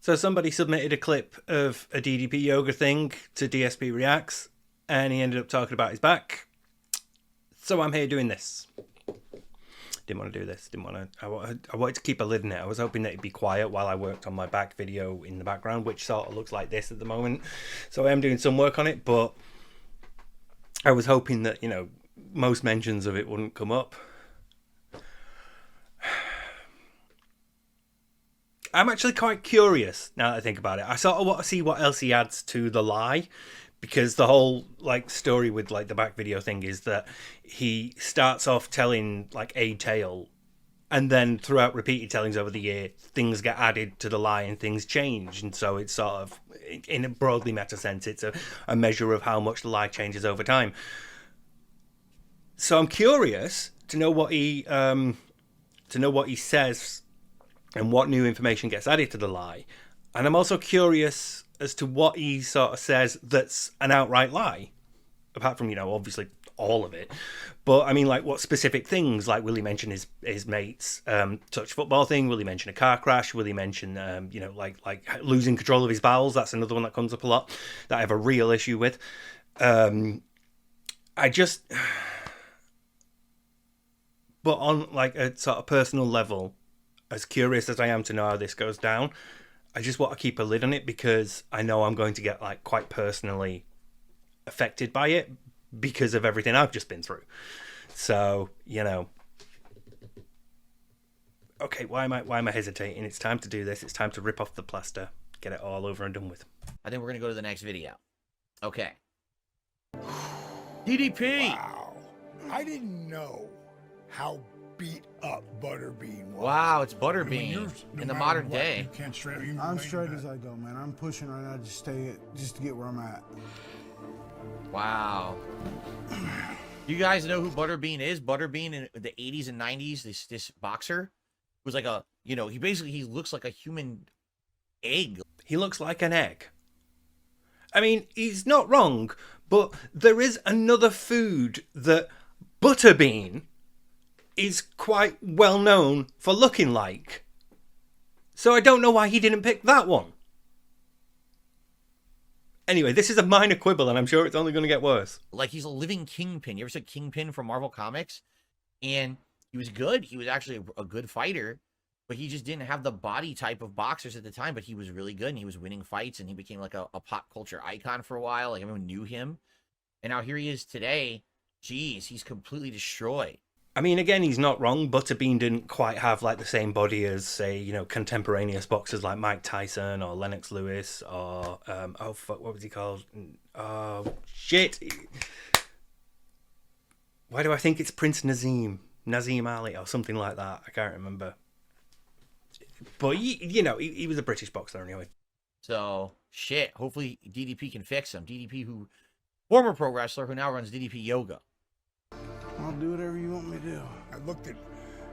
So somebody submitted a clip of a DDP yoga thing to DSP REE-acks, and he ended up talking about his back. So I'm here doing this. Didn't want to do this. I wanted to keep a lid on it. I was hoping that it'd be quiet while I worked on my back video in the background, which sort of looks like this at the moment. So I am doing some work on it, but I was hoping that, you know, most mentions of it wouldn't come up. I'm actually quite curious now that I think about it. I sort of want to see what else he adds to the lie, because the whole like story with like the back video thing is that he starts off telling like a tale, and then throughout repeated tellings over the year, things get added to the lie and things change. And so it's sort of, in a broadly meta sense, it's a measure of how much the lie changes over time. So I'm curious to know what he says and what new information gets added to the lie. And I'm also curious as to what he sort of says that's an outright lie, apart from, you know, obviously all of it. But I mean, like, what specific things? Like, will he mention his mate's touch football thing? Will he mention a car crash? Will he mention, you know, like losing control of his bowels? That's another one that comes up a lot that I have a real issue with. But on like a sort of personal level, as curious as I am to know how this goes down, I just want to keep a lid on it, because I know I'm going to get like quite personally affected by it because of everything I've just been through. So, you know, okay, why am I hesitating? It's time to do this. It's time to rip off the plaster, get it all over and done with. I think we're gonna go to the next video. Okay. DDP. Wow, I didn't know how beat up Butterbean was. Wow, it's Butterbean in the modern day. You can't straighten. I'm straight as I go, man. I'm pushing right now just to get where I'm at. Wow. You guys know who Butterbean is? Butterbean in the 80s and 90s, this boxer was like a, you know, he looks like a human egg. He looks like an egg. I mean, he's not wrong, but there is another food that Butterbean is quite well known for looking like. So I don't know why he didn't pick that one. Anyway, this is a minor quibble, and I'm sure it's only going to get worse. Like, he's a living Kingpin. You ever said Kingpin from Marvel Comics? And he was good. He was actually a good fighter, but he just didn't have the body type of boxers at the time, but he was really good, and he was winning fights, and he became like a pop culture icon for a while. Like, everyone knew him. And now here he is today. Jeez, he's completely destroyed. I mean, again, he's not wrong. Butterbean didn't quite have like the same body as, say, you know, contemporaneous boxers like Mike Tyson or Lennox Lewis or oh fuck, what was he called? Oh shit! Why do I think it's Prince Nazim Ali or something like that? I can't remember. But he was a British boxer anyway. So shit. Hopefully DDP can fix him. DDP, who former pro wrestler who now runs DDP Yoga. I'll do whatever you want me to do. I looked at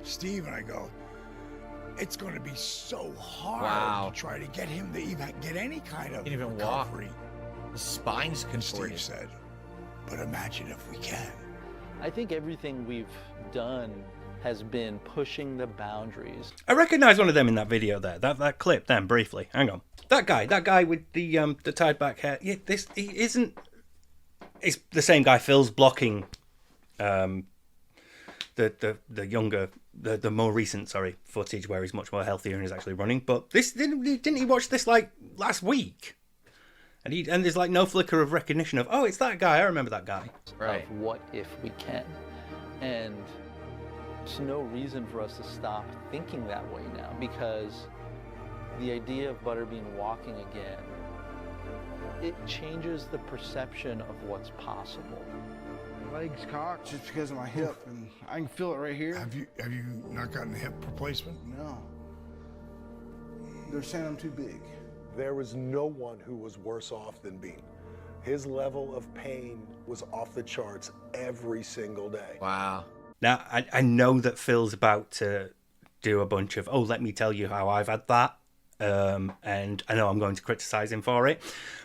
Steve and I go, it's going to be so hard to try to get him to even get any kind of Can't even recovery. walk. His spine's contorted. Steve said, but imagine if we can. I think everything we've done has been pushing the boundaries. I recognize one of them in that video there. That clip then, briefly. Hang on. That guy with the tied back hair. Yeah, he isn't. It's the same guy. Phil's blocking the more recent footage where he's much more healthier and is actually running. But this didn't he watch this like last week? And there's like no flicker of recognition of, oh, it's that guy. I remember that guy. Right. Of what if we can, and there's no reason for us to stop thinking that way now, because the idea of Butterbean walking again, it changes the perception of what's possible. Legs cocked just because of my hip, and I can feel it right here. Have you not gotten a hip replacement? No. They're saying I'm too big. There was no one who was worse off than Bean. His level of pain was off the charts every single day. Wow. Now, I know that Phil's about to do a bunch of, oh, let me tell you how I've had that. And I know I'm going to criticize him for it,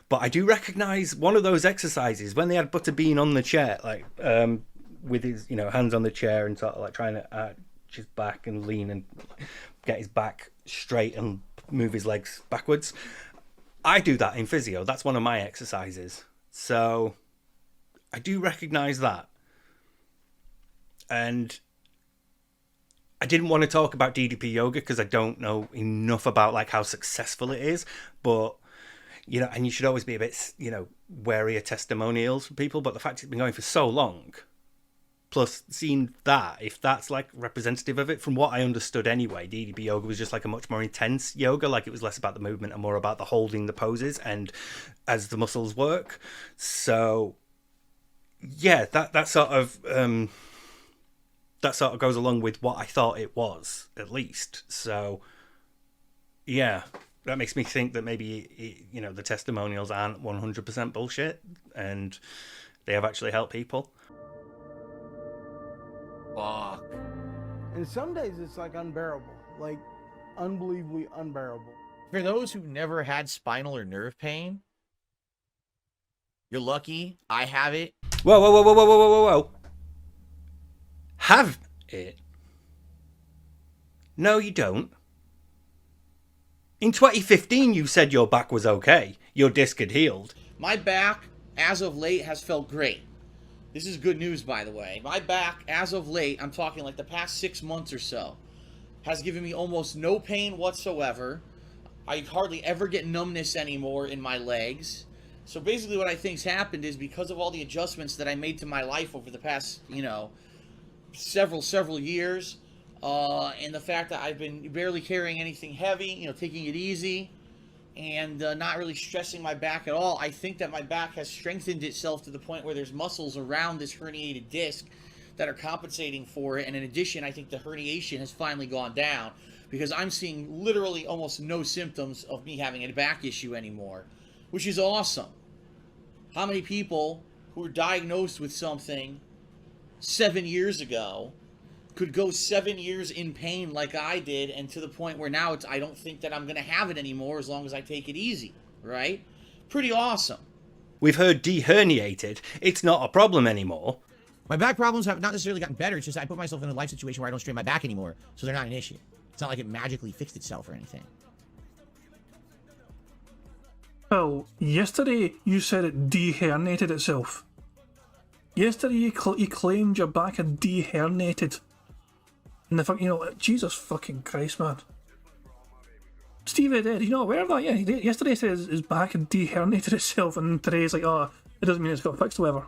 but I do recognize one of those exercises when they had Butterbean on the chair, like with his hands on the chair and sort of like trying to arch his back and lean and get his back straight and move his legs backwards. I do that in physio. That's one of my exercises. So I do recognize that. And I didn't want to talk about DDP yoga because I don't know enough about like how successful it is, but you know, and you should always be a bit, you know, wary of testimonials from people, but the fact it's been going for so long, plus seeing that, if that's like representative of it, from what I understood anyway, DDP yoga was just like a much more intense yoga, like it was less about the movement and more about the holding the poses and as the muscles work. So yeah, that sort of goes along with what I thought it was, at least. So yeah, that makes me think that maybe, you know, the testimonials aren't 100% bullshit and they have actually helped people. Fuck. And some days it's like unbearable, like unbelievably unbearable. For those who've never had spinal or nerve pain, you're lucky. I have it. Whoa. Have it? No, you don't. In 2015, you said your back was okay. Your disc had healed. My back, as of late, has felt great. This is good news, by the way. My back, as of late, I'm talking like the past 6 months or so, has given me almost no pain whatsoever. I hardly ever get numbness anymore in my legs. So basically what I think's happened is because of all the adjustments that I made to my life over the past, you know, several years, and the fact that I've been barely carrying anything heavy, you know, taking it easy, and not really stressing my back at all, I think that my back has strengthened itself to the point where there's muscles around this herniated disc that are compensating for it. And in addition, I think the herniation has finally gone down because I'm seeing literally almost no symptoms of me having a back issue anymore, which is awesome. How many people who were diagnosed with something 7 years ago could go 7 years in pain like I did, and to the point where now I don't think that I'm going to have it anymore as long as I take it easy, right? Pretty awesome. We've heard deherniated. It's not a problem anymore. My back problems have not necessarily gotten better. It's just I put myself in a life situation where I don't strain my back anymore, so they're not an issue. It's not like it magically fixed itself or anything. Well, yesterday you said it deherniated itself. Yesterday you claimed your back had deherniated. And the fuck, you know, Jesus fucking Christ, man. Steve did, you know, aware of that? Yeah, he did. Yesterday he said his back had deherniated itself, and today's like, oh, it doesn't mean it's got fixed, however.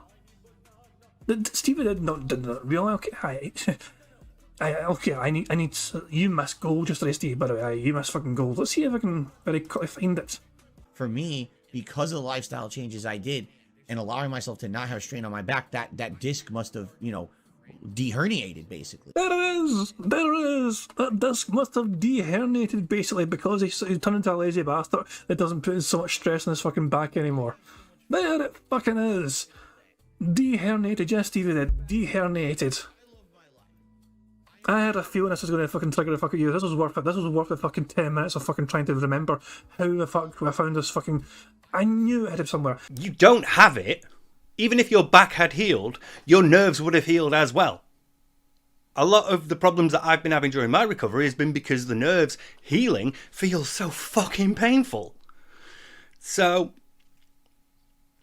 Steve did not really. Okay, I need. You missed gold yesterday, Steve. By the way, you missed fucking gold. Let's see if I can very quickly find it. For me, because of the lifestyle changes I did, and allowing myself to not have strain on my back, that disc must have, you know, deherniated basically. There it is. That disc must have deherniated basically because he turned into a lazy bastard that doesn't put so much stress on his fucking back anymore. There it fucking is. Deherniated. Yes, Stevie did. Deherniated. I had a feeling this was going to fucking trigger the fuck at you. This was worth it. This was worth the fucking 10 minutes of fucking trying to remember how the fuck I found this fucking... I knew it had it somewhere. You don't have it. Even if your back had healed, your nerves would have healed as well. A lot of the problems that I've been having during my recovery has been because the nerves healing feels so fucking painful. So,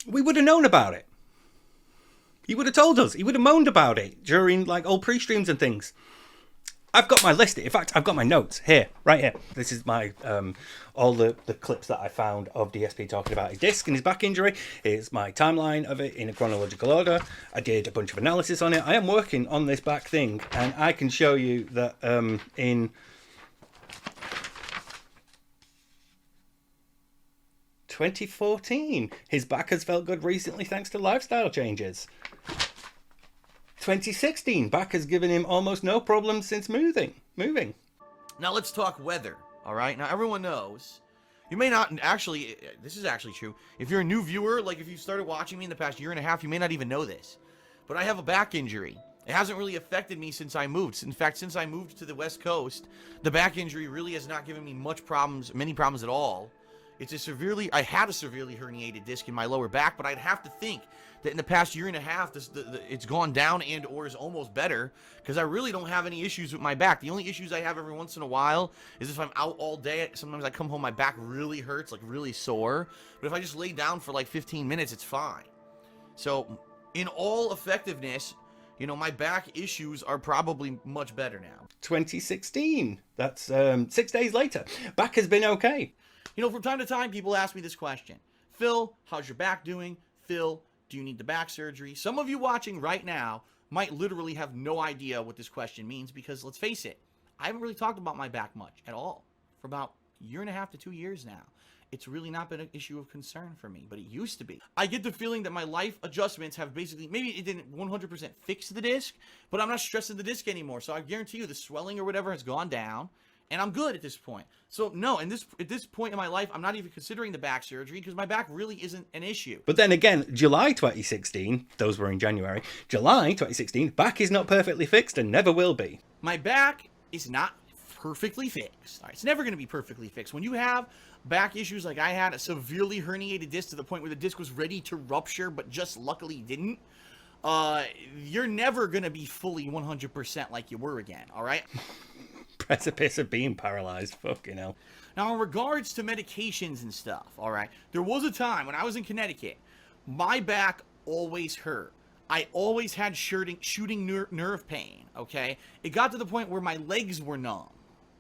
we would have known about it. He would have told us. He would have moaned about it during like old pre-streams and things. I've got my list. In fact, I've got my notes here, right here. This is my all the clips that I found of DSP talking about his disc and his back injury. Here's my timeline of it in a chronological order. I did a bunch of analysis on it. I am working on this back thing, and I can show you that in 2014, his back has felt good recently thanks to lifestyle changes. 2016, back has given him almost no problems since moving. Now let's talk weather, all right? Now everyone knows, you may not actually, this is actually true. If you're a new viewer, like if you started watching me in the past year and a half, you may not even know this. But I have a back injury. It hasn't really affected me since I moved. In fact, since I moved to the West Coast, the back injury really has not given me many problems at all. I had a severely herniated disc in my lower back, but I'd have to think that in the past year and a half, it's gone down and or is almost better, because I really don't have any issues with my back. The only issues I have every once in a while is if I'm out all day. Sometimes I come home, my back really hurts, like really sore. But if I just lay down for like 15 minutes, it's fine. So in all effectiveness, you know, my back issues are probably much better now. 2016. That's 6 days later. Back has been okay. You know, from time to time, people ask me this question. Phil, how's your back doing? Phil, do you need the back surgery? Some of you watching right now might literally have no idea what this question means, because let's face it, I haven't really talked about my back much at all for about a year and a half to 2 years now. It's really not been an issue of concern for me, but it used to be. I get the feeling that my life adjustments have basically, maybe it didn't 100% fix the disc, but I'm not stressing the disc anymore. So I guarantee you the swelling or whatever has gone down, and I'm good at this point. So no, at this point in my life, I'm not even considering the back surgery, because my back really isn't an issue. But then again, July 2016, those were in January, July 2016, back is not perfectly fixed and never will be. My back is not perfectly fixed. All right, it's never going to be perfectly fixed. When you have back issues like I had, a severely herniated disc to the point where the disc was ready to rupture, but just luckily didn't, you're never going to be fully 100% like you were again, all right? Precipice of being paralyzed, fucking hell. Now, in regards to medications and stuff, all right, there was a time when I was in Connecticut, my back always hurt. I always had shooting nerve pain, okay? It got to the point where my legs were numb.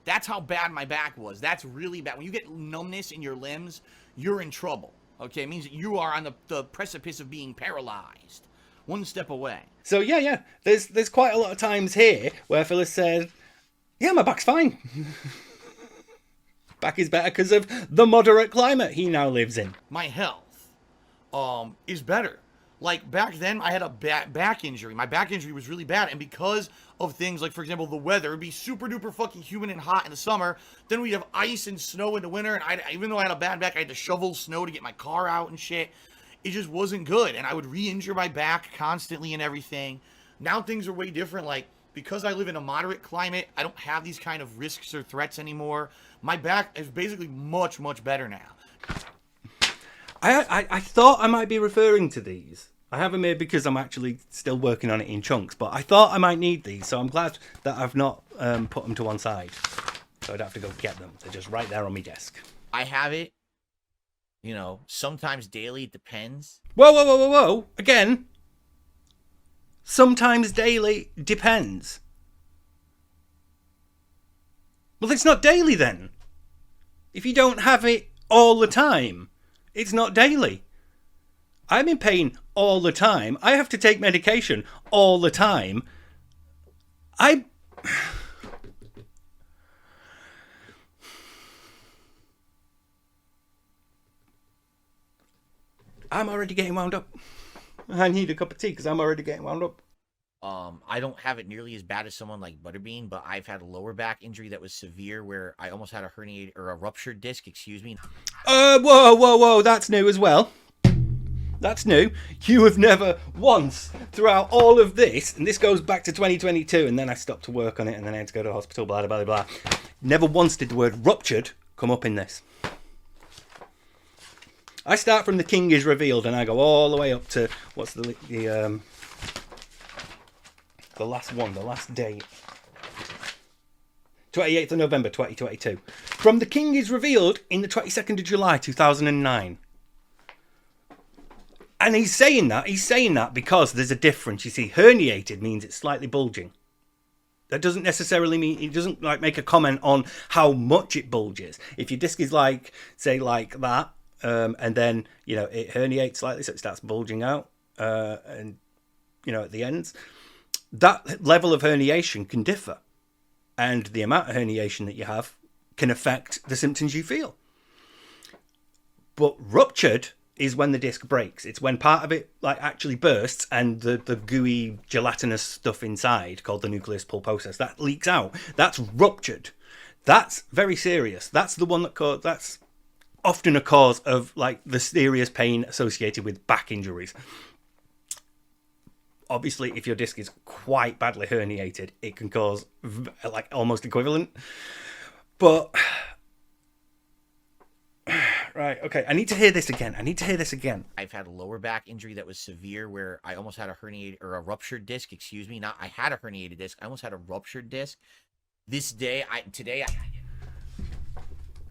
That's how bad my back was. That's really bad. When you get numbness in your limbs, you're in trouble, okay? It means that you are on the precipice of being paralyzed, one step away. So, yeah, there's quite a lot of times here where Phyllis said, yeah, my back's fine. Back is better because of the moderate climate he now lives in. My health is better. Like, back then, I had a back injury. My back injury was really bad, and because of things like, for example, the weather, it'd be super duper fucking humid and hot in the summer. Then we'd have ice and snow in the winter, and even though I had a bad back, I had to shovel snow to get my car out and shit. It just wasn't good, and I would re-injure my back constantly and everything. Now things are way different. Like, because I live in a moderate climate, I don't have these kind of risks or threats anymore. My back is basically much, much better now. I thought I might be referring to these. I haven't made because I'm actually still working on it in chunks, but I thought I might need these, so I'm glad that I've not put them to one side. So I'd have to go get them. They're just right there on my desk. I have it, you know, sometimes daily, it depends. Whoa. Again, sometimes daily depends. Well, it's not daily then. If you don't have it all the time, it's not daily. I'm in pain all the time. I have to take medication all the time. I'm already getting wound up. I need a cup of tea because I'm already getting wound up. I don't have it nearly as bad as someone like Butterbean, but I've had a lower back injury that was severe where I almost had a herniated or a ruptured disc, excuse me. Whoa, that's new as well. That's new. You have never once throughout all of this, and this goes back to 2022, and then I stopped to work on it, and then I had to go to the hospital, blah, blah, blah, blah. Never once did the word ruptured come up in this. I start from the king is revealed, and I go all the way up to, what's the last one, the last date. 28th of November, 2022. From the king is revealed in the 22nd of July, 2009. And he's saying that because there's a difference. You see, herniated means it's slightly bulging. That doesn't necessarily mean, it doesn't like make a comment on how much it bulges. If your disc is like, say like that, and then, you know, it herniates slightly, so it starts bulging out, and, you know, at the ends, that level of herniation can differ. And the amount of herniation that you have can affect the symptoms you feel. But ruptured is when the disc breaks. It's when part of it like actually bursts and the gooey gelatinous stuff inside, called the nucleus pulposus, that leaks out. That's ruptured. That's very serious. That's the one that's often a cause of like the serious pain associated with back injuries. Obviously, if your disc is quite badly herniated, it can cause like almost equivalent. But Right, okay. I need to hear this again. I've had a lower back injury that was severe where I almost had a herniated or a ruptured disc, excuse me. Not I had a herniated disc. I almost had a ruptured disc.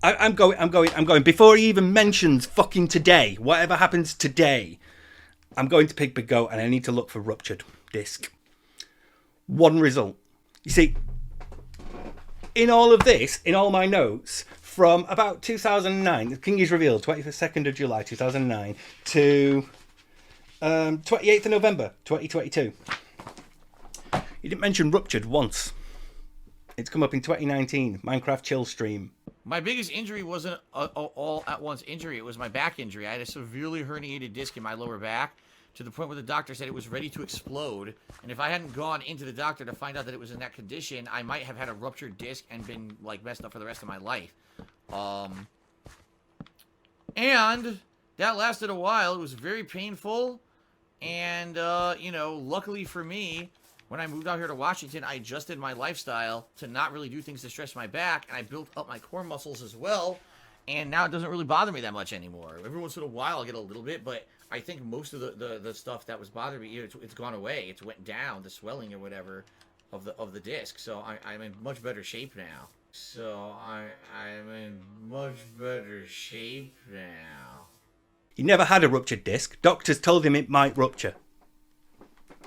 I'm going. Before he even mentions fucking today, whatever happens today, I'm going to PigPigGo and I need to look for ruptured disc. One result. You see, in all of this, in all my notes, from about 2009, the King is revealed, 22nd of July 2009, to 28th of November 2022. You didn't mention ruptured once. It's come up in 2019, Minecraft chill stream. My biggest injury wasn't all at once injury. It was my back injury. I had a severely herniated disc in my lower back to the point where the doctor said it was ready to explode. And if I hadn't gone into the doctor to find out that it was in that condition, I might have had a ruptured disc and been like messed up for the rest of my life. And that lasted a while. It was very painful. And, you know, luckily for me, when I moved out here to Washington, I adjusted my lifestyle to not really do things to stress my back, and I built up my core muscles as well, and now it doesn't really bother me that much anymore. Every once in a while, I'll get a little bit, but I think most of the stuff that was bothering me, it's gone away. It's went down, the swelling or whatever of the disc. So I'm in much better shape now. He never had a ruptured disc. Doctors told him it might rupture.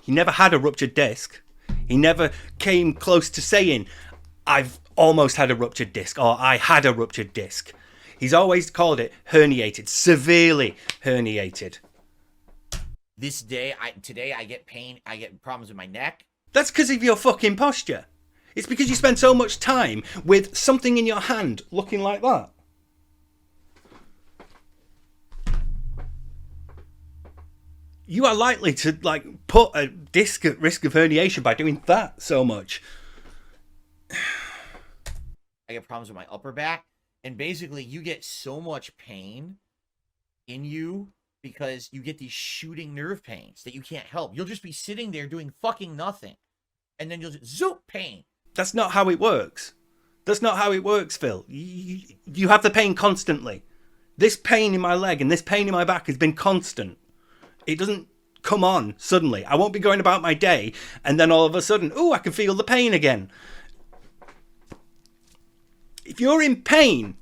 He never had a ruptured disc. He never came close to saying, I've almost had a ruptured disc, or I had a ruptured disc. He's always called it herniated, severely herniated. Today I get pain, I get problems with my neck. That's because of your fucking posture. It's because you spend so much time with something in your hand looking like that. You are likely to like put a disc at risk of herniation by doing that so much. I get problems with my upper back, and basically you get so much pain in you because you get these shooting nerve pains that you can't help. You'll just be sitting there doing fucking nothing, and then you'll just zoop pain. That's not how it works. That's not how it works, Phil. You have the pain constantly. This pain in my leg and this pain in my back has been constant. It doesn't come on suddenly. I won't be going about my day and then all of a sudden, I can feel the pain again. If you're in pain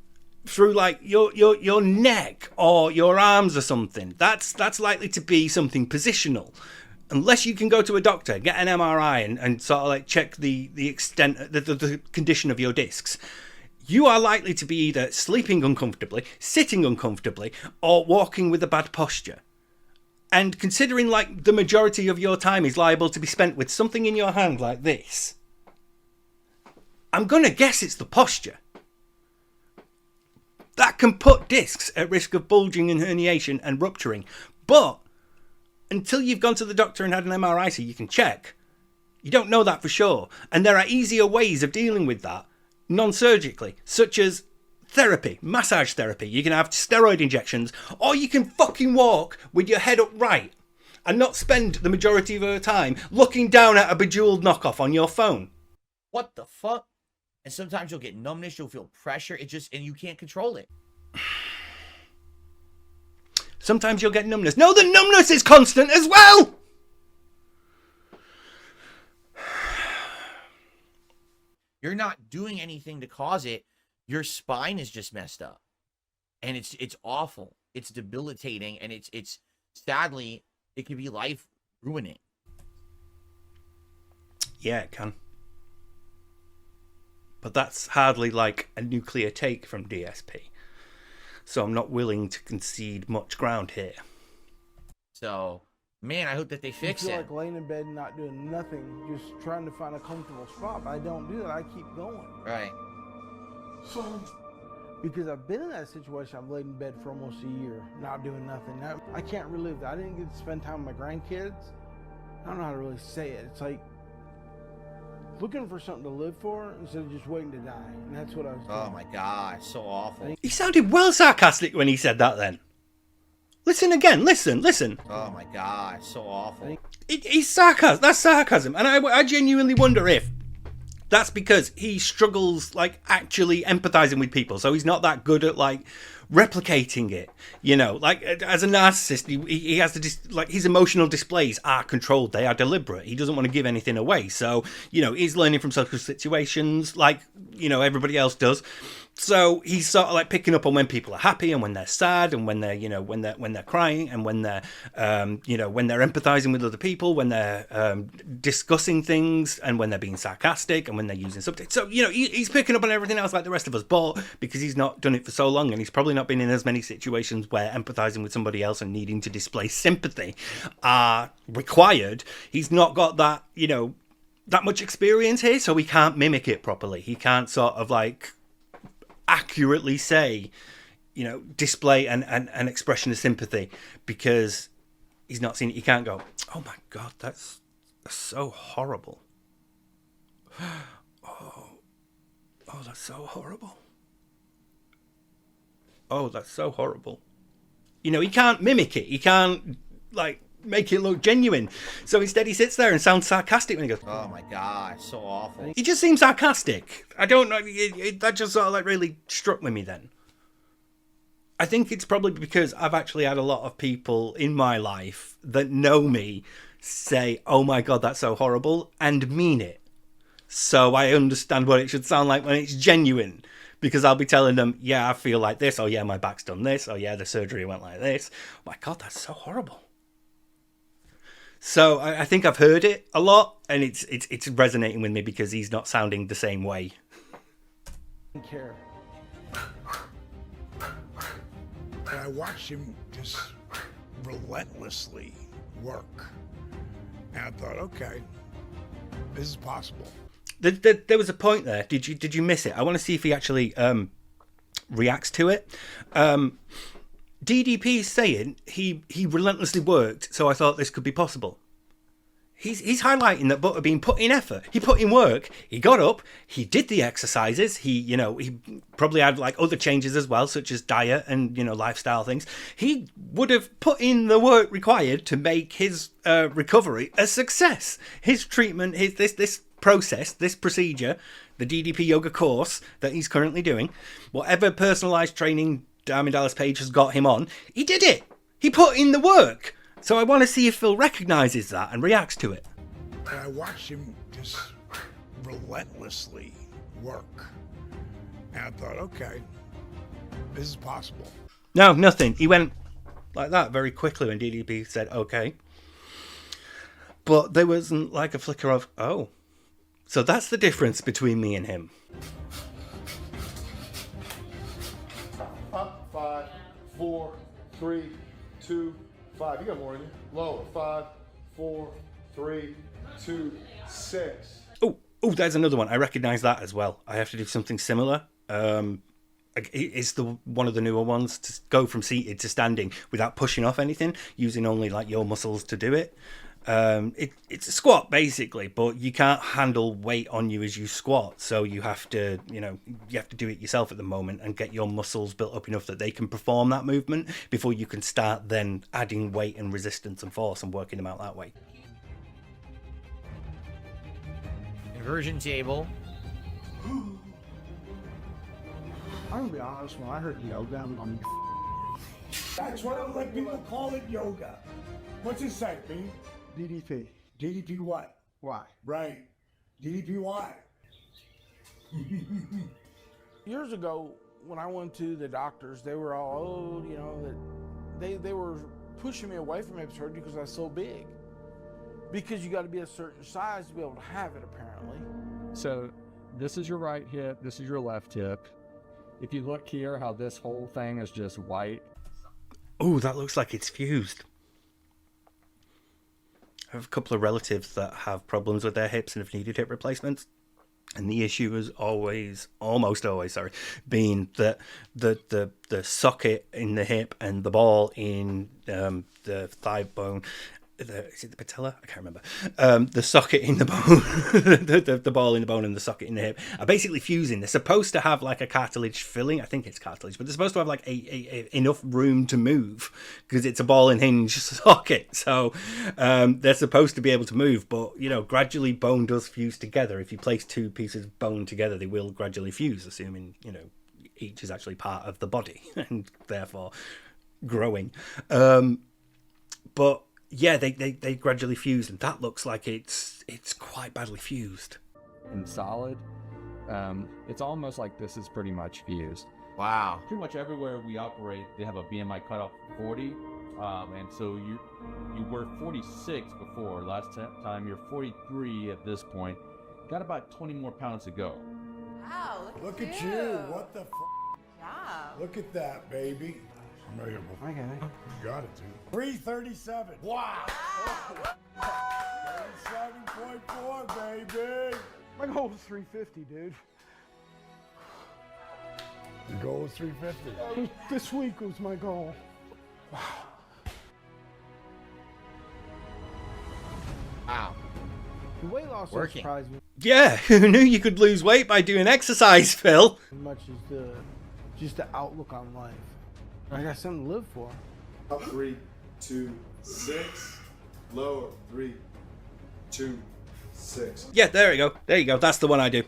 through like your neck or your arms or something, that's likely to be something positional. Unless you can go to a doctor, get an MRI and sort of like check the extent, the condition of your discs, you are likely to be either sleeping uncomfortably, sitting uncomfortably, or walking with a bad posture. And considering like the majority of your time is liable to be spent with something in your hand like this, I'm going to guess it's the posture. That can put discs at risk of bulging and herniation and rupturing. But until you've gone to the doctor and had an MRI so you can check, you don't know that for sure. And there are easier ways of dealing with that non-surgically, such as therapy, massage therapy. You can have steroid injections, or you can fucking walk with your head upright and not spend the majority of your time looking down at a bejeweled knockoff on your phone. What the fuck? And sometimes you'll get numbness, you'll feel pressure, and you can't control it. Sometimes you'll get numbness. No, the numbness is constant as well! You're not doing anything to cause it. Your spine is just messed up. And it's awful. It's debilitating, and it's sadly, it can be life ruining. Yeah, it can. But that's hardly like a nuclear take from DSP. So I'm not willing to concede much ground here. So, man, I hope that they fix it. I feel like laying in bed and not doing nothing, just trying to find a comfortable spot. But I don't do that. I keep going. Right. So, because I've been in that situation, I've laid in bed for almost a year, not doing nothing. Now, I can't relive that. I didn't get to spend time with my grandkids. I don't know how to really say it. It's like looking for something to live for instead of just waiting to die. And that's what I was doing. Oh my God, so awful. He sounded well sarcastic when he said that then. Listen again, listen. Oh my God, so awful. He's sarcasm. That's sarcasm. And I genuinely wonder if that's because he struggles like actually empathizing with people. So he's not that good at like replicating it, you know, like as a narcissist, he has to like his emotional displays are controlled, they are deliberate. He doesn't want to give anything away, so you know he's learning from social situations like you know everybody else does. So he's sort of like picking up on when people are happy and when they're sad and when they're you know when they're crying and when they're you know when they're empathizing with other people, when they're discussing things and when they're being sarcastic and when they're using subtext. So you know he's picking up on everything else like the rest of us, but because he's not done it for so long and he's probably not been in as many situations where empathizing with somebody else and needing to display sympathy are required, he's not got that you know that much experience here, so he can't mimic it properly. He can't sort of like accurately say, you know, display an expression of sympathy because he's not seen it. He can't go, oh my God, that's so horrible. Oh, that's so horrible. Oh, that's so horrible. You know, he can't mimic it. He can't, like, make it look genuine. So instead he sits there and sounds sarcastic when he goes, oh my God, so awful. He just seems sarcastic. I don't know, that just sort of like really struck with me then. I think it's probably because I've actually had a lot of people in my life that know me say, oh my God, that's so horrible, and mean it. So I understand what it should sound like when it's genuine. Because I'll be telling them, yeah, I feel like this, or yeah, my back's done this, or yeah, the surgery went like this. Oh my God, that's so horrible. So I think I've heard it a lot, and it's resonating with me because he's not sounding the same way. Care. And I watched him just relentlessly work. And I thought, okay, this is possible. There was a point there. Did you miss it? I want to see if he actually reacts to it. DDP is saying he relentlessly worked, so I thought this could be possible. He's highlighting that Butterbean put in effort. He put in work. He got up. He did the exercises. He probably had like other changes as well, such as diet and lifestyle things. He would have put in the work required to make his recovery a success. His treatment, this process, this procedure, the DDP yoga course that he's currently doing, whatever personalized training Diamond Dallas Page has got him on, he did it. He put in the work. So I want to see if Phil recognizes that and reacts to it. And I watched him just relentlessly work. And I thought, okay, this is possible. No, nothing. He went like that very quickly when DDP said, okay. But there wasn't like a flicker of, oh. So that's the difference between me and him. Up, 5, 4, 3, 2, 5. You got more in you. Lower. 5, 4, 3, 2, 6. Oh, there's another one. I recognize that as well. I have to do something similar. It's one of the newer ones to go from seated to standing without pushing off anything, using only like your muscles to do it. It's a squat basically, but you can't handle weight on you as you squat, so you have to do it yourself at the moment and get your muscles built up enough that they can perform that movement before you can start then adding weight and resistance and force and working them out that way. Inversion table. I'm gonna be honest, when I heard yoga, I'm That's why I don't like people call it yoga. What's it say, B? DDP. DDP what? Why? Right. DDP why? Years ago, when I went to the doctors, they were all, that they were pushing me away from hip surgery because I was so big. Because you got to be a certain size to be able to have it, apparently. So this is your right hip, this is your left hip. If you look here, how this whole thing is just white. Oh, that looks like it's fused. I have a couple of relatives that have problems with their hips and have needed hip replacements. And the issue has almost always, been that the socket in the hip and the ball in the thigh bone, is it the patella? I can't remember. The socket in the bone, the ball in the bone and the socket in the hip are basically fusing. They're supposed to have like a cartilage filling. I think it's cartilage, but they're supposed to have like enough room to move because it's a ball and hinge socket. So they're supposed to be able to move, but gradually bone does fuse together. If you place two pieces of bone together, they will gradually fuse, assuming each is actually part of the body and therefore growing. But yeah, they gradually fuse, and that looks like it's quite badly fused. And solid, it's almost like this is pretty much fused. Wow. Pretty much everywhere we operate, they have a BMI cutoff of 40, and so you were 46 before. Last time you're 43 at this point. Got about 20 more pounds to go. Wow, Look at you. What the f? job. Look at that, baby. I got it. You got it, dude. 337. Wow. 37.4, baby. My goal was 350, dude. Your goal was 350. This week was my goal. Wow. The weight loss Working. surprised me Yeah, who knew you could lose weight by doing exercise, Phil? as much as just the outlook on life. I got something to live for. Up 3, 2, 6. Lower 3, 2, 6. Yeah, there you go. There you go. That's the one I do.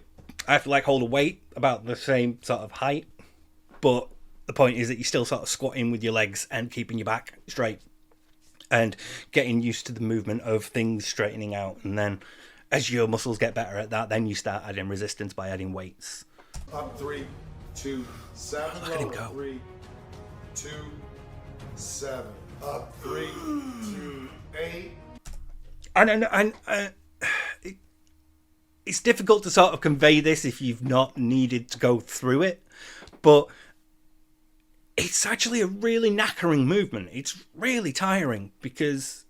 I have to like hold a weight about the same sort of height, but the point is that you're still sort of squatting with your legs and keeping your back straight and getting used to the movement of things straightening out. And then as your muscles get better at that, then you start adding resistance by adding weights. Up 3, 2, 7. Look at him Lower go. 3, 2, 7. Up 3, 2, 8. And it's difficult to sort of convey this if you've not needed to go through it, but it's actually a really knackering movement. It's really tiring because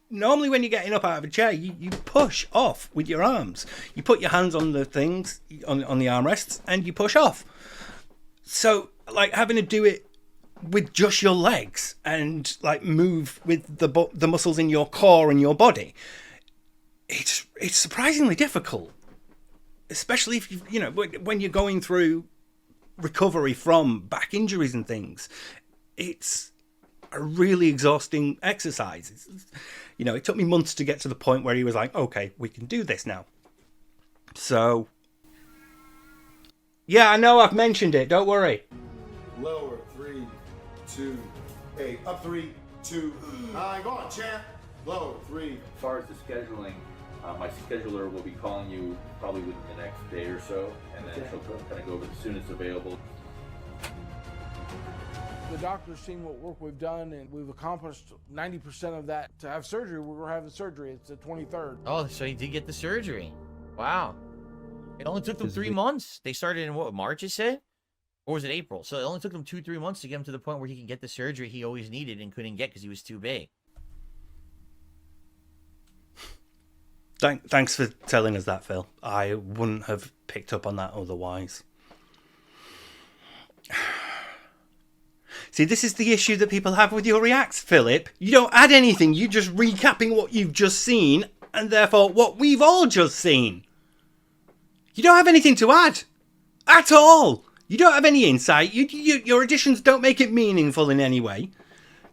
normally when you're getting up out of a chair, you push off with your arms. You put your hands on the things, on the armrests, and you push off. So, like, having to do it with just your legs and, like, move with the muscles in your core and your body, it's surprisingly difficult. Especially if you know, when you're going through recovery from back injuries and things. It's a really exhausting exercise. You know, it took me months to get to the point where he was like, okay, we can do this now. So, yeah, I know I've mentioned it. Don't worry. Lower 3, 2, 8. Up 3, 2, 9. Go on, champ. Lower 3. As far as the scheduling, my scheduler will be calling you probably within the next day or so, and then she'll kind of go over as soon as it's available. The doctor's seen what work we've done, and we've accomplished 90% of that. To have surgery, we're having surgery. It's the 23rd. Oh, so he did get the surgery. Wow. It only took them 3 months. They started in what, March, you said? Or was it April? So it only took them 2-3 months to get him to the point where he can get the surgery he always needed and couldn't get because he was too big. Thanks for telling us that, Phil. I wouldn't have picked up on that otherwise. See, this is the issue that people have with your reacts, Philip. You don't add anything. You're just recapping what you've just seen, and therefore what we've all just seen. You don't have anything to add. At all. You don't have any insight. Your additions don't make it meaningful in any way.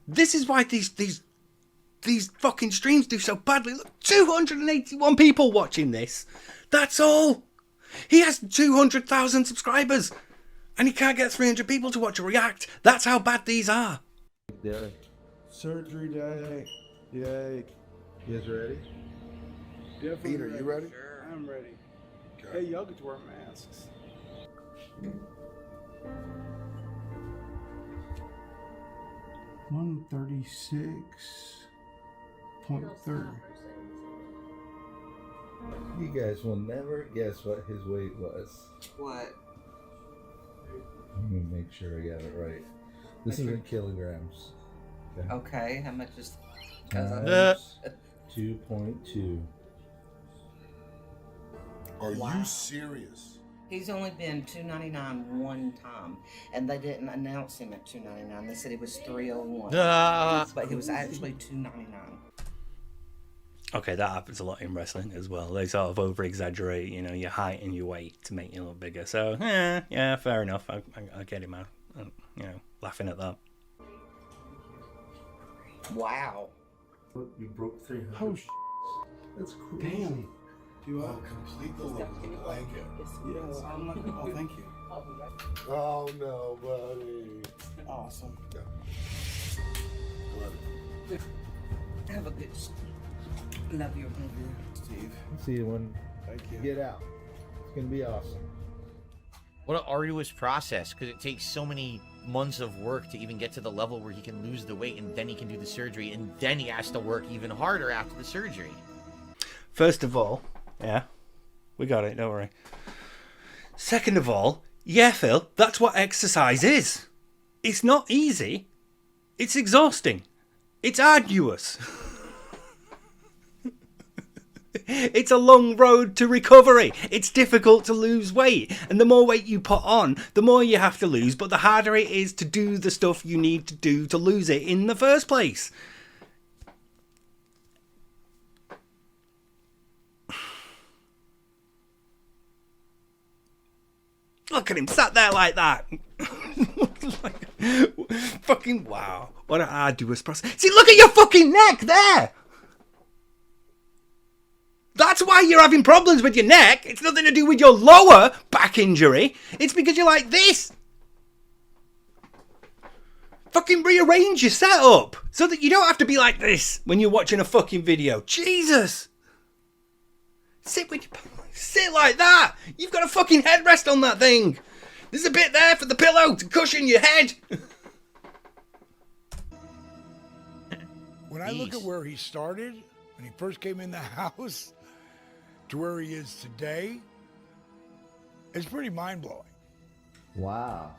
This is why these fucking streams do so badly. Look, 281 people watching this. That's all. He has 200,000 subscribers. And he can't get 300 people to watch a react. That's how bad these are. Yeah. Surgery day. Yay. You guys ready? Definitely Peter, you ready? Sure. I'm ready. Okay. Hey, y'all get to wear masks. $136.30. You guys will never guess what his weight was. What? Let me make sure I got it right. This is in kilograms. Okay, how much is... Times 2.2. Are Wow. you serious? He's only been $2.99 one time, and they didn't announce him at $2.99. They said he was $3.01, but he was actually $2.99. Okay, that happens a lot in wrestling as well. They sort of over-exaggerate, you know, your height and your weight to make you look bigger. So, yeah, fair enough. I get it, man. I'm, you know, laughing at that. Wow. You broke 300. Oh, That's crazy. damn. Do I complete the blanket? Yeah, I'm not, oh, thank you. Oh no, buddy. Awesome. Yeah. I love it. Have a good. Love your movie, Steve. See you when you get out. It's gonna be awesome. What an arduous process, because it takes so many months of work to even get to the level where he can lose the weight, and then he can do the surgery, and then he has to work even harder after the surgery. First of all, yeah, we got it, don't worry. Second of all, yeah, Phil, that's what exercise is. It's not easy. It's exhausting. It's arduous. It's a long road to recovery. It's difficult to lose weight. And the more weight you put on, the more you have to lose. But the harder it is to do the stuff you need to do to lose it in the first place. Look at him sat there like that. Fucking wow. What an arduous process. See, look at your fucking neck there. That's why you're having problems with your neck. It's nothing to do with your lower back injury. It's because you're like this. Fucking rearrange your setup so that you don't have to be like this when you're watching a fucking video. Jesus. Sit like that. You've got a fucking headrest on that thing. There's a bit there for the pillow to cushion your head. When I look at where he started, when he first came in the house, to where he is today, it's pretty mind-blowing. Wow.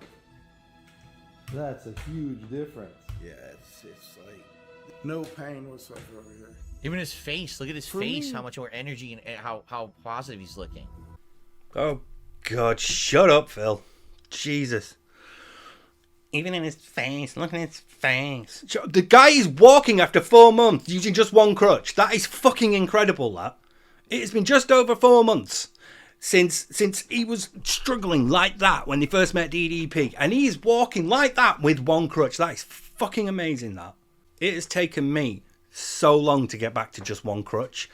That's a huge difference. Yeah, it's like no pain whatsoever over here. Even his face, look at his face, how much more energy and how positive he's looking. Oh, God, shut up, Phil. Jesus. Even in his face, look at his face. The guy is walking after 4 months using just one crutch. That is fucking incredible, that. It has been just over 4 months since he was struggling like that when they first met DDP. And he is walking like that with one crutch. That is fucking amazing, that. It has taken me so long to get back to just one crutch.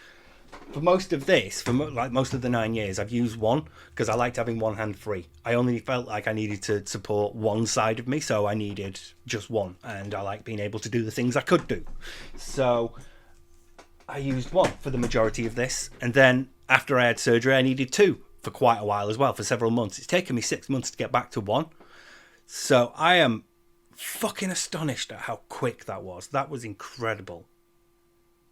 For most of this, like most of the 9 years, I've used one because I liked having one hand free. I only felt like I needed to support one side of me, so I needed just one. And I like being able to do the things I could do. So I used one for the majority of this. And then after I had surgery, I needed two for quite a while as well, for several months. It's taken me 6 months to get back to one. So I am fucking astonished at how quick that was. That was incredible.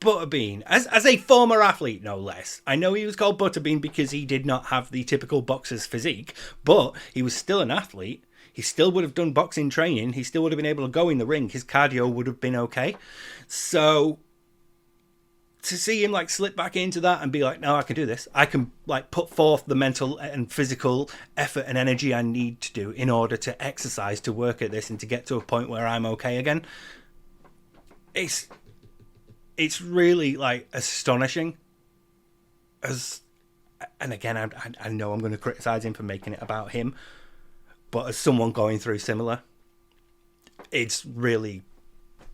Butterbean, as a former athlete no less, I know he was called Butterbean because he did not have the typical boxer's physique, but he was still an athlete. He still would have done boxing training. He still would have been able to go in the ring. His cardio would have been okay. So to see him like slip back into that and be like, no, I can do this. I can like put forth the mental and physical effort and energy I need to do in order to exercise, to work at this and to get to a point where I'm okay again. It's really like astonishing. And again, I know I'm going to criticize him for making it about him, but as someone going through similar, it's really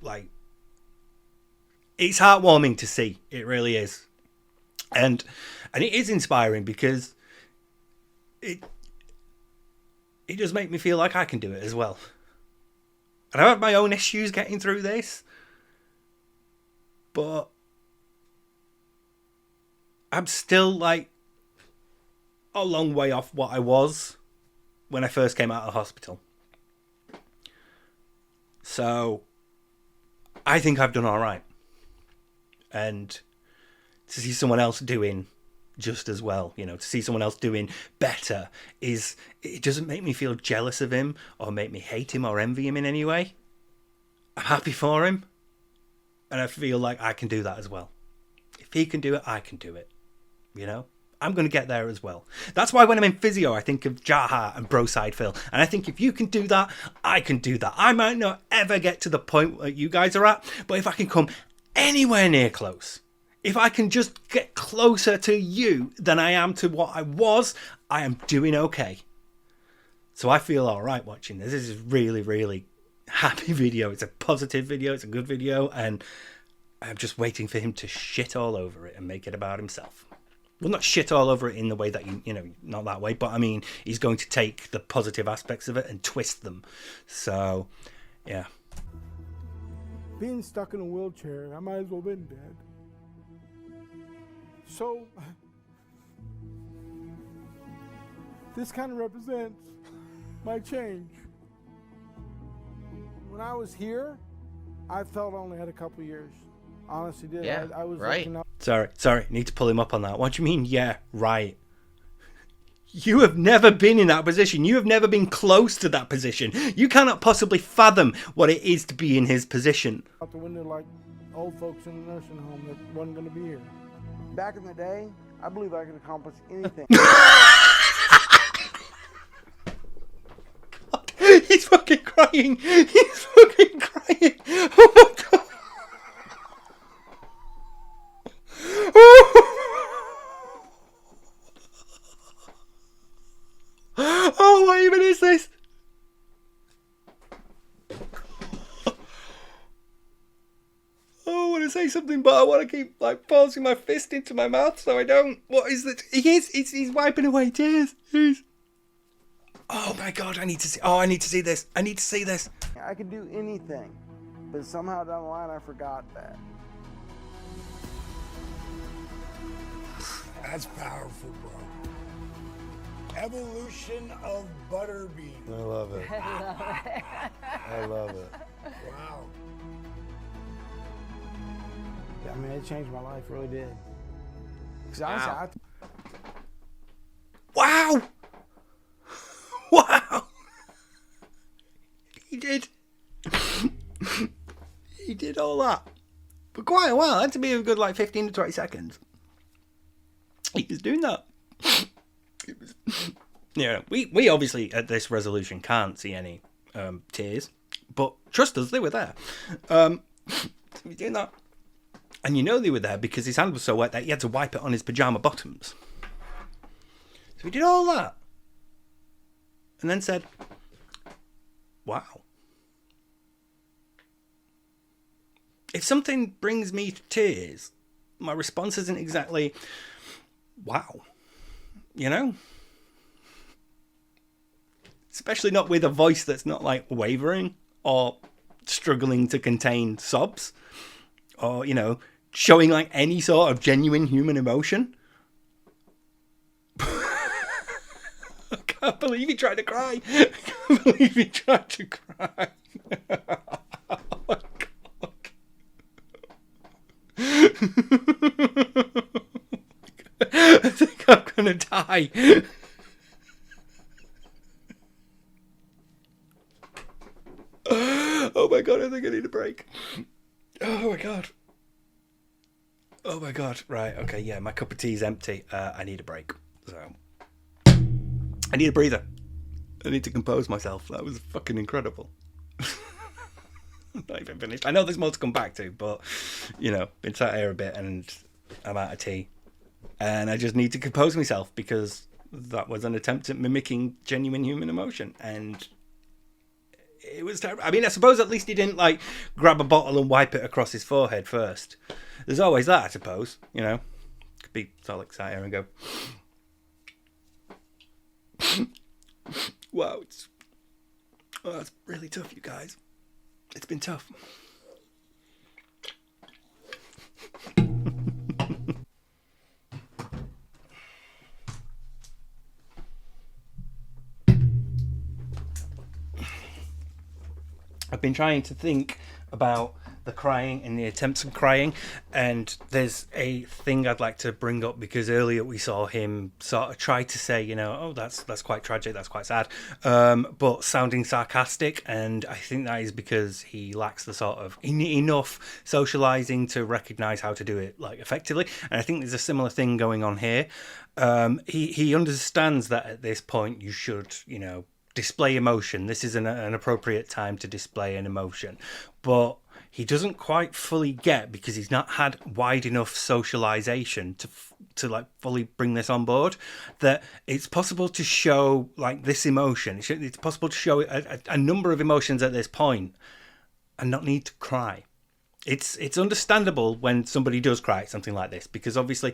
like, it's heartwarming to see. It really is. And it is inspiring because it does make me feel like I can do it as well. And I have my own issues getting through this, but I'm still like a long way off what I was when I first came out of hospital. So I think I've done all right. And to see someone else doing just as well, you know, to see someone else doing better, it doesn't make me feel jealous of him or make me hate him or envy him in any way. I'm happy for him. And I feel like I can do that as well. If he can do it, I can do it. You know? I'm going to get there as well. That's why when I'm in physio, I think of Jaha and Broside Phil. And I think if you can do that, I can do that. I might not ever get to the point where you guys are at, but if I can come anywhere near close, if I can just get closer to you than I am to what I was, I am doing okay. So I feel all right watching this. This is really, really happy video. It's a positive video. It's a good video. And I'm just waiting for him to shit all over it and make it about himself. well, not shit all over it in the way that you know, not that way, but I mean, he's going to take the positive aspects of it and twist them. So, yeah. Being stuck in a wheelchair, I might as well been dead. So, this kind of represents my change. When I was here, I felt I only had a couple years. Honestly did. Yeah, I was right. looking up. Sorry, need to pull him up on that. What do you mean, yeah, right? You have never been in that position. You have never been close to that position. You cannot possibly fathom what it is to be in his position. Out the window like old folks in a nursing home that wasn't going to be here. Back in the day, I believe I could accomplish anything. God, he's fucking crying. He's fucking crying. Oh my God. Oh, what even is this? Oh, I want to say something, but I want to keep like forcing my fist into my mouth so I don't. What is that? He's wiping away tears. Oh my God, I need to see. Oh, I need to see this. I need to see this. I could do anything, but somehow down the line I forgot that. That's powerful, bro. Evolution of Butterbean. I love it. I love it. Wow. Yeah, I mean, it changed my life, really did. Because honestly, Wow. Wow. He did. He did all that. For quite a while. That had to be a good like 15 to 20 seconds. He was doing that. Yeah, we obviously at this resolution can't see any tears, but trust us, they were there. He was doing that, and you know they were there because his hand was so wet that he had to wipe it on his pajama bottoms. So he did all that, and then said, "Wow, if something brings me to tears, my response isn't exactly, wow." You know? Especially not with a voice that's not like wavering or struggling to contain sobs or, you know, showing like any sort of genuine human emotion. I can't believe he tried to cry. I can't believe he tried to cry. Oh my God. I think I'm gonna die. Oh my God, I think I need a break. Oh my God. Oh my God. Right, okay, yeah, my cup of tea is empty. I need a break. So I need a breather. I need to compose myself. That was fucking incredible. I'm not even finished. I know there's more to come back to, but you know, been sat here a bit and I'm out of tea. And I just need to compose myself because that was an attempt at mimicking genuine human emotion. And it was terrible. I mean, I suppose at least he didn't, like, grab a bottle and wipe it across his forehead first. There's always that, I suppose, you know. Could be so like sat here and go, wow, that's really tough, you guys. It's been tough. I've been trying to think about the crying and the attempts of crying, and there's a thing I'd like to bring up because earlier we saw him sort of try to say, you know, oh, that's quite tragic, that's quite sad, but sounding sarcastic, and I think that is because he lacks the sort of enough socializing to recognize how to do it like effectively, and I think there's a similar thing going on here. He understands that at this point you should, you know, display emotion. This is an appropriate time to display an emotion, but he doesn't quite fully get, because he's not had wide enough socialization to like fully bring this on board, that it's possible to show like this emotion. It's possible to show a number of emotions at this point and not need to cry. It's understandable when somebody does cry at something like this, because obviously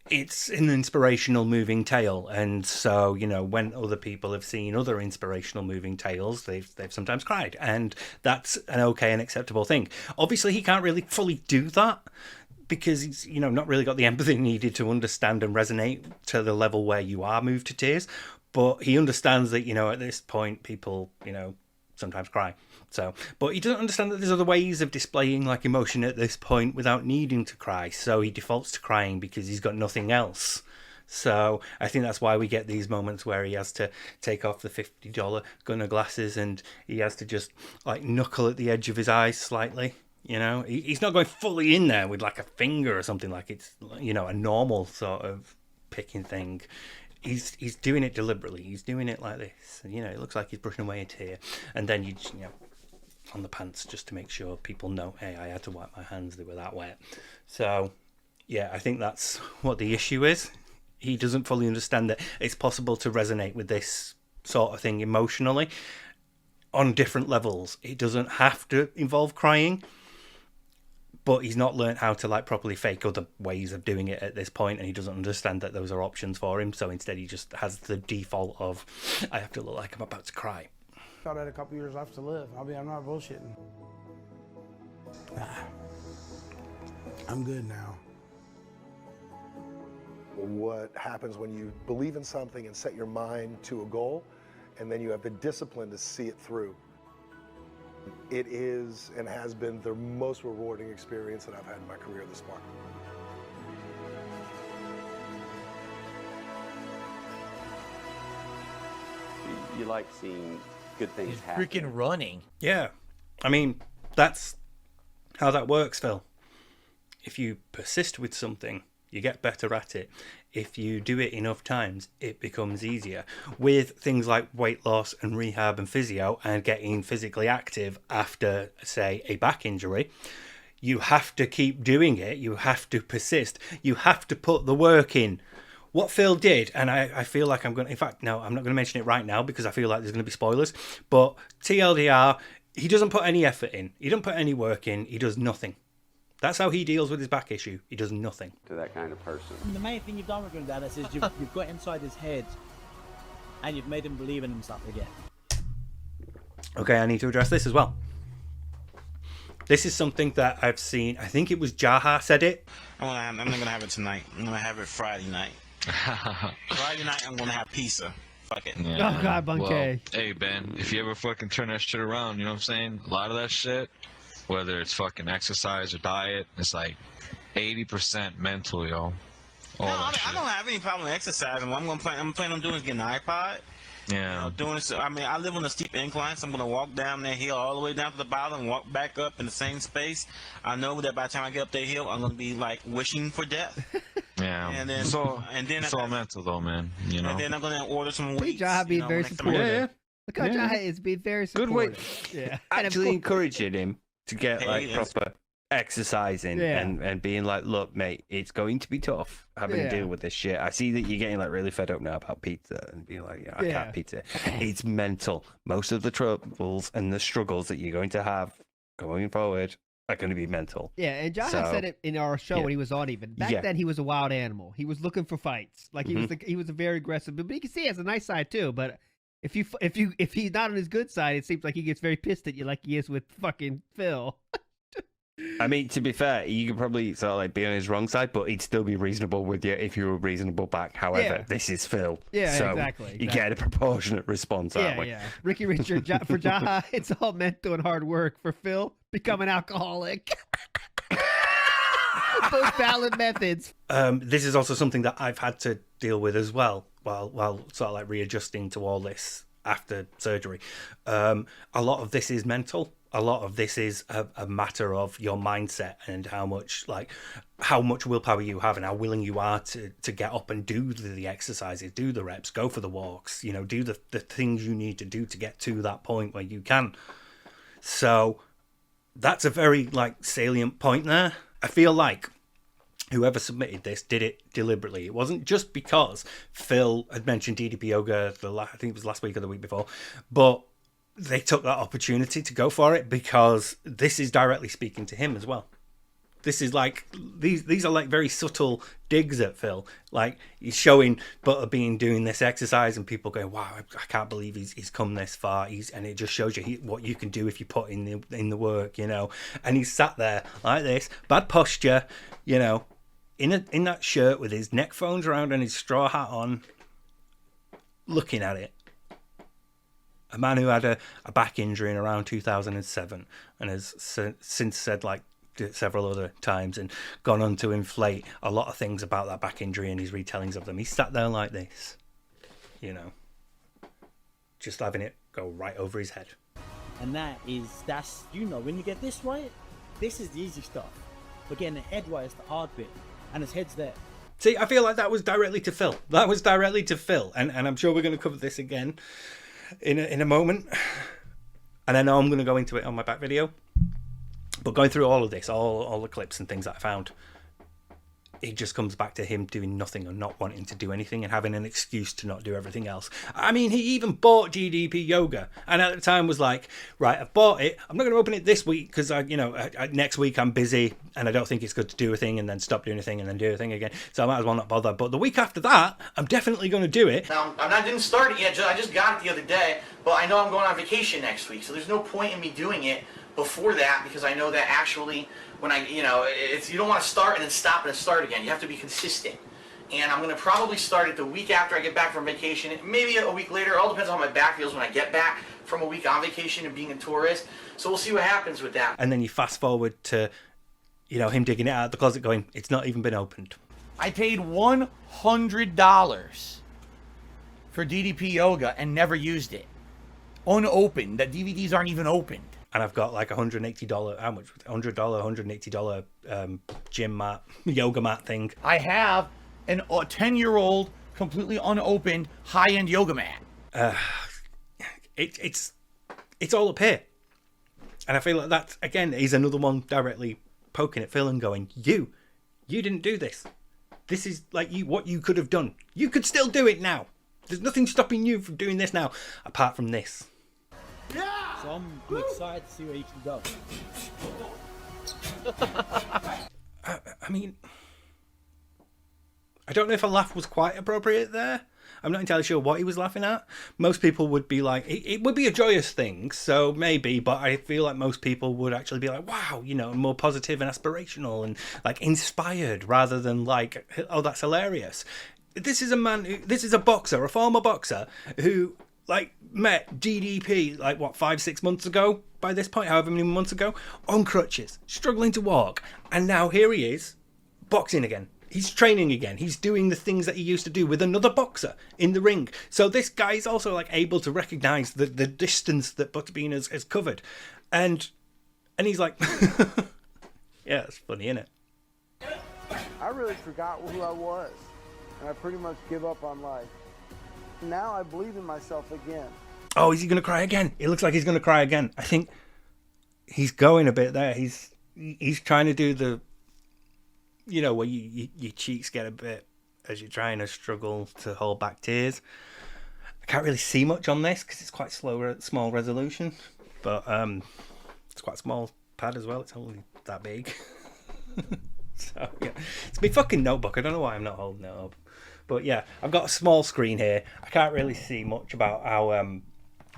it's an inspirational moving tale, and so, you know, when other people have seen other inspirational moving tales, they've sometimes cried, and that's an okay and acceptable thing. Obviously, he can't really fully do that because he's, you know, not really got the empathy needed to understand and resonate to the level where you are moved to tears, but he understands that, you know, at this point, people, you know, sometimes cry. So, but he doesn't understand that there's other ways of displaying like emotion at this point without needing to cry. So he defaults to crying because he's got nothing else. So I think that's why we get these moments where he has to take off the $50 gunner glasses and he has to just like knuckle at the edge of his eyes slightly. You know, he's not going fully in there with like a finger or something like it's, you know, a normal sort of picking thing. He's doing it deliberately. He's doing it like this. And, you know, it looks like he's brushing away a tear. And then you know, on the pants just to make sure people know, hey, I had to wipe my hands, they were that wet. So, yeah, I think that's what the issue is. He doesn't fully understand that it's possible to resonate with this sort of thing emotionally on different levels. It doesn't have to involve crying, but he's not learned how to like properly fake other ways of doing it at this point, and he doesn't understand that those are options for him. So instead, he just has the default of, I have to look like I'm about to cry. Thought I had a couple years left to live. I'm not bullshitting. I'm good now. What happens when you believe in something and set your mind to a goal, and then you have the discipline to see it through? It is and has been the most rewarding experience that I've had in my career this far. You like seeing good things happen. Freaking running. Yeah. I mean, that's how that works, Phil. If you persist with something, you get better at it. If you do it enough times, it becomes easier. With things like weight loss and rehab and physio and getting physically active after, say, a back injury, you have to keep doing it. You have to persist. You have to put the work in. What Phil did, and I feel like I'm going to, in fact, no, I'm not going to mention it right now because I feel like there's going to be spoilers, but TLDR, he doesn't put any effort in. He doesn't put any work in. He does nothing. That's how he deals with his back issue. He does nothing. To that kind of person. The main thing you've done with him, Dallas, is you've got inside his head and you've made him believe in himself again. Okay, I need to address this as well. This is something that I've seen, I think it was Jaha said it. I'm not going to have it tonight. I'm going to have it Friday night. Friday night, I'm going to have pizza. Fuck it. Yeah. Oh, God, Bunky. Well, hey, Ben, if you ever fucking turn that shit around, you know what I'm saying? A lot of that shit, whether it's fucking exercise or diet, it's like 80% mental, yo. I don't have any problem with exercising. What I'm planning on doing is getting an iPod. Yeah. You know, doing this. I mean, I live on a steep incline, so I'm gonna walk down that hill all the way down to the bottom and walk back up in the same space. I know that by the time I get up that hill, I'm gonna be like wishing for death. Yeah. And then, it's all mental, though, man. You know. And then I'm gonna order some weeds. Jaha being very supportive. Yeah. Look how Jaha is being very Good supportive. way. Yeah. Actually encouraging him to get Hey, like it's- proper exercising and being like, look, mate, it's going to be tough having to deal with this shit. I see that you're getting like really fed up now about pizza and being like, I can't pizza. It's mental. Most of the troubles and the struggles that you're going to have going forward are going to be mental. Yeah, and Jaha said it in our show when he was on. Even back then, he was a wild animal. He was looking for fights. Like he was a very aggressive. But you can see he has a nice side too. But if he's not on his good side, it seems like he gets very pissed at you, like he is with fucking Phil. I mean, to be fair, you could probably sort of like be on his wrong side, but he'd still be reasonable with you if you were reasonable back. However, this is Phil. Yeah, so exactly. You get a proportionate response, aren't we? Yeah. Ricky Richard, for Jaha, it's all mental and hard work. For Phil, become an alcoholic. Both valid methods. This is also something that I've had to deal with as well, while sort of like readjusting to all this after surgery. A lot of this is mental. A lot of this is a matter of your mindset and how much willpower you have and how willing you are to get up and do the exercises, do the reps, go for the walks, you know, do the things you need to do to get to that point where you can. So that's a very like salient point there. I feel like whoever submitted this did it deliberately. It wasn't just because Phil had mentioned DDP Yoga, I think it was last week or the week before, but they took that opportunity to go for it because this is directly speaking to him as well. This is like these are like very subtle digs at Phil. Like he's showing Butterbean doing this exercise, and people going, "Wow, I can't believe he's come this far." And it just shows you what you can do if you put in the work, you know. And he's sat there like this, bad posture, you know, in that shirt with his neck phones around and his straw hat on, looking at it. A man who had a back injury in around 2007 and has since said like several other times and gone on to inflate a lot of things about that back injury and his retellings of them. He sat there like this, you know, just having it go right over his head. And that's, you know, when you get this right, this is the easy stuff. But getting the head right is the hard bit, and his head's there. See, I feel like that was directly to Phil. And I'm sure we're going to cover this again in a moment. And I know I'm going to go into it on my back video. But going through all of this, all the clips and things that I found, it just comes back to him doing nothing and not wanting to do anything and having an excuse to not do everything else. I mean, he even bought DDP Yoga, and at the time was like, right, I've bought it. I'm not going to open it this week because next week I'm busy and I don't think it's good to do a thing and then stop doing a thing and then do a thing again. So I might as well not bother. But the week after that, I'm definitely going to do it. Now, I didn't start it yet. I just got it the other day, but I know I'm going on vacation next week, so there's no point in me doing it before that, because I know that actually when you don't want to start and then stop and then start again. You have to be consistent. And I'm going to probably start it the week after I get back from vacation, maybe a week later. It all depends on how my back feels when I get back from a week on vacation and being in tourist. So we'll see what happens with that. And then you fast forward to, you know, him digging it out of the closet going, it's not even been opened. I paid $100 for DDP Yoga and never used it. Unopened. The DVDs aren't even opened. And I've got like $180, how much? $180 gym mat, yoga mat thing. I have a 10-year-old, completely unopened, high-end yoga mat. It's all up here. And I feel like that, again, is another one directly poking at Phil and going, you didn't do this. This is like what you could have done. You could still do it now. There's nothing stopping you from doing this now, apart from this. Yeah! So I'm excited to see where you can go. I mean, I don't know if a laugh was quite appropriate there. I'm not entirely sure what he was laughing at. Most people would be like, it would be a joyous thing, so maybe, but I feel like most people would actually be like, wow, you know, more positive and aspirational and like inspired rather than like, oh, that's hilarious. This is a boxer, a former boxer who like met DDP like what 5-6 months ago by this point, however many months ago, on crutches, struggling to walk, and now here he is boxing again. He's training again. He's doing the things that he used to do with another boxer in the ring. So this guy is also like able to recognize the distance that Butterbean has covered, and he's like, yeah, it's funny, isn't it? I really forgot who I was, and I pretty much give up on life. Now I believe in myself again. Oh, is he going to cry again? It looks like he's going to cry again. I think he's going a bit there. He's trying to do the, you know, where your cheeks get a bit as you're trying to struggle to hold back tears. I can't really see much on this because it's quite small resolution, but it's quite a small pad as well. It's only that big. So yeah, it's my fucking notebook. I don't know why I'm not holding it up. But yeah, I've got a small screen here. I can't really see much about how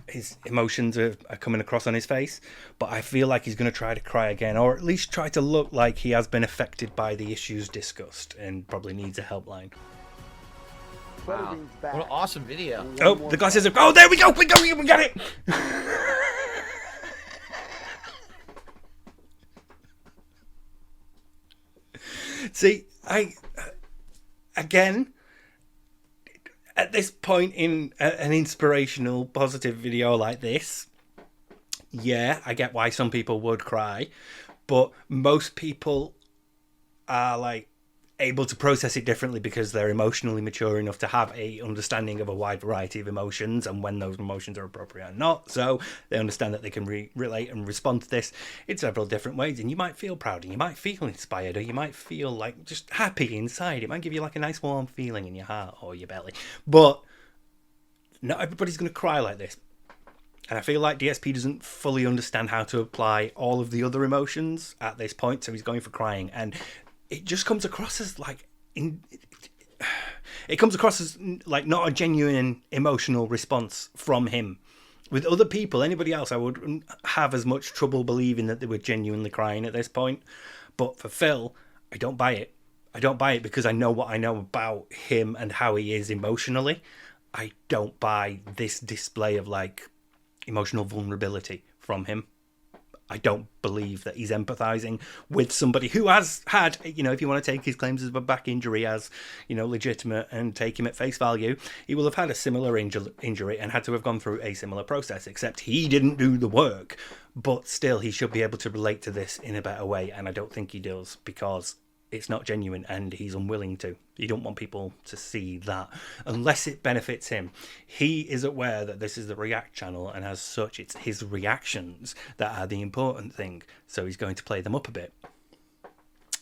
his emotions are coming across on his face. But I feel like he's going to try to cry again, or at least try to look like he has been affected by the issues discussed and probably needs a helpline. Wow. What an awesome video. Oh, the glasses are... Oh, there we go! We got it! See, again... At this point in an inspirational, positive video like this, yeah, I get why some people would cry, but most people are like able to process it differently because they're emotionally mature enough to have a understanding of a wide variety of emotions and when those emotions are appropriate or not. So they understand that they can relate and respond to this in several different ways. And you might feel proud, and you might feel inspired, or you might feel like just happy inside. It might give you like a nice warm feeling in your heart or your belly. But not everybody's going to cry like this. And I feel like DSP doesn't fully understand how to apply all of the other emotions at this point, so he's going for crying. And it just comes across as like... It comes across as like not a genuine emotional response from him. With other people, anybody else, I would have as much trouble believing that they were genuinely crying at this point. But for Phil, I don't buy it. I don't buy it because I know what I know about him and how he is emotionally. I don't buy this display of like emotional vulnerability from him. I don't believe that he's empathizing with somebody who has had, you know, if you want to take his claims of a back injury as, you know, legitimate and take him at face value, he will have had a similar injury and had to have gone through a similar process, except he didn't do the work. But still, he should be able to relate to this in a better way, and I don't think he does because it's not genuine and he's unwilling to. You don't want people to see that unless it benefits him. He is aware that this is the React channel, and as such it's his reactions that are the important thing, so he's going to play them up a bit.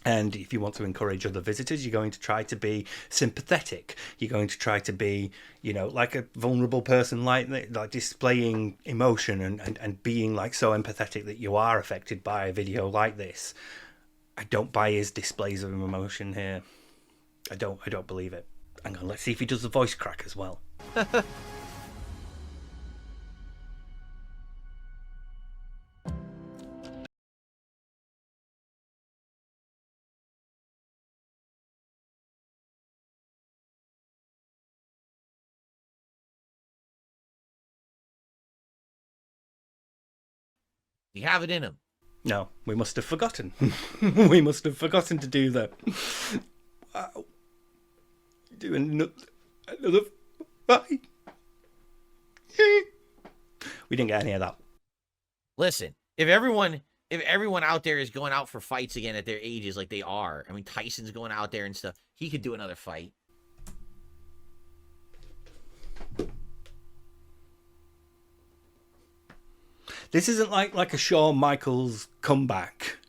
And if you want to encourage other visitors, you're going to try to be sympathetic. You're going to try to be, you know, like a vulnerable person, like displaying emotion and being like so empathetic that you are affected by a video like this. I don't buy his displays of emotion here. I don't believe it. Hang on, let's see if he does the voice crack as well. You have it in him. No, we must have forgotten. We must have forgotten to do that. Wow. Do another fight. We didn't get any of that. Listen, if everyone out there is going out for fights again at their ages like they are, I mean, Tyson's going out there and stuff, he could do another fight. This isn't like a Shawn Michaels comeback.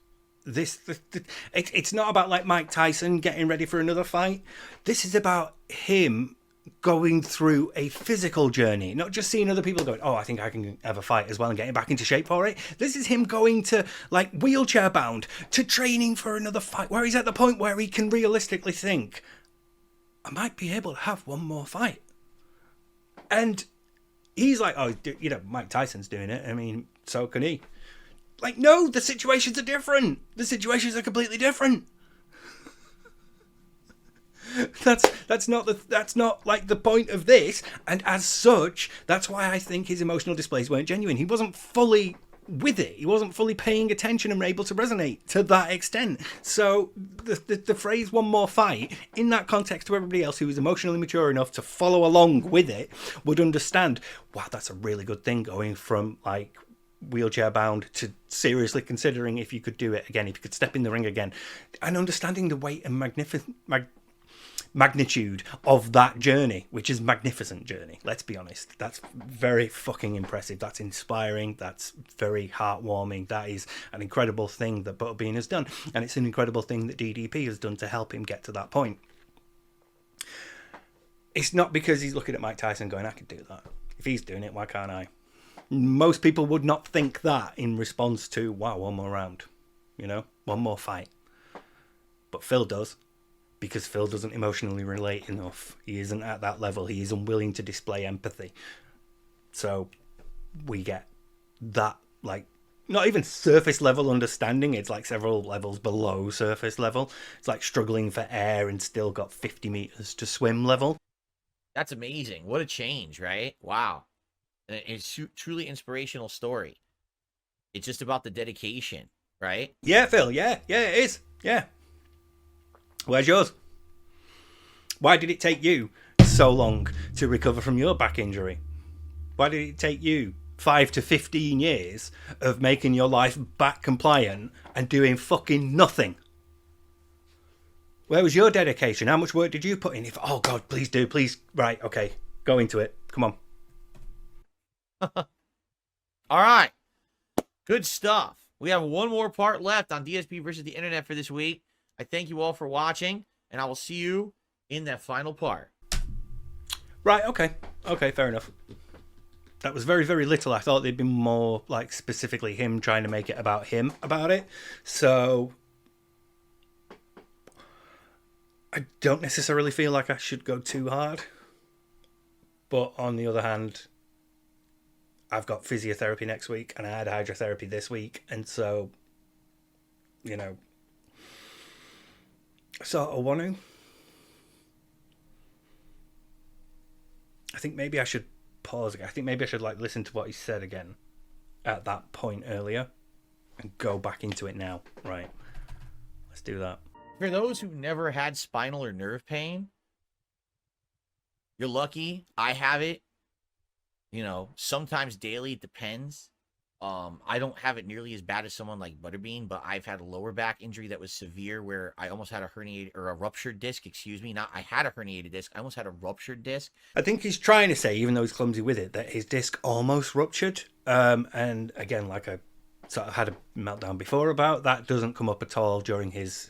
It's not about like Mike Tyson getting ready for another fight. This is about him going through a physical journey, not just seeing other people going, oh, I think I can have a fight as well, and getting back into shape for it. This is him going to like wheelchair bound to training for another fight, where he's at the point where he can realistically think, I might be able to have one more fight. And he's like, oh, you know, Mike Tyson's doing it. I mean, so can he. Like, no, the situations are different. The situations are completely different. That's not like the point of this. And as such, that's why I think his emotional displays weren't genuine. He wasn't fully with it. He wasn't fully paying attention and able to resonate to that extent. So the phrase "one more fight" in that context, to everybody else who is emotionally mature enough to follow along with it would understand, wow, that's a really good thing, going from like wheelchair bound to seriously considering if you could do it again, if you could step in the ring again, and understanding the weight and magnitude of that journey, which is magnificent journey. Let's be honest, that's very fucking impressive. That's inspiring. That's very heartwarming. That is an incredible thing that Butterbean has done, and it's an incredible thing that DDP has done to help him get to that point. It's not because he's looking at Mike Tyson going, I could do that. If he's doing it, why can't I? Most people would not think that in response to, wow, one more round, you know, one more fight. But Phil does, because Phil doesn't emotionally relate enough. He isn't at that level. He is unwilling to display empathy. So we get that, like, not even surface level understanding. It's like several levels below surface level. It's like struggling for air and still got 50 meters to swim level. That's amazing. What a change, right? Wow. It's a truly inspirational story. It's just about the dedication, right? Yeah, Phil. Yeah, it is. Yeah. Where's yours? Why did it take you so long to recover from your back injury? Why did it take you 5 to 15 years of making your life back compliant and doing fucking nothing? Where was your dedication? How much work did you put in? Oh God, please do, please. Right, okay, go into it. Come on. All right, good stuff. We have one more part left on DSP versus the internet for this week. I thank you all for watching, and I will see you in that final part. Right, okay, fair enough. That was very, very little. I thought there'd been more, like, specifically him trying to make it about him about it. So I don't necessarily feel like I should go too hard. But on the other hand, I've got physiotherapy next week and I had hydrotherapy this week. And so, you know, I sort of want to. I think maybe I should pause again. I think maybe I should like listen to what he said again at that point earlier and go back into it now. Right. Let's do that. For those who never had spinal or nerve pain, you're lucky. I have it, you know, sometimes daily. It depends. I don't have it nearly as bad as someone like Butterbean, but I've had a lower back injury that was severe where I almost had a herniated or a ruptured disc, excuse me. Not I had a herniated disc. I almost had a ruptured disc. I think he's trying to say, even though he's clumsy with it, that his disc almost ruptured. And again, like I sort of had a meltdown before about, that doesn't come up at all during his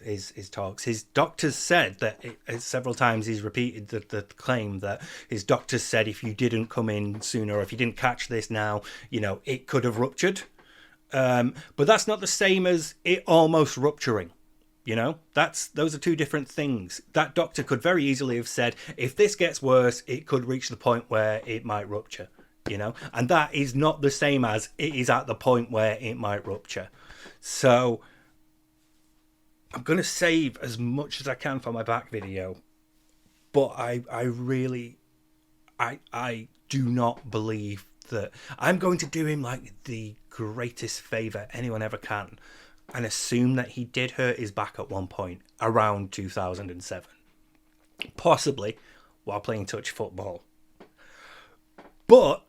talks. His doctors said that several times he's repeated the claim that his doctors said if you didn't come in sooner or if you didn't catch this now, you know, it could have ruptured. But that's not the same as it almost rupturing. You know, those are two different things. That doctor could very easily have said, if this gets worse, it could reach the point where it might rupture. You know, and that is not the same as it is at the point where it might rupture. So I'm going to save as much as I can for my back video, but I really do not believe that I'm going to do him like the greatest favor anyone ever can and assume that he did hurt his back at one point around 2007, possibly while playing touch football. But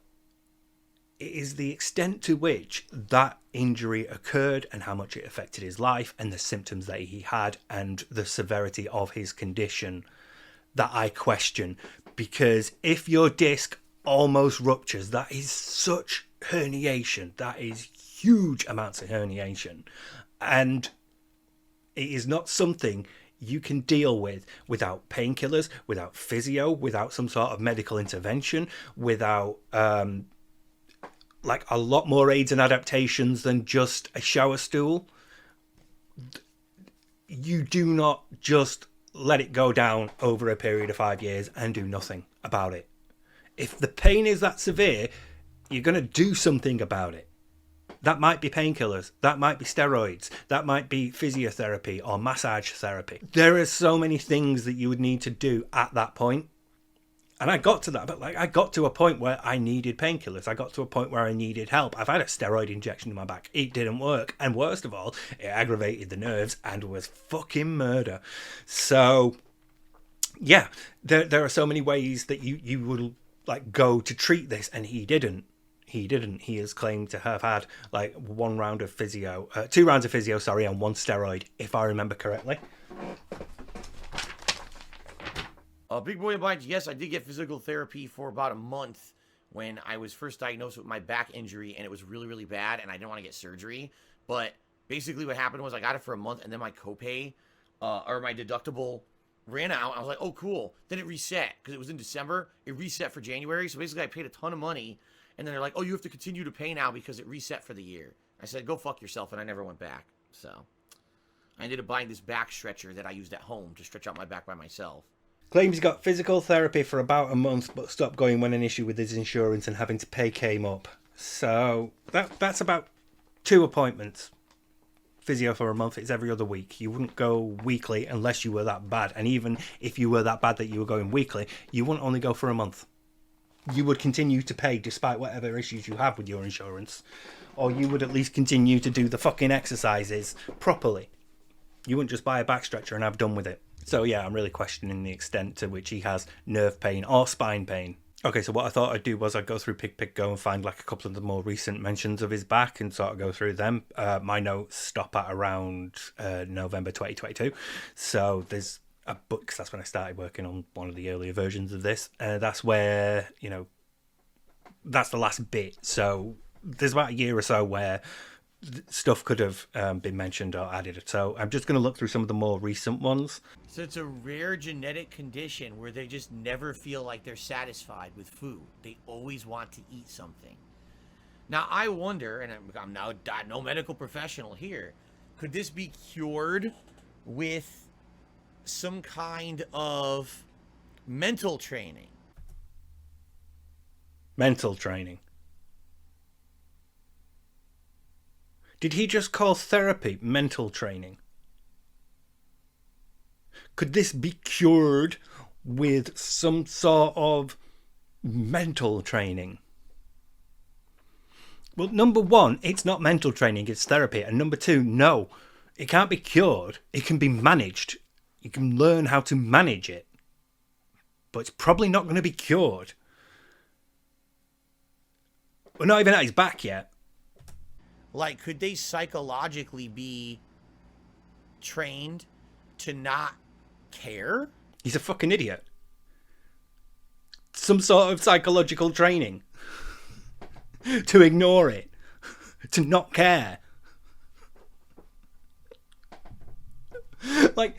it is the extent to which that injury occurred and how much it affected his life and the symptoms that he had and the severity of his condition that I question. Because if your disc almost ruptures, that is such herniation. That is huge amounts of herniation. And it is not something you can deal with without painkillers, without physio, without some sort of medical intervention, without like a lot more aids and adaptations than just a shower stool. You do not just let it go down over a period of 5 years and do nothing about it. If the pain is that severe, you're going to do something about it. That might be painkillers, that might be steroids, that might be physiotherapy or massage therapy. There are so many things that you would need to do at that point. And I got to that, but like I got to a point where I needed painkillers. I got to a point where I needed help. I've had a steroid injection in my back. It didn't work. And worst of all, it aggravated the nerves and was fucking murder. So, yeah, there are so many ways that you would like go to treat this, and he didn't. He didn't. He has claimed to have had like 2 rounds of physio, and 1 steroid, if I remember correctly. Big boy bites. Yes, I did get physical therapy for about a month when I was first diagnosed with my back injury, and it was really, really bad, and I didn't want to get surgery. But basically what happened was I got it for a month, and then my copay or my deductible ran out. I was like, oh, cool. Then it reset because it was in December. It reset for January. So basically I paid a ton of money, and then they're like, oh, you have to continue to pay now because it reset for the year. I said, go fuck yourself, and I never went back. So I ended up buying this back stretcher that I used at home to stretch out my back by myself. Claims he got physical therapy for about a month, but stopped going when an issue with his insurance and having to pay came up. So that's about 2 appointments. Physio for a month, it's every other week. You wouldn't go weekly unless you were that bad. And even if you were that bad that you were going weekly, you wouldn't only go for a month. You would continue to pay despite whatever issues you have with your insurance. Or you would at least continue to do the fucking exercises properly. You wouldn't just buy a back stretcher and have done with it. So yeah, I'm really questioning the extent to which he has nerve pain or spine pain. Okay, so what I thought I'd do was I'd go through PigPigGo and find like a couple of the more recent mentions of his back and sort of go through them. My notes stop at around November 2022. So there's a book, because that's when I started working on one of the earlier versions of this. That's where, you know, that's the last bit. So there's about a year or so where stuff could have been mentioned or added. So I'm just going to look through some of the more recent ones. So it's a rare genetic condition where they just never feel like they're satisfied with food. They always want to eat something. Now, I wonder, and I'm now no medical professional here, could this be cured with some kind of mental training? Mental training. Did he just call therapy mental training? Could this be cured with some sort of mental training? Well, number one, it's not mental training, it's therapy. And number two, no, it can't be cured. It can be managed. You can learn how to manage it. But it's probably not going to be cured. We're not even at his back yet. Like, could they psychologically be trained to not care? He's a fucking idiot. Some sort of psychological training. To ignore it. To not care. Like,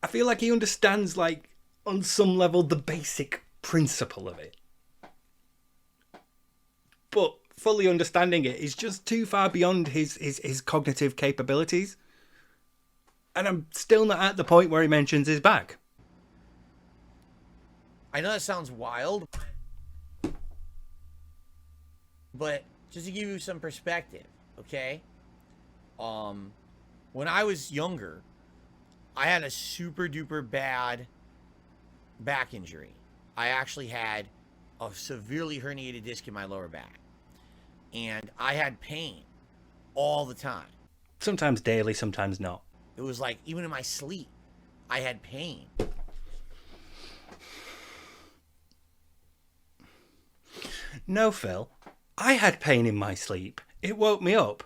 I feel like he understands, like, on some level, the basic principle of it. But fully understanding it is just too far beyond his cognitive capabilities. And I'm still not at the point where he mentions his back. I know that sounds wild, but just to give you some perspective, okay? When I was younger, I had a super duper bad back injury. I actually had a severely herniated disc in my lower back. And I had pain all the time. Sometimes daily, sometimes not. It was like, even in my sleep, I had pain. No, Phil. I had pain in my sleep. It woke me up.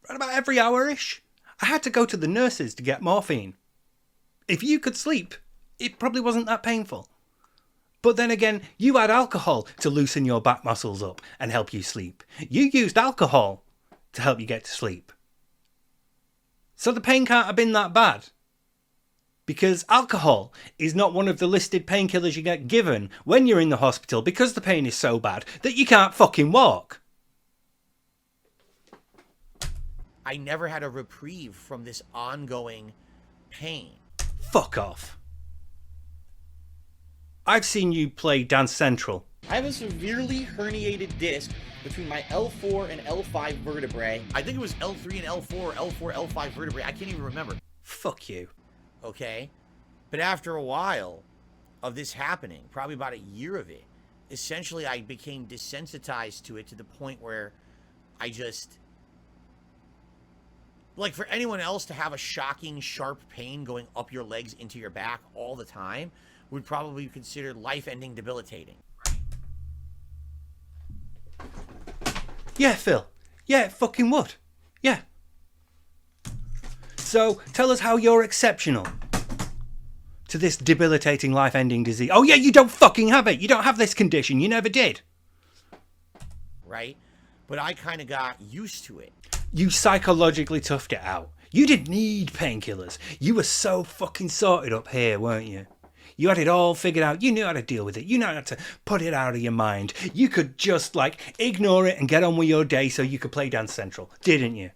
Right about every hour-ish. I had to go to the nurses to get morphine. If you could sleep, it probably wasn't that painful. But then again, you had alcohol to loosen your back muscles up and help you sleep. You used alcohol to help you get to sleep. So the pain can't have been that bad. Because alcohol is not one of the listed painkillers you get given when you're in the hospital because the pain is so bad that you can't fucking walk. I never had a reprieve from this ongoing pain. Fuck off. I've seen you play Dance Central. I have a severely herniated disc between my L4 and L5 vertebrae. I think it was L3 and L4 or L4, L5 vertebrae. I can't even remember. Fuck you. Okay? But after a while of this happening, probably about a year of it, essentially I became desensitized to it to the point where I just... Like, for anyone else to have a shocking, sharp pain going up your legs into your back all the time would probably be considered life-ending debilitating. Yeah, Phil. Yeah, it fucking would. Yeah. So, tell us how you're exceptional to this debilitating, life-ending disease. Oh yeah, you don't fucking have it. You don't have this condition. You never did. Right? But I kind of got used to it. You psychologically toughed it out. You didn't need painkillers. You were so fucking sorted up here, weren't you? You had it all figured out. You knew how to deal with it. You knew how to put it out of your mind. You could just, like, ignore it and get on with your day so you could play Dance Central, didn't you?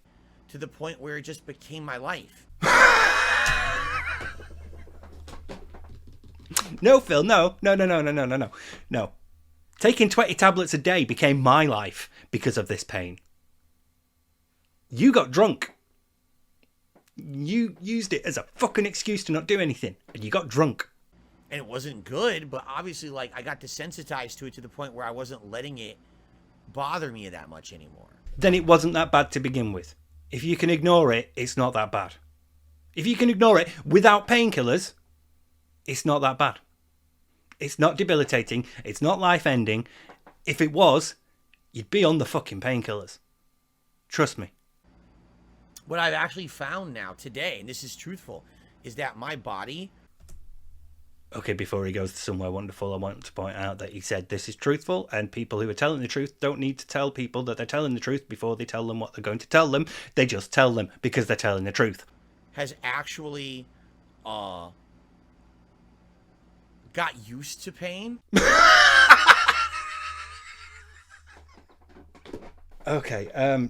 To the point where it just became my life. No, Phil, no. No. Taking 20 tablets a day became my life because of this pain. You got drunk. You used it as a fucking excuse to not do anything, and you got drunk. And it wasn't good, but obviously, like, I got desensitized to it to the point where I wasn't letting it bother me that much anymore. Then it wasn't that bad to begin with. If you can ignore it, it's not that bad. If you can ignore it without painkillers, it's not that bad. It's not debilitating. It's not life-ending. If it was, you'd be on the fucking painkillers. Trust me. What I've actually found now today, and this is truthful, is that my body Okay, before he goes to somewhere wonderful, I want to point out that he said this is truthful, and people who are telling the truth don't need to tell people that they're telling the truth before they tell them what they're going to tell them. They just tell them because they're telling the truth. Has actually got used to pain. Okay,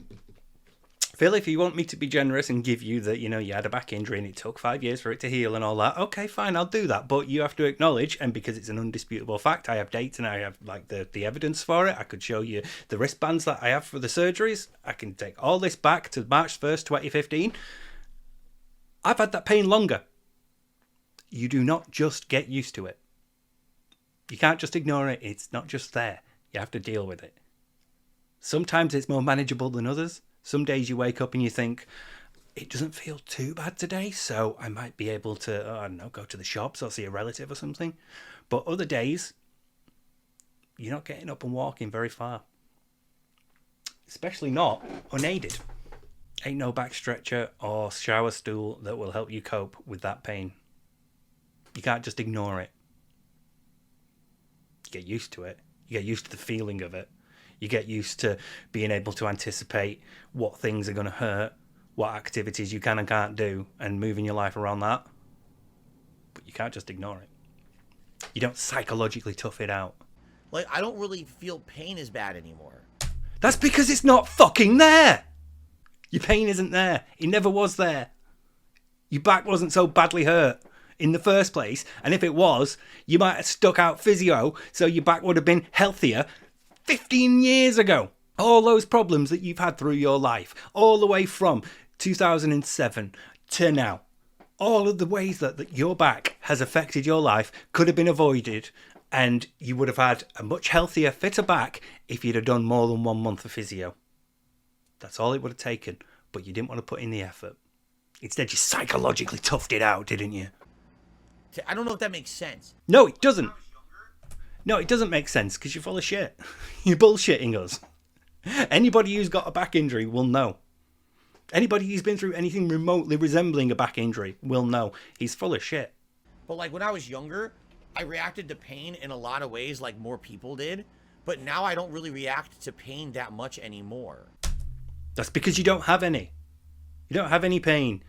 Phil, if you want me to be generous and give you that, you know, you had a back injury and it took 5 years for it to heal and all that, okay, fine, I'll do that. But you have to acknowledge, and because it's an undisputable fact, I have dates and I have like the evidence for it. I could show you the wristbands that I have for the surgeries. I can take all this back to March 1st, 2015. I've had that pain longer. You do not just get used to it. You can't just ignore it. It's not just there. You have to deal with it. Sometimes it's more manageable than others. Some days you wake up and you think, it doesn't feel too bad today, so I might be able to, I don't know, go to the shops or see a relative or something. But other days, you're not getting up and walking very far. Especially not unaided. Ain't no back stretcher or shower stool that will help you cope with that pain. You can't just ignore it. You get used to it. You get used to the feeling of it. You get used to being able to anticipate what things are going to hurt, what activities you can and can't do, and moving your life around that. But you can't just ignore it. You don't psychologically tough it out. Like, I don't really feel pain as bad anymore. That's because it's not fucking there. Your pain isn't there. It never was there. Your back wasn't so badly hurt in the first place. And if it was, you might have stuck out physio so your back would have been healthier 15 years ago. All those problems that you've had through your life, all the way from 2007 to now, all of the ways that your back has affected your life could have been avoided, and you would have had a much healthier, fitter back if you'd have done more than 1 month of physio. That's all it would have taken, but you didn't want to put in the effort. Instead, you psychologically toughed it out, didn't you? I don't know if that makes sense. No, it doesn't. No, it doesn't make sense because you're full of shit. You're bullshitting us. Anybody who's got a back injury will know. Anybody who's been through anything remotely resembling a back injury will know. He's full of shit. But like when I was younger, I reacted to pain in a lot of ways like more people did. But now I don't really react to pain that much anymore. That's because you don't have any. You don't have any pain.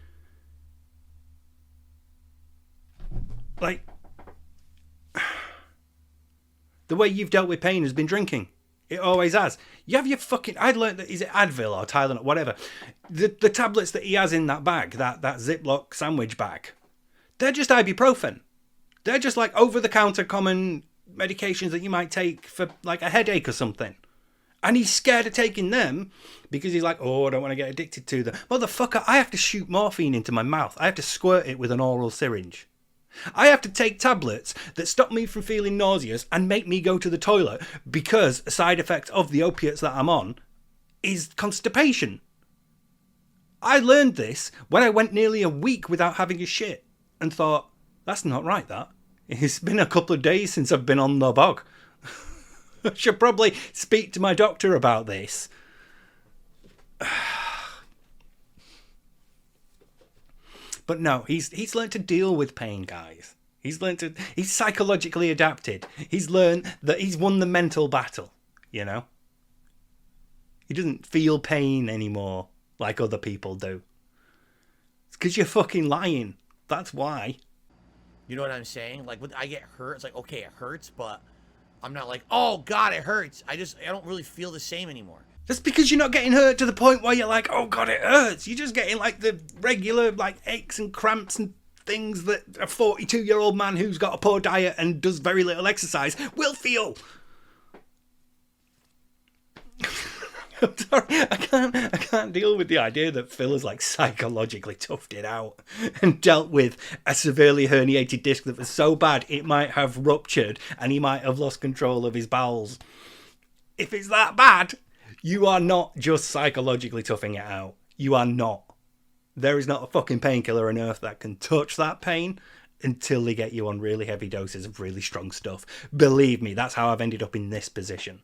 Like, the way you've dealt with pain has been drinking. It always has. You have your fucking... I'd learned that... Is it Advil or Tylenol? Whatever. The tablets that he has in that bag, that Ziploc sandwich bag, they're just ibuprofen. They're just like over-the-counter common medications that you might take for like a headache or something. And he's scared of taking them because he's like, oh, I don't want to get addicted to them. Motherfucker, I have to shoot morphine into my mouth. I have to squirt it with an oral syringe. I have to take tablets that stop me from feeling nauseous and make me go to the toilet because a side effect of the opiates that I'm on is constipation. I learned this when I went nearly a week without having a shit and thought, that's not right, that. It's been a couple of days since I've been on the bog. I should probably speak to my doctor about this. But no, he's learned to deal with pain, guys. He's psychologically adapted. He's learned that he's won the mental battle, you know? He doesn't feel pain anymore like other people do. It's because you're fucking lying. That's why. You know what I'm saying? Like when I get hurt, it's like, okay, it hurts, but I'm not like, oh God, it hurts. I don't really feel the same anymore. That's because you're not getting hurt to the point where you're like, oh God, it hurts. You're just getting like the regular like aches and cramps and things that a 42-year-old man who's got a poor diet and does very little exercise will feel. I'm sorry, I can't deal with the idea that Phil has like psychologically toughed it out and dealt with a severely herniated disc that was so bad it might have ruptured and he might have lost control of his bowels. If it's that bad, you are not just psychologically toughing it out. You are not. There is not a fucking painkiller on earth that can touch that pain until they get you on really heavy doses of really strong stuff. Believe me, that's how I've ended up in this position.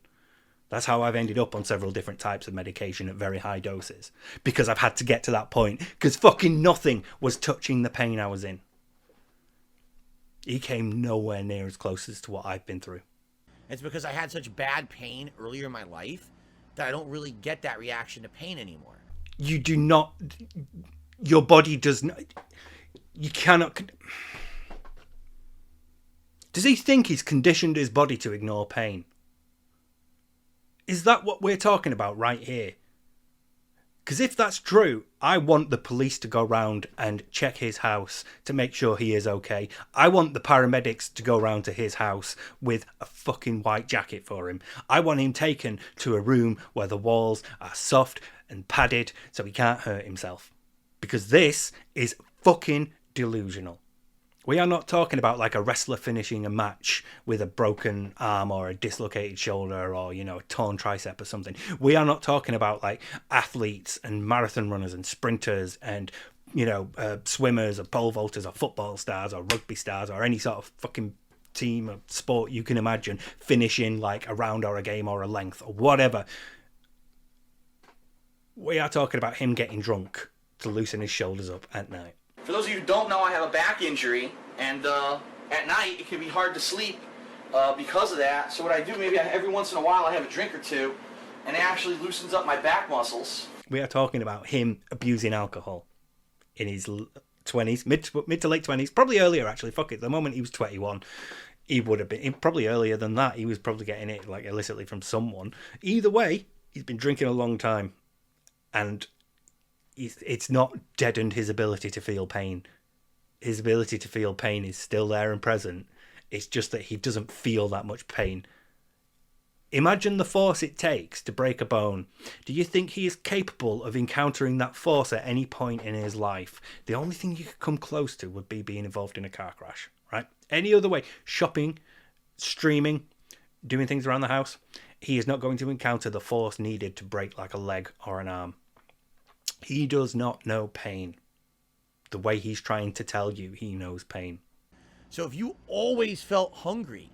That's how I've ended up on several different types of medication at very high doses. Because I've had to get to that point. Because fucking nothing was touching the pain I was in. He came nowhere near as close as to what I've been through. It's because I had such bad pain earlier in my life that I don't really get that reaction to pain anymore. You do not... Your body does not... You cannot... Does he think he's conditioned his body to ignore pain? Is that what we're talking about right here? Because if that's true, I want the police to go round and check his house to make sure he is okay. I want the paramedics to go round to his house with a fucking white jacket for him. I want him taken to a room where the walls are soft and padded so he can't hurt himself. Because this is fucking delusional. We are not talking about like a wrestler finishing a match with a broken arm or a dislocated shoulder or, you know, a torn tricep or something. We are not talking about like athletes and marathon runners and sprinters and, you know, swimmers or pole vaulters or football stars or rugby stars or any sort of fucking team or sport you can imagine finishing like a round or a game or a length or whatever. We are talking about him getting drunk to loosen his shoulders up at night. For those of you who don't know, I have a back injury, and at night it can be hard to sleep because of that. So what I do, maybe every once in a while I have a drink or two, and it actually loosens up my back muscles. We are talking about him abusing alcohol in his 20s, mid to late 20s, probably earlier actually. Fuck it, the moment he was 21, he would have been, probably earlier than that, he was probably getting it like illicitly from someone. Either way, he's been drinking a long time, and it's not deadened his ability to feel pain. His ability to feel pain is still there and present. It's just that he doesn't feel that much pain. Imagine the force it takes to break a bone. Do you think he is capable of encountering that force at any point in his life? The only thing you could come close to would be being involved in a car crash, right? Any other way, shopping, streaming, doing things around the house, he is not going to encounter the force needed to break like a leg or an arm. He does not know pain the way he's trying to tell you he knows pain. So if you always felt hungry,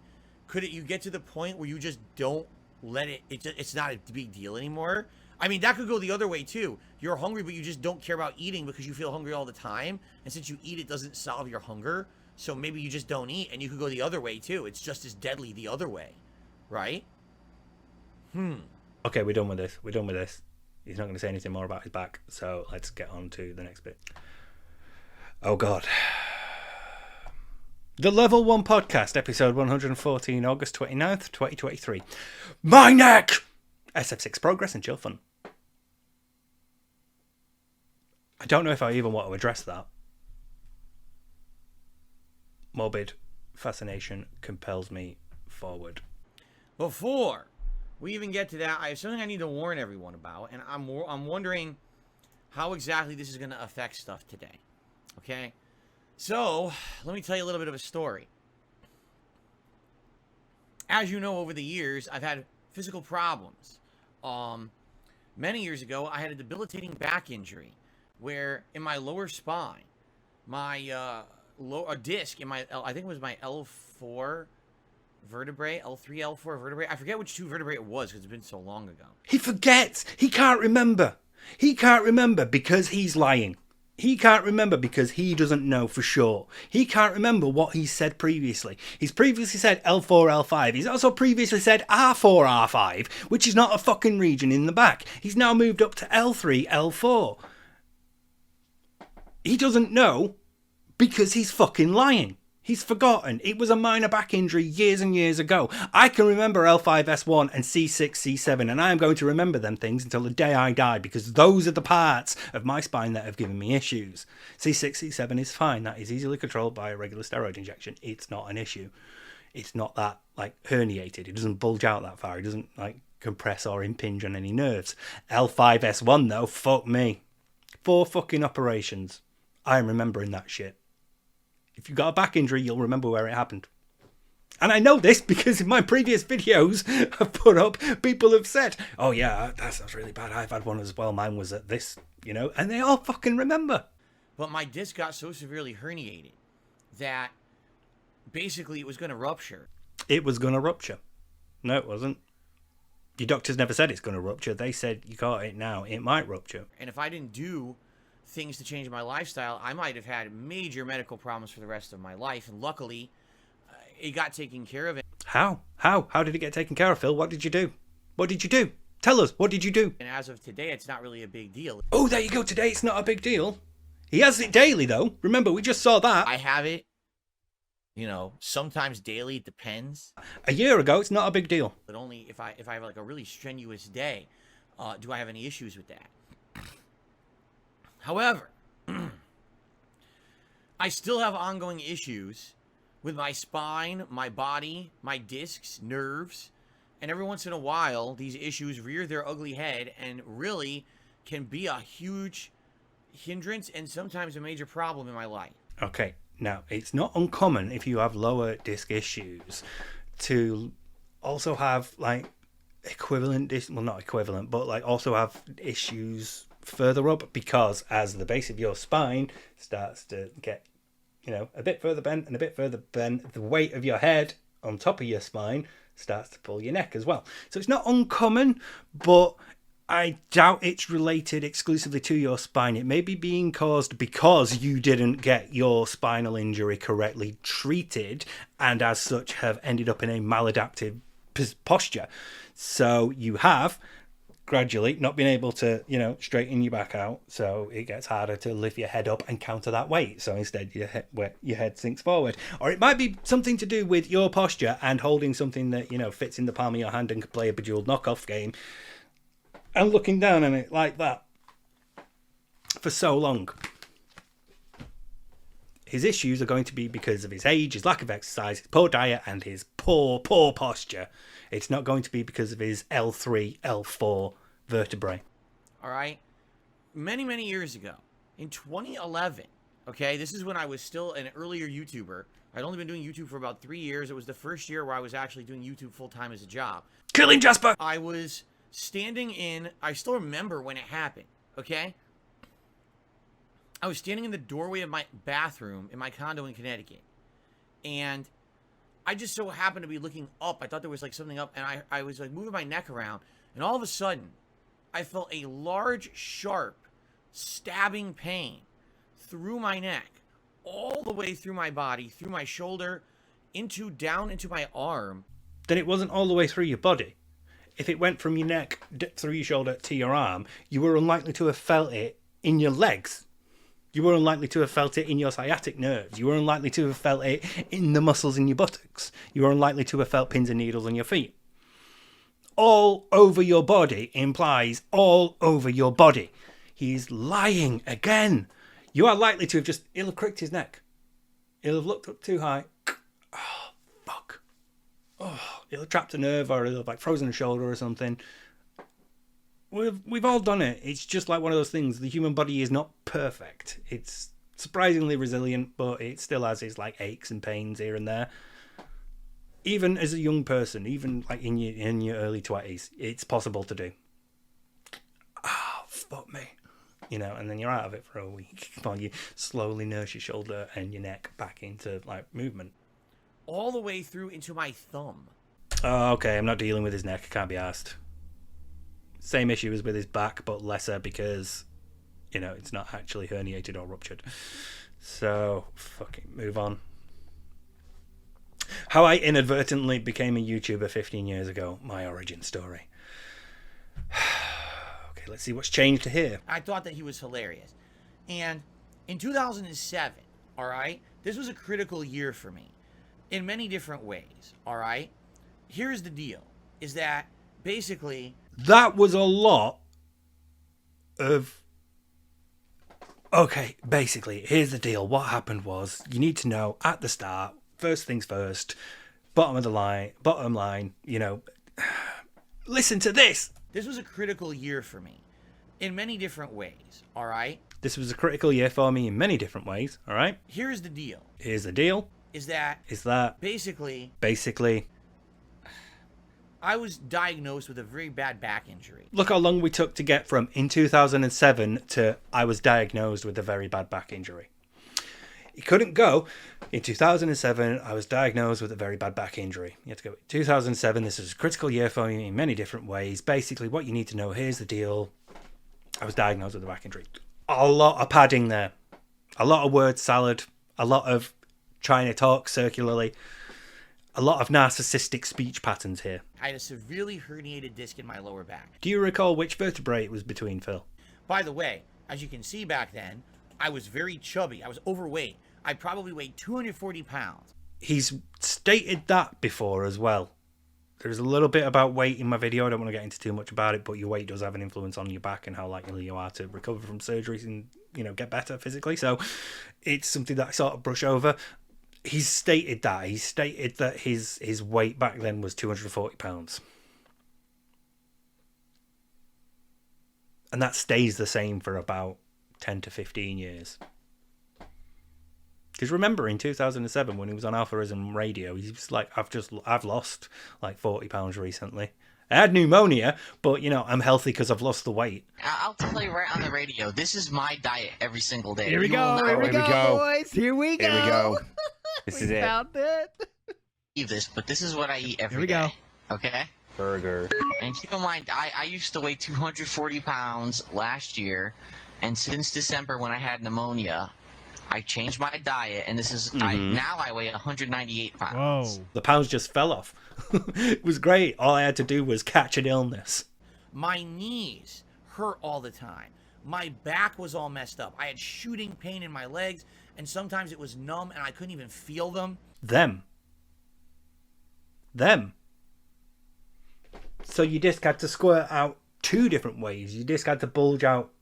couldn't you get to the point where you just don't let it, it's not a big deal anymore? I mean, that could go the other way too. You're hungry, but you just don't care about eating because you feel hungry all the time. And since you eat, it doesn't solve your hunger. So maybe you just don't eat, and you could go the other way too. It's just as deadly the other way, right? Okay, we're done with this. We're done with this. He's not going to say anything more about his back, so let's get on to the next bit. Oh, God. The Level 1 Podcast, episode 114, August 29th, 2023. My neck! SF6 progress and chill fun. I don't know if I even want to address that. Morbid fascination compels me forward. Before we even get to that, I have something I need to warn everyone about, and I'm wondering how exactly this is going to affect stuff today. Okay? So, let me tell you a little bit of a story. As you know, over the years, I've had physical problems. Many years ago, I had a debilitating back injury where in my lower spine, my a disc in my, I think it was my L4 vertebrae, L3, L4 vertebrae. I forget which two vertebrae it was because it's been so long ago. He forgets. He can't remember. He can't remember because he's lying. He can't remember because he doesn't know for sure. He can't remember what he said previously. He's previously said L4, L5. He's also previously said R4, R5, which is not a fucking region in the back. He's now moved up to L3, L4. He doesn't know because he's fucking lying. He's forgotten. It was a minor back injury years and years ago. I can remember L5S1 and C6, C7, and I am going to remember them things until the day I die because those are the parts of my spine that have given me issues. C6, C7 is fine. That is easily controlled by a regular steroid injection. It's not an issue. It's not that, like, herniated. It doesn't bulge out that far. It doesn't, like, compress or impinge on any nerves. L5S1, though, fuck me. 4 fucking operations. I am remembering that shit. If you've got a back injury, you'll remember where it happened. And I know this because in my previous videos I've put up, people have said, oh yeah, that's really bad. I've had one as well. Mine was at this, you know, and they all fucking remember. But my disc got so severely herniated that basically it was going to rupture. It was going to rupture. No, it wasn't. Your doctors never said it's going to rupture. They said you got it now. It might rupture. And if I didn't do things to change my lifestyle, I might have had major medical problems for the rest of my life. And luckily, it got taken care of. How did it get taken care of, Phil? What did you do? What did you do? Tell us, what did you do? And as of today, it's not really a big deal. Oh, there you go. Today, it's not a big deal. He has it daily, though. Remember, we just saw that. I have it, you know, sometimes daily. It depends. A year ago, it's not a big deal. But only if I have like a really strenuous day, do I have any issues with that. However, I still have ongoing issues with my spine, my body, my discs, nerves, and every once in a while, these issues rear their ugly head and really can be a huge hindrance and sometimes a major problem in my life. Okay, now, it's not uncommon if you have lower disc issues to also have, like, equivalent disc, well, not equivalent, but, like, also have issues further up, because as the base of your spine starts to get, you know, a bit further bent and a bit further bent, the weight of your head on top of your spine starts to pull your neck as well. So it's not uncommon, but I doubt it's related exclusively to your spine. It may be being caused because you didn't get your spinal injury correctly treated, and as such have ended up in a maladaptive posture. So you have gradually not been able to, you know, straighten your back out, so it gets harder to lift your head up and counter that weight. So instead your head sinks forward. Or it might be something to do with your posture and holding something that, you know, fits in the palm of your hand and can play a Bejeweled knockoff game and looking down on it like that for so long. His issues are going to be because of his age, his lack of exercise, his poor diet, and his poor posture. It's not going to be because of his L3, L4 vertebrae. All right? Many years ago, in 2011, okay, this is when I was still an earlier YouTuber. I'd only been doing YouTube for about 3 years. It was the first year where I was actually doing YouTube full-time as a job. Killing Jasper! I was standing in, I still remember when it happened, okay? I was standing in the doorway of my bathroom in my condo in Connecticut, and I just so happened to be looking up. I thought there was like something up, and I was like moving my neck around, and all of a sudden, I felt a large, sharp, stabbing pain through my neck, all the way through my body, through my shoulder, down into my arm. Then it wasn't all the way through your body. If it went from your neck through your shoulder to your arm, you were unlikely to have felt it in your legs. You were unlikely to have felt it in your sciatic nerves. You were unlikely to have felt it in the muscles in your buttocks. You were unlikely to have felt pins and needles on your feet. All over your body implies all over your body. He's lying again. You are likely to have he'll have cricked his neck. He'll have looked up too high. Oh, fuck. Oh, he'll have trapped a nerve, or he'll have like frozen a shoulder or something. We've all done it. It's just like one of those things. The human body is not perfect. It's surprisingly resilient, but it still has its like aches and pains here and there. Even as a young person, even like in your early 20s, it's possible to do. Oh, fuck me. You know, and then you're out of it for a week while you slowly nurse your shoulder and your neck back into like movement. All the way through into my thumb. Oh, okay, I'm not dealing with his neck. I can't be asked. Same issue as with his back, but lesser because, you know, it's not actually herniated or ruptured. So, fucking move on. How I inadvertently became a YouTuber 15 years ago. My origin story. Okay, let's see what's changed here. I thought that he was hilarious. And in 2007, all right, this was a critical year for me in many different ways, all right? Here's the deal, is that basically... That was a lot of... Okay, basically, here's the deal. What happened was, you need to know at the start, first things first, bottom line, you know, listen to this. This was a critical year for me in many different ways, all right? This was a critical year for me in many different ways, all right? Here's the deal. Here's the deal. Is that basically I was diagnosed with a very bad back injury. Look how long we took to get from in 2007 to I was diagnosed with a very bad back injury. You couldn't go in 2007 I was diagnosed with a very bad back injury. You have to go 2007, this is a critical year for me in many different ways. Basically what you need to know, here's the deal. I was diagnosed with a back injury. a lot of padding there. A lot of word salad. A lot of trying to talk circularly. A lot of narcissistic speech patterns here. I had a severely herniated disc in my lower back. Do you recall which vertebrae it was between, Phil? By the way, as you can see back then, I was very chubby. I was overweight. I probably weighed 240 pounds. He's stated that before as well. There's a little bit about weight in my video. I don't want to get into too much about it, but your weight does have an influence on your back and how likely you are to recover from surgeries and, get better physically. So it's something that I sort of brush over. He's stated that. He stated that his weight back then was 240 pounds. And that stays the same for about 10 to 15 years. Because remember, in 2007, when he was on Alpharism Radio, he was like, I've lost like 40 pounds recently. I had pneumonia, but, I'm healthy because I've lost the weight. I'll tell you right on the radio, this is my diet every single day. Here we go, boys. Here we go. Here we go. This is it. Found it. Eat this, but this is what I eat every Here we day. go. Okay? Burger. And keep in mind, I used to weigh 240 pounds last year, and since December when I had pneumonia, I changed my diet, and this is now I weigh 198 pounds. Whoa. The pounds just fell off. It was great. All I had to do was catch an illness. My knees hurt all the time. My back was all messed up. I had shooting pain in my legs, and sometimes it was numb, and I couldn't even feel them. Them. So your disc had to squirt out 2 different ways. Your disc had to bulge out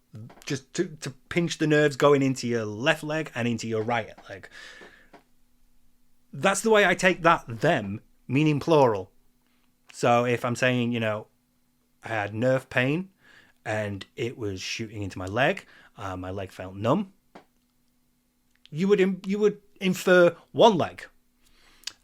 just to pinch the nerves going into your left leg and into your right leg. That's the way I take that them, meaning plural. So if I'm saying, I had nerve pain and it was shooting into my leg felt numb, you would infer one leg.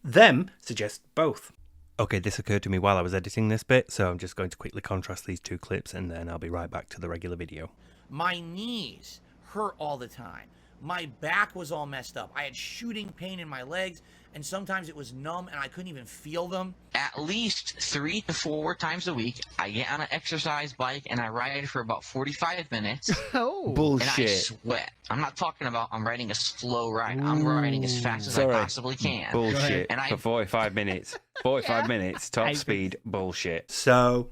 Them suggests both. Okay, this occurred to me while I was editing this bit, so I'm just going to quickly contrast these 2 clips and then I'll be right back to the regular video. My knees hurt all the time. My back was all messed up. I had shooting pain in my legs, and sometimes it was numb, and I couldn't even feel them. At least 3 to 4 times a week, I get on an exercise bike, and I ride for about 45 minutes. Oh. Bullshit. And I sweat. I'm not talking about I'm riding a slow ride. I'm riding as fast as I possibly can. Bullshit. And For 45 minutes. 45 minutes, top speed, bullshit. So...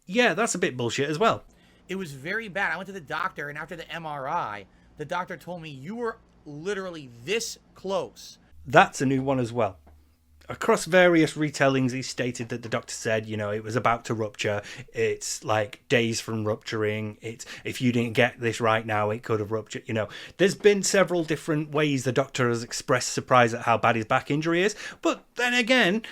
yeah, that's a bit bullshit as well. It was very bad. I went to the doctor, and after the MRI, the doctor told me you were literally this close. That's a new one as well. Across various retellings, he stated that the doctor said, it was about to rupture. It's like days from rupturing. It's if you didn't get this right now, it could have ruptured. There's been several different ways the doctor has expressed surprise at how bad his back injury is. But then again,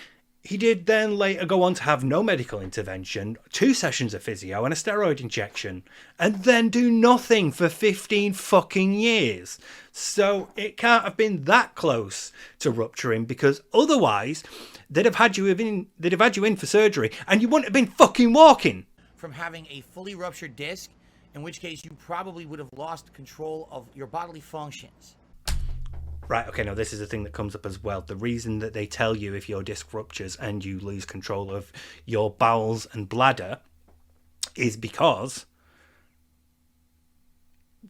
he did then later go on to have no medical intervention, 2 sessions of physio and a steroid injection, and then do nothing for 15 fucking years. So it can't have been that close to rupturing, because otherwise they'd have had you in for surgery and you wouldn't have been fucking walking. From having a fully ruptured disc, in which case you probably would have lost control of your bodily functions. Right, okay, now this is a thing that comes up as well. The reason that they tell you if your disc ruptures and you lose control of your bowels and bladder is because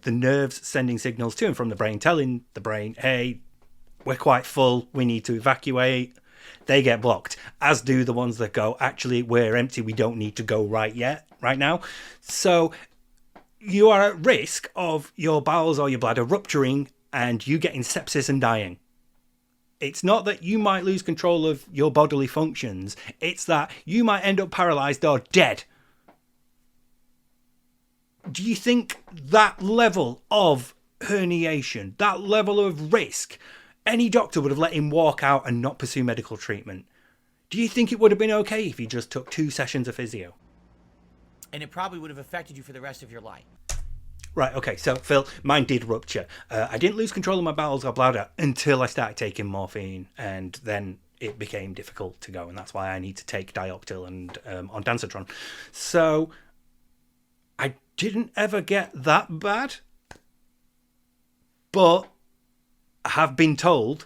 the nerves sending signals to and from the brain, telling the brain, hey, we're quite full, we need to evacuate. They get blocked, as do the ones that go, actually, we're empty, we don't need to go right now. So you are at risk of your bowels or your bladder rupturing and you getting sepsis and dying. It's not that you might lose control of your bodily functions. It's that you might end up paralyzed or dead. Do you think that level of herniation, that level of risk, any doctor would have let him walk out and not pursue medical treatment? Do you think it would have been okay if he just took 2 sessions of physio? And it probably would have affected you for the rest of your life. Right, okay, so Phil, mine did rupture. I didn't lose control of my bowels or bladder until I started taking morphine, and then it became difficult to go, and that's why I need to take Dioctyl and ondansetron. So I didn't ever get that bad, but I have been told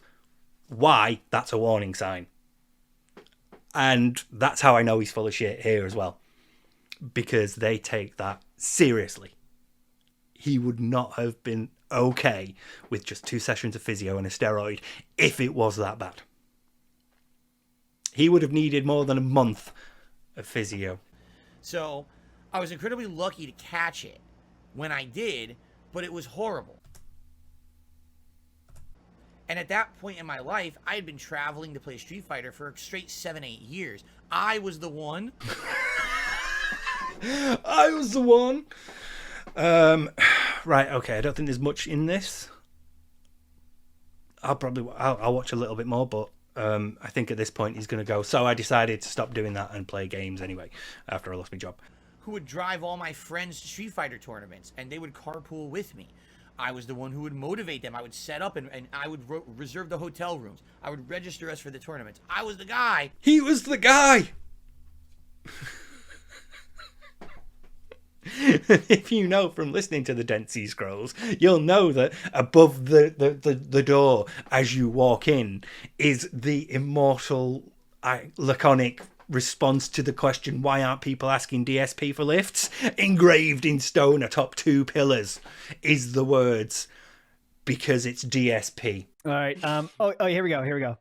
why that's a warning sign. And that's how I know he's full of shit here as well. because they take that seriously. He would not have been okay with just 2 sessions of physio and a steroid if it was that bad. He would have needed more than a month of physio. So I was incredibly lucky to catch it when I did, but it was horrible. And at that point in my life, I had been traveling to play Street Fighter for a straight 7-8 years. I was the one. I was the one. Right, okay, I don't think there's much in this. I'll watch a little bit more, but I think at this point he's going to go. So I decided to stop doing that and play games anyway after I lost my job. Who would drive all my friends to Street Fighter tournaments, and they would carpool with me. I was the one who would motivate them. I would set up and I would reserve the hotel rooms. I would register us for the tournaments. I was the guy. He was the guy. If you know from listening to the Dead Sea Scrolls, you'll know that above the door as you walk in is the immortal, laconic response to the question, why aren't people asking DSP for lifts? Engraved in stone atop 2 pillars is the words, because it's DSP. All right. Here we go.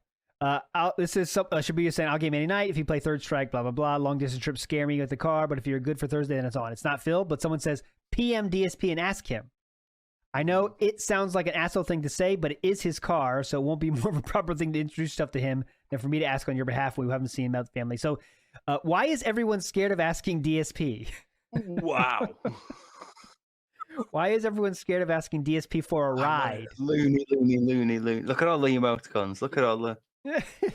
This is Shibuya saying, I'll game any night if you play Third Strike, blah, blah, blah. Long distance trips scare me with the car, but if you're good for Thursday, then it's on. It's not Phil, but someone says, PM DSP and ask him. I know it sounds like an asshole thing to say, but it is his car, so it won't be more of a proper thing to introduce stuff to him than for me to ask on your behalf when we haven't seen him out the family. So why is everyone scared of asking DSP? Wow. Why is everyone scared of asking DSP for a ride? Loony. Look at all the emoticons. Look at all the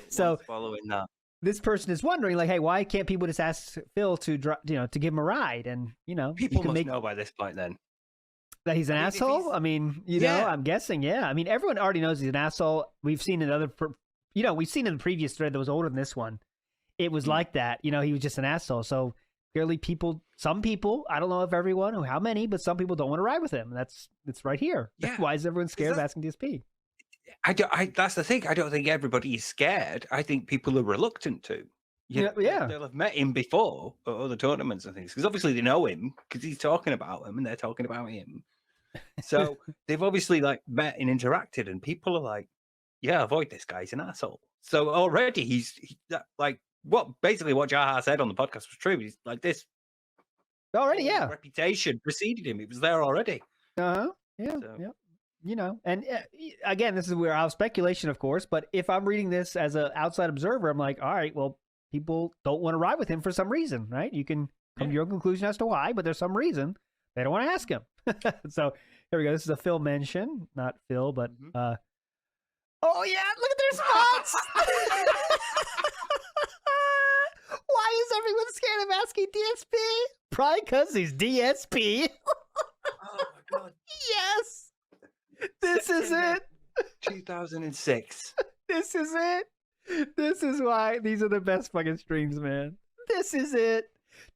so following that. This person is wondering, like, hey, why can't people just ask Phil to to give him a ride? And people must know by this point then that he's an asshole. I mean, know, I'm guessing, yeah. I mean, everyone already knows he's an asshole. We've seen in other, we've seen in the previous thread that was older than this one. It was like that. He was just an asshole. So clearly, some people, I don't know if everyone or how many, but some people don't want to ride with him. It's right here. Yeah. Why is everyone scared of asking DSP? That's the thing. I don't think everybody is scared. I think people are reluctant to. Yeah. They'll have met him before at other tournaments and things, because obviously they know him because he's talking about them and they're talking about him. So they've obviously met and interacted, and people are like, "Yeah, avoid this guy. He's an asshole." So already he's basically what Jaha said on the podcast was true. He's like this already. Yeah, reputation preceded him. It was there already. Yeah. So. Yeah. And again, this is where I'll speculation, of course. But if I'm reading this as an outside observer, I'm like, all right, well, people don't want to ride with him for some reason, right? You can come to your own conclusion as to why, but there's some reason they don't want to ask him. So here we go. This is a Phil mention, not Phil, but oh yeah, look at their spots. Why is everyone scared of asking DSP? Probably because he's DSP. Oh my god. Yes. This is it. 2006. This is it. This is why these are the best fucking streams, man. This is it.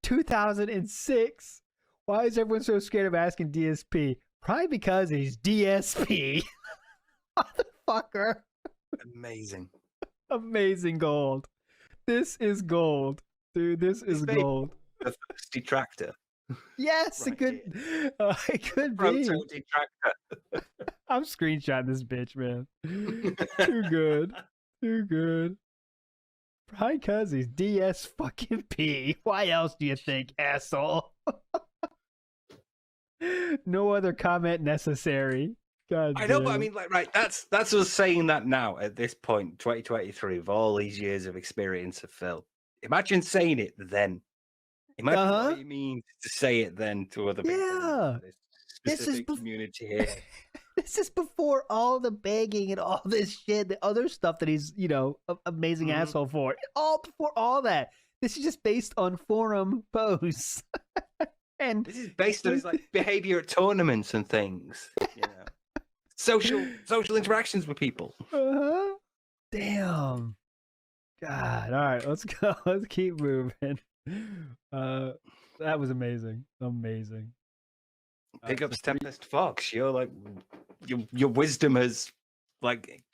2006. Why is everyone so scared of asking DSP? Probably because he's DSP. Motherfucker. Amazing. Amazing gold. This is gold. Dude, this is gold. The first detractor. Yes, right, it could be. Detractor. I'm screenshotting this bitch, man. Too good. Too good. Probably because he's DS fucking P. Why else do you think, asshole? No other comment necessary. God I know, damn. but I mean, that's us saying that now at this point, 2023, with all these years of experience of Phil. Imagine saying it then. Imagine what it means to say it then to other people. Yeah. This specific community here. This is before all the begging and all this shit, the other stuff that he's, amazing asshole for. All before all that. This is just based on forum posts. And this is based on his behavior at tournaments and things. Social interactions with people. Damn. God. All right, let's go. Let's keep moving. That was amazing. Amazing. Pick up Tempest Fox. You're your wisdom has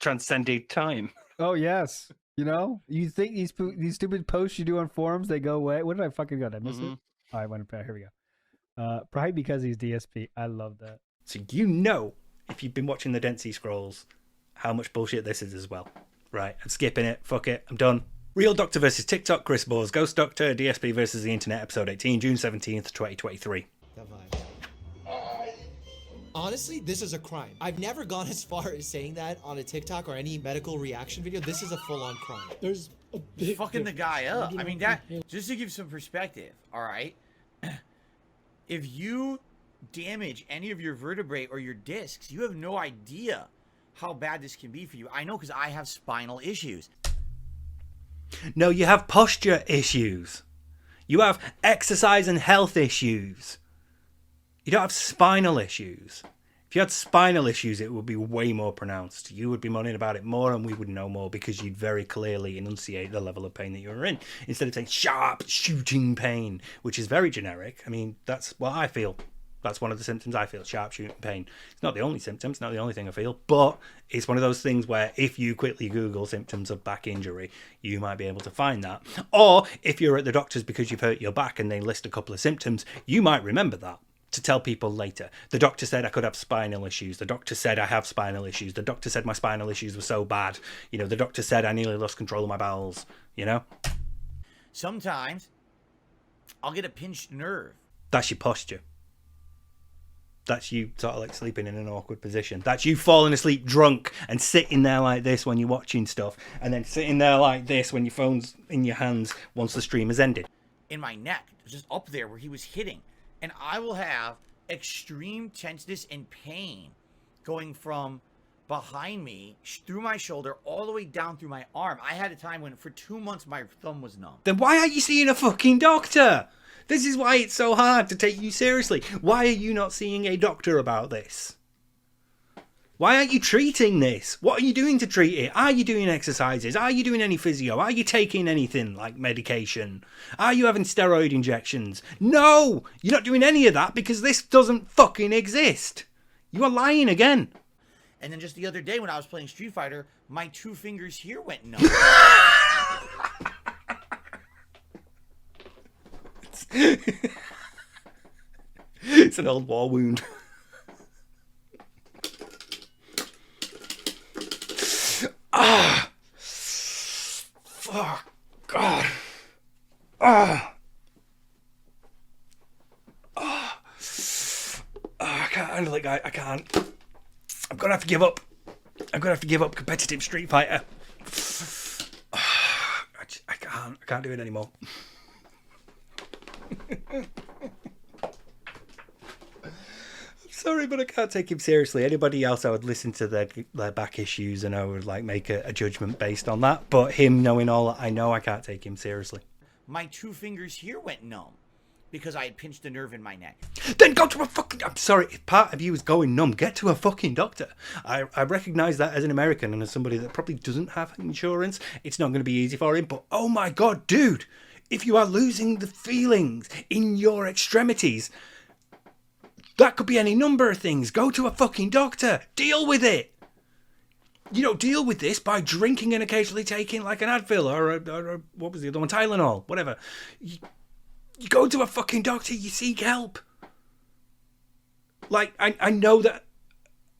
transcended time. Oh yes. You think these stupid posts you do on forums, they go away? What did I fucking got? I miss it. I went back. Here we go. Probably because he's DSP. I love that. So you know, if you've been watching the Density Scrolls, how much bullshit this is as well. Right, I'm skipping it. Fuck it. I'm done. Real Doctor versus TikTok, Chris Bores, Ghost Doctor, DSP versus the Internet, episode 18, June 17th, 2023. That vibe. Honestly, this is a crime. I've never gone as far as saying that on a TikTok or any medical reaction video. This is a full-on crime. There's a big fucking the guy up. I mean, that just to give some perspective, all right? If you damage any of your vertebrae or your discs, you have no idea how bad this can be for you. I know because I have spinal issues. No, you have posture issues. You have exercise and health issues. You don't have spinal issues. If you had spinal issues, it would be way more pronounced. You would be moaning about it more and we would know more because you'd very clearly enunciate the level of pain that you're in. Instead of saying sharp, shooting pain, which is very generic. I mean, that's what I feel. That's one of the symptoms I feel, sharp shooting pain. It's not the only symptom, it's not the only thing I feel, but it's one of those things where if you quickly Google symptoms of back injury, you might be able to find that. Or if you're at the doctor's because you've hurt your back and they list a couple of symptoms, you might remember that to tell people later. The doctor said I could have spinal issues. The doctor said I have spinal issues. The doctor said my spinal issues were so bad. You know, the doctor said I nearly lost control of my bowels, you know? Sometimes I'll get a pinched nerve. That's your posture. That's you sort of like sleeping in an awkward position. That's you falling asleep drunk and sitting there like this when you're watching stuff, and then sitting there like this when your phone's in your hands once the stream has ended. In my neck, just up there where he was hitting. And I will have extreme tenseness and pain going from behind me, through my shoulder, all the way down through my arm. I had a time when for 2 months my thumb was numb. Then why aren't you seeing a fucking doctor? This is why it's so hard to take you seriously. Why are you not seeing a doctor about this? Why aren't you treating this? What are you doing to treat it? Are you doing exercises? Are you doing any physio? Are you taking anything like medication? Are you having steroid injections? No! You're not doing any of that because this doesn't fucking exist. You are lying again. And then just the other day when I was playing Street Fighter, my 2 fingers here went numb. It's an old war wound. Ah! Fuck. God. Ah! Ah! I can't handle it, guy. I can't. I'm gonna have to give up. I'm gonna have to give up competitive Street Fighter. I can't do it anymore. Sorry, but I can't take him seriously. Anybody else, I would listen to their back issues and I would like make a judgment based on that. But him knowing all that I know, I can't take him seriously. My 2 fingers here went numb because I had pinched a nerve in my neck. Then go to a fucking... I'm sorry, if part of you is going numb, get to a fucking doctor. I recognise that as an American and as somebody that probably doesn't have insurance, it's not going to be easy for him. But oh my God, dude, if you are losing the feelings in your extremities... that could be any number of things. Go to a fucking doctor. Deal with it. You don't deal with this by drinking and occasionally taking like an Advil or what was the other one? Tylenol, whatever. You go to a fucking doctor. You seek help. Like, I know that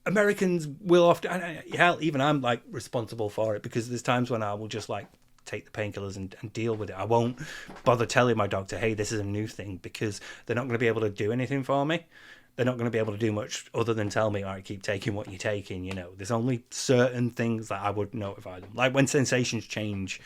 Americans will often... hell, even I'm like responsible for it because there's times when I will just like take the painkillers and deal with it. I won't bother telling my doctor, hey, this is a new thing, because they're not going to be able to do anything for me. They're not going to be able to do much other than tell me, all right, keep taking what you're taking, you know. There's only certain things that I would notify them. Like when sensations change,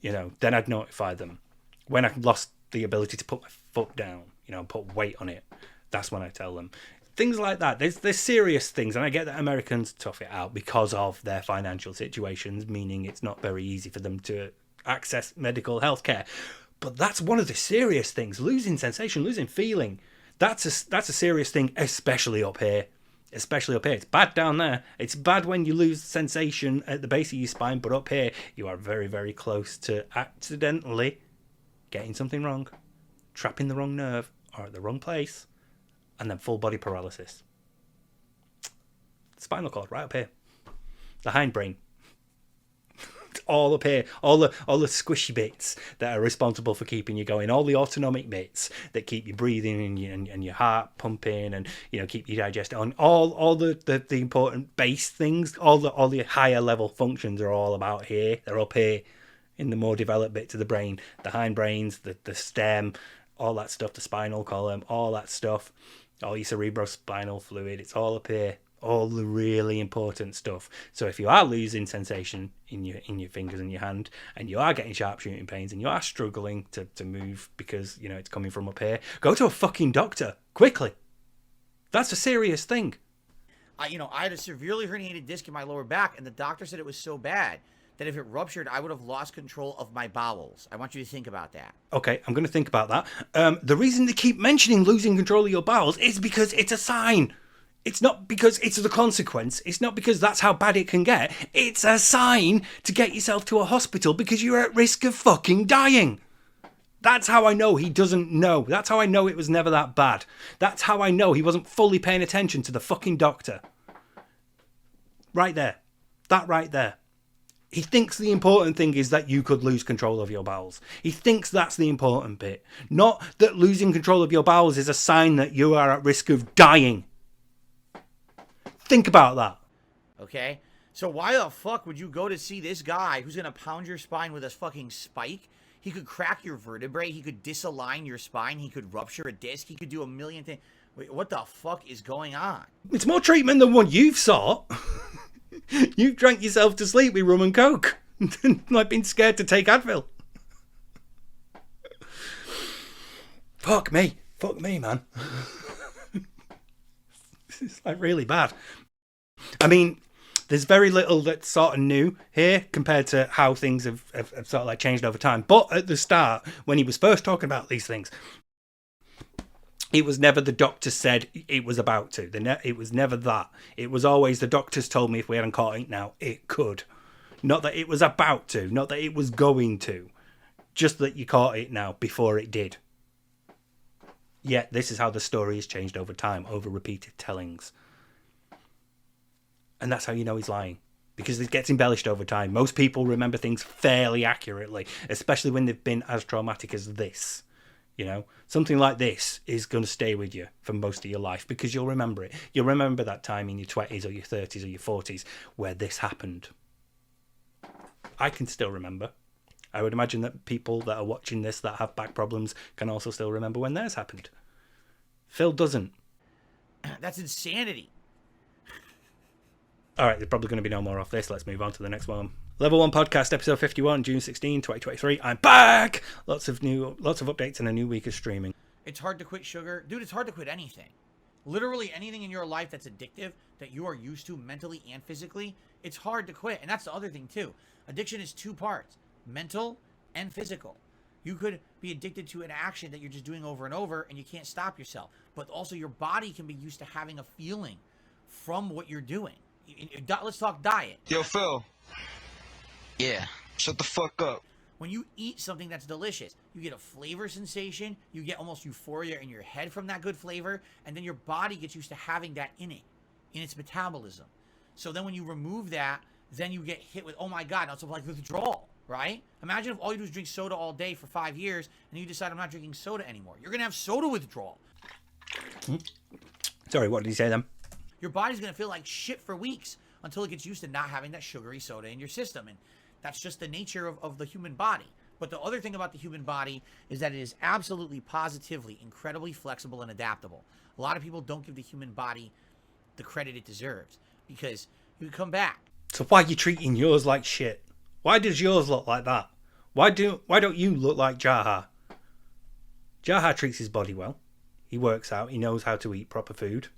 you know, then I'd notify them. When I've lost the ability to put my foot down, you know, and put weight on it, that's when I tell them. Things like that. There's serious things, and I get that Americans tough it out because of their financial situations, meaning it's not very easy for them to access medical health care. But that's one of the serious things. Losing sensation, losing feeling. That's a serious thing, especially up here. Especially up here. It's bad down there. It's bad when you lose sensation at the base of your spine, but up here, you are very, very close to accidentally getting something wrong, trapping the wrong nerve, or at the wrong place, and then full body paralysis. Spinal cord, right up here. The hindbrain. all up here, all the squishy bits that are responsible for keeping you going, all the autonomic bits that keep you breathing and your heart pumping, and keep you digesting on, all the important base things, all the higher level functions are all about here. They're up here in the more developed bits of the brain, the hindbrains, the stem, all that stuff, the spinal column, all that stuff, all your cerebrospinal fluid, it's all up here, all the really important stuff. So if you are losing sensation in your fingers and your hand, and you are getting sharp shooting pains, and you are struggling to move because it's coming from up here, go to a fucking doctor quickly. That's a serious thing. I had a severely herniated disc in my lower back, and the doctor said it was so bad that if it ruptured, I would have lost control of my bowels. I want you to think about that. Okay, I'm going to think about that. The reason they keep mentioning losing control of your bowels is because it's a sign. It's not because it's the consequence. It's not because that's how bad it can get. It's a sign to get yourself to a hospital because you're at risk of fucking dying. That's how I know he doesn't know. That's how I know it was never that bad. That's how I know he wasn't fully paying attention to the fucking doctor. Right there. That right there. He thinks the important thing is that you could lose control of your bowels. He thinks that's the important bit. Not that losing control of your bowels is a sign that you are at risk of dying. Think about that. Okay? So why the fuck would you go to see this guy who's going to pound your spine with a fucking spike? He could crack your vertebrae. He could disalign your spine. He could rupture a disc. He could do a million things. Wait, what the fuck is going on? It's more treatment than what you've sought. You've drank yourself to sleep with rum and coke. Like been scared to take Advil. Fuck me, man. This is like really bad. I mean, there's very little that's sort of new here compared to how things have sort of like changed over time. But at the start, when he was first talking about these things, it was never the doctor said it was about to. It was never that. It was always the doctors told me if we hadn't caught it now, it could. Not that it was about to. Not that it was going to. Just that you caught it now before it did. Yet this is how the story has changed over time, over repeated tellings. And that's how you know he's lying. Because it gets embellished over time. Most people remember things fairly accurately, especially when they've been as traumatic as this. Something like this is going to stay with you for most of your life because you'll remember it. You'll remember that time in your 20s or your 30s or your 40s where this happened. I can still remember. I would imagine that people that are watching this that have back problems can also still remember when theirs happened. Phil doesn't. That's insanity. All right, there's probably going to be no more off this. Let's move on to the next one. Level 1 Podcast, episode 51, June 16, 2023. I'm back! Lots of updates and a new week of streaming. It's hard to quit sugar. Dude, it's hard to quit anything. Literally anything in your life that's addictive, that you are used to mentally and physically, it's hard to quit. And that's the other thing, too. Addiction is two parts, mental and physical. You could be addicted to an action that you're just doing over and over, and you can't stop yourself. But also your body can be used to having a feeling from what you're doing. Let's talk diet. Yo, Phil. Yeah. Shut the fuck up. When you eat something that's delicious, you get a flavor sensation, you get almost euphoria in your head from that good flavor, and then your body gets used to having that in it, in its metabolism. So then when you remove that, then you get hit with, oh my God, now it's like withdrawal, right? Imagine if all you do is drink soda all day for 5 years, and you decide I'm not drinking soda anymore. You're going to have soda withdrawal. Sorry, what did he say then? Your body's going to feel like shit for weeks until it gets used to not having that sugary soda in your system. And that's just the nature of the human body. But the other thing about the human body is that it is absolutely, positively, incredibly flexible and adaptable. A lot of people don't give the human body the credit it deserves because you come back. So why are you treating yours like shit? Why does yours look like that? Why don't you look like Jaha? Jaha treats his body well. He works out. He knows how to eat proper food.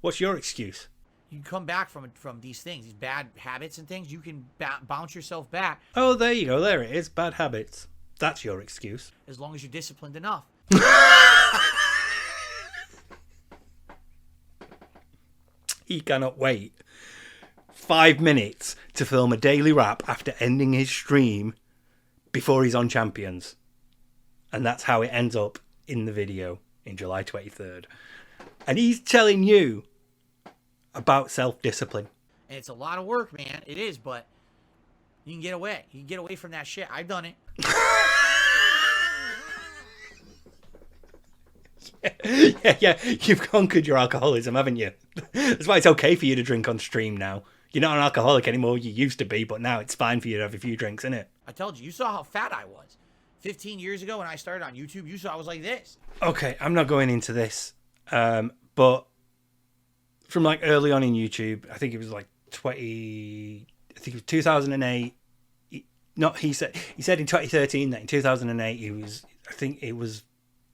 What's your excuse? You can come back from these things, these bad habits and things. You can bounce yourself back. Oh, there you go. There it is. Bad habits. That's your excuse. As long as you're disciplined enough. He cannot wait 5 minutes to film a daily rap after ending his stream before he's on Champions. And that's how it ends up in the video in July 23rd. And he's telling you about self-discipline. And it's a lot of work, man. It is, but You can get away. You can get away from that shit. I've done it. Yeah, you've conquered your alcoholism, haven't you? That's why it's okay for you to drink on stream now. You're not an alcoholic anymore. You used to be, but now it's fine for you to have a few drinks, isn't it? I told you. You saw how fat I was. 15 years ago when I started on YouTube, you saw I was like this. Okay, I'm not going into this, but from like early on in YouTube, I think it was like 2008. He said in 2013 that in 2008 he was, I think it was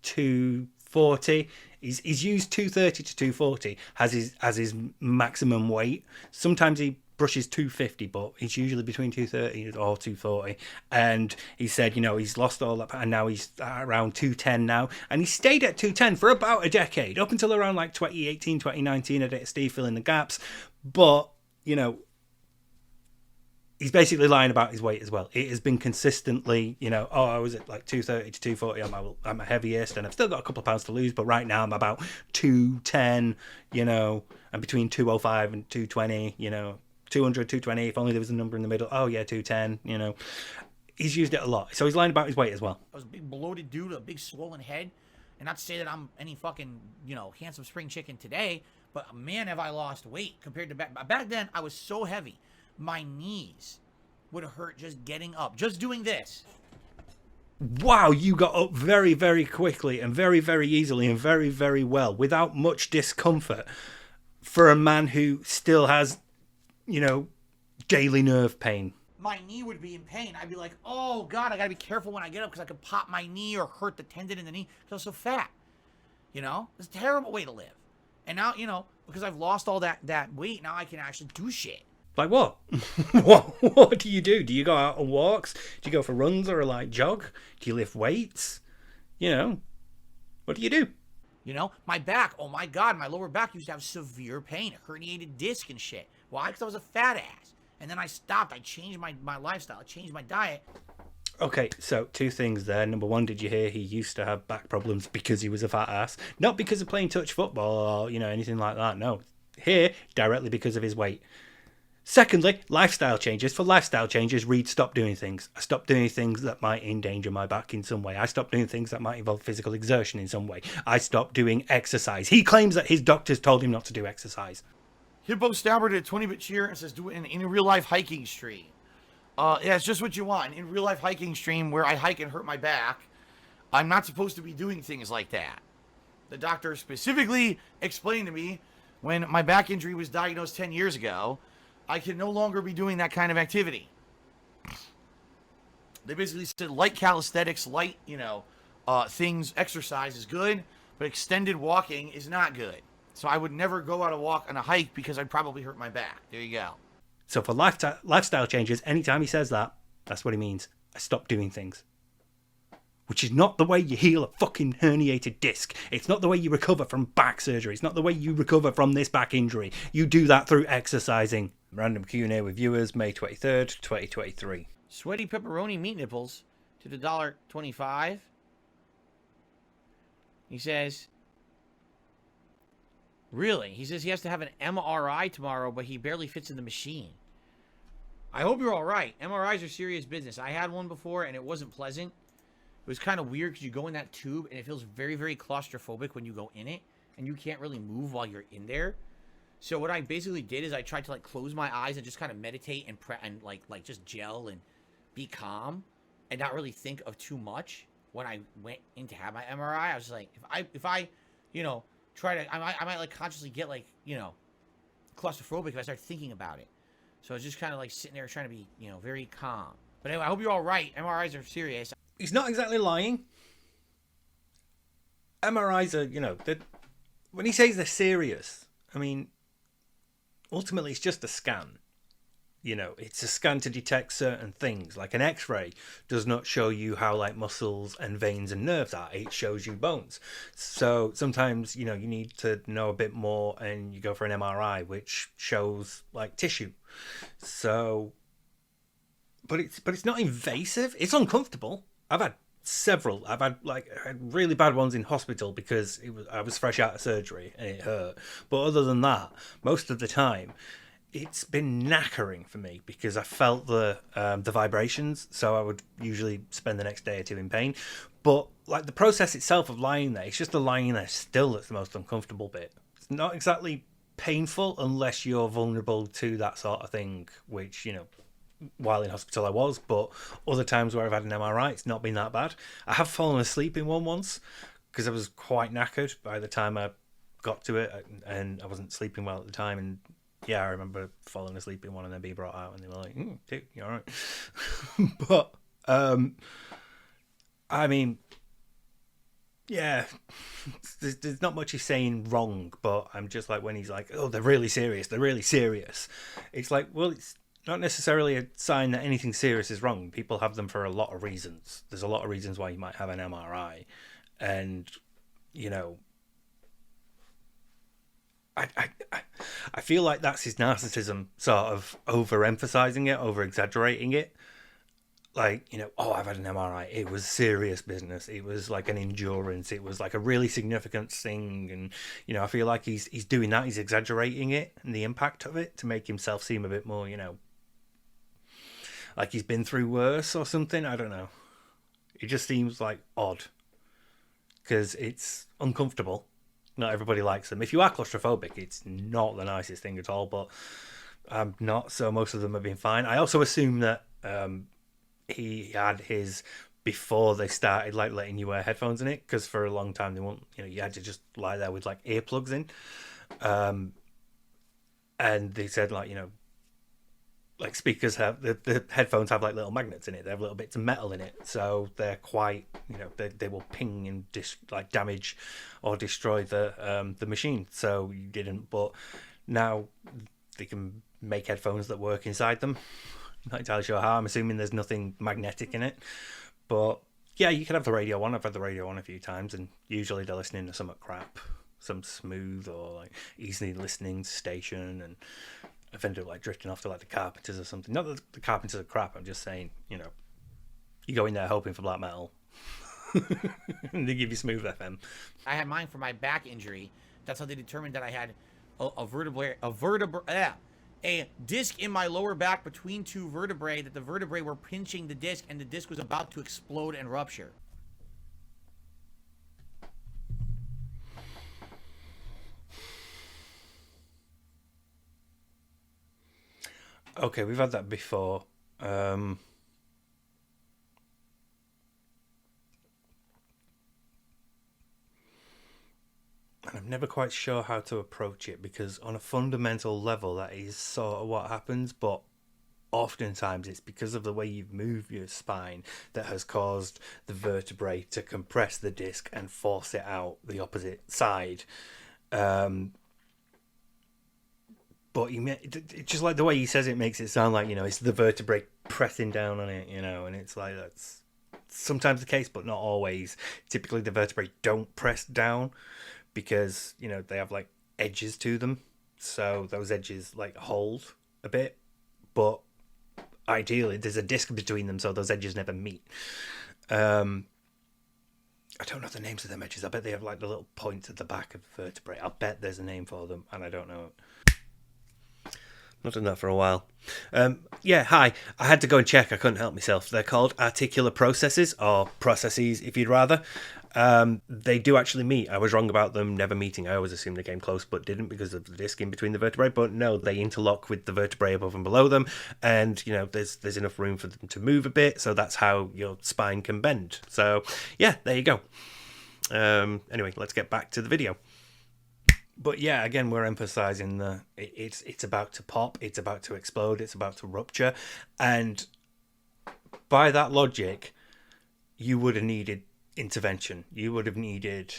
240. He's used 230 to 240 as his maximum weight. Sometimes he brushes 250, but it's usually between 230 or 240. And he said, he's lost all that, and now he's around 210 now. And he stayed at 210 for about a decade, up until around like 2018, 2019. I did Steve filling the gaps, but he's basically lying about his weight as well. It has been consistently, I was at like 230 to 240 on my heaviest, and I've still got a couple of pounds to lose, but right now I'm about 210, and between 205 and 220, 200, 220, if only there was a number in the middle. Oh yeah, 210, He's used it a lot. So he's lying about his weight as well. I was a big bloated dude with a big swollen head. And not to say that I'm any fucking, handsome spring chicken today, but man, have I lost weight compared to back. Back then, I was so heavy. My knees would hurt just getting up. Just doing this. Wow, you got up very, very quickly and very, very easily and very, very well without much discomfort for a man who still has, daily nerve pain. My knee would be in pain. I'd be like, oh, God, I got to be careful when I get up because I could pop my knee or hurt the tendon in the knee because I was so fat. It's a terrible way to live. And now, because I've lost all that weight, now I can actually do shit. Like what? What do you do? Do you go out on walks? Do you go for runs or like jog? Do you lift weights? What do you do? My back, oh my God, my lower back used to have severe pain, herniated disc and shit. Why? Because I was a fat ass. And then I stopped. I changed my lifestyle. I changed my diet. Okay, so two things there. Number one, did you hear he used to have back problems because he was a fat ass? Not because of playing touch football or, anything like that. No. Here, directly because of his weight. Secondly, lifestyle changes. For lifestyle changes, Reed stopped doing things. I stopped doing things that might endanger my back in some way. I stopped doing things that might involve physical exertion in some way. I stopped doing exercise. He claims that his doctors told him not to do exercise. Hippo Stabber did a 20-bit cheer and says, do it in a real-life hiking stream. Yeah, it's just what you want. In real-life hiking stream where I hike and hurt my back, I'm not supposed to be doing things like that. The doctor specifically explained to me when my back injury was diagnosed 10 years ago, I can no longer be doing that kind of activity. They basically said light calisthenics, light, things, exercise is good, but extended walking is not good. So I would never go out a walk on a hike because I'd probably hurt my back. There you go. So for lifestyle changes, anytime he says that, that's what he means. I stopped doing things. Which is not the way you heal a fucking herniated disc. It's not the way you recover from back surgery. It's not the way you recover from this back injury. You do that through exercising. Random Q&A with viewers, May 23rd, 2023. Sweaty pepperoni meat nipples to the $1.25. He says, really? He says he has to have an MRI tomorrow, but he barely fits in the machine. I hope you're all right. MRIs are serious business. I had one before, and it wasn't pleasant. It was kind of weird because you go in that tube, and it feels very, very claustrophobic when you go in it, and you can't really move while you're in there. So what I basically did is I tried to close my eyes and just kind of meditate and just gel and be calm and not really think of too much. When I went in to have my MRI, I was like, if I try to, I might consciously get claustrophobic if I start thinking about it. So I was just kind of sitting there trying to be, very calm. But anyway, I hope you're all right. MRIs are serious. He's not exactly lying. MRIs are, when he says they're serious, I mean, ultimately it's just a scan. It's a scan to detect certain things. Like an X-ray does not show you how muscles and veins and nerves are. It shows you bones. So sometimes, you need to know a bit more and you go for an MRI, which shows tissue. So, but it's not invasive. It's uncomfortable. I've had several. I've had really bad ones in hospital because I was fresh out of surgery and it hurt. But other than that, most of the time, it's been knackering for me because I felt the vibrations, so I would usually spend the next day or two in pain. But like the process itself of lying there, it's just the lying there still that's the most uncomfortable bit. It's not exactly painful unless you're vulnerable to that sort of thing, which, you know, while in hospital I was, but other times where I've had an MRI, it's not been that bad. I have fallen asleep in one once because I was quite knackered by the time I got to it, and I wasn't sleeping well at the time, and yeah, I remember falling asleep in one and then being brought out and they were like, dude, you all right? But I mean, yeah, there's not much he's saying wrong, but I'm just like, when he's like, oh, they're really serious, it's like, well, it's not necessarily a sign that anything serious is wrong. People have them for a lot of reasons. There's a lot of reasons why you might have an MRI, and, you know, I feel like that's his narcissism sort of overemphasizing it, over-exaggerating it. Like, you know, oh, I've had an MRI. It was serious business. It was like an endurance. It was like a really significant thing. And, you know, I feel like he's doing that. He's exaggerating it and the impact of it to make himself seem a bit more, you know, like he's been through worse or something. I don't know. It just seems like odd because it's uncomfortable. Not everybody likes them. If you are claustrophobic, it's not the nicest thing at all, but I'm not, so most of them have been fine. I also assume that he had his before they started like letting you wear headphones in it, because for a long time they won't, you know, you had to just lie there with like earplugs in. And they said, like, you know, like speakers have, the headphones have like little magnets in it. They have little bits of metal in it, so they're quite, you know, they will ping and like damage or destroy the machine. So you didn't, but now they can make headphones that work inside them. Not entirely sure how. I'm assuming there's nothing magnetic in it, but yeah, you can have the radio on. I've had the radio on a few times, and usually they're listening to some crap, some smooth or like easily listening station, and I've ended up like drifting off to like the Carpenters or something. Not that the Carpenters are crap. I'm just saying, you know, you go in there hoping for black metal, and they give you smooth FM. I had mine for my back injury. That's how they determined that I had a disc in my lower back between two vertebrae, that the vertebrae were pinching the disc and the disc was about to explode and rupture. Okay, we've had that before. And I'm never quite sure how to approach it, because on a fundamental level that is sort of what happens, but oftentimes it's because of the way you've moved your spine that has caused the vertebrae to compress the disc and force it out the opposite side. But it's just like the way he says it makes it sound like, you know, it's the vertebrae pressing down on it, you know, and it's like that's sometimes the case, but not always. Typically the vertebrae don't press down because, you know, they have like edges to them, so those edges like hold a bit, but ideally there's a disc between them so those edges never meet. I don't know the names of them edges. I bet they have like the little points at the back of the vertebrae. I'll bet there's a name for them, and I don't know. Not done that for a while. Yeah, hi. I had to go and check. I couldn't help myself. They're called articular processes, or processes if you'd rather. They do actually meet. I was wrong about them never meeting. I always assumed they came close but didn't because of the disc in between the vertebrae. But no, they interlock with the vertebrae above and below them, and you know there's enough room for them to move a bit, so that's how your spine can bend. So yeah, there you go. Anyway, let's get back to the video. But yeah, again, we're emphasizing it's about to pop, it's about to explode, it's about to rupture, and by that logic, you would have needed intervention. You would have needed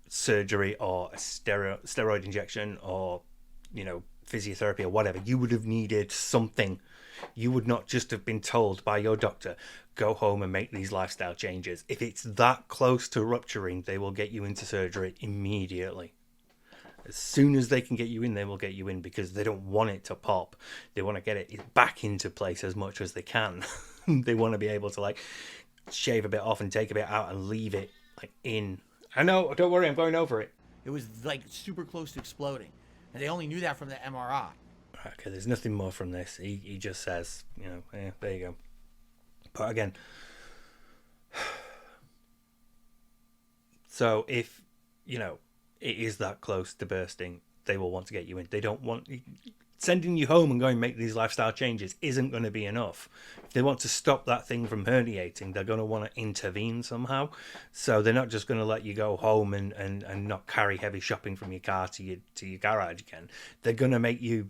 surgery or a steroid injection, or, you know, physiotherapy or whatever. You would have needed something. You would not just have been told by your doctor, go home and make these lifestyle changes. If it's that close to rupturing, they will get you into surgery immediately. As soon as they can get you in, they will get you in, because they don't want it to pop. They want to get it back into place as much as they can. They want to be able to like shave a bit off and take a bit out and leave it like in. I know, don't worry, I'm going over it. It was like super close to exploding, and they only knew that from the MRI. Okay, there's nothing more from this. He just says, there you go. But again, so if, it is that close to bursting, they will want to get you in. They don't want... Sending you home and going and make these lifestyle changes isn't going to be enough. If they want to stop that thing from herniating, they're going to want to intervene somehow. So they're not just going to let you go home and not carry heavy shopping from your car to your garage again. They're going to make you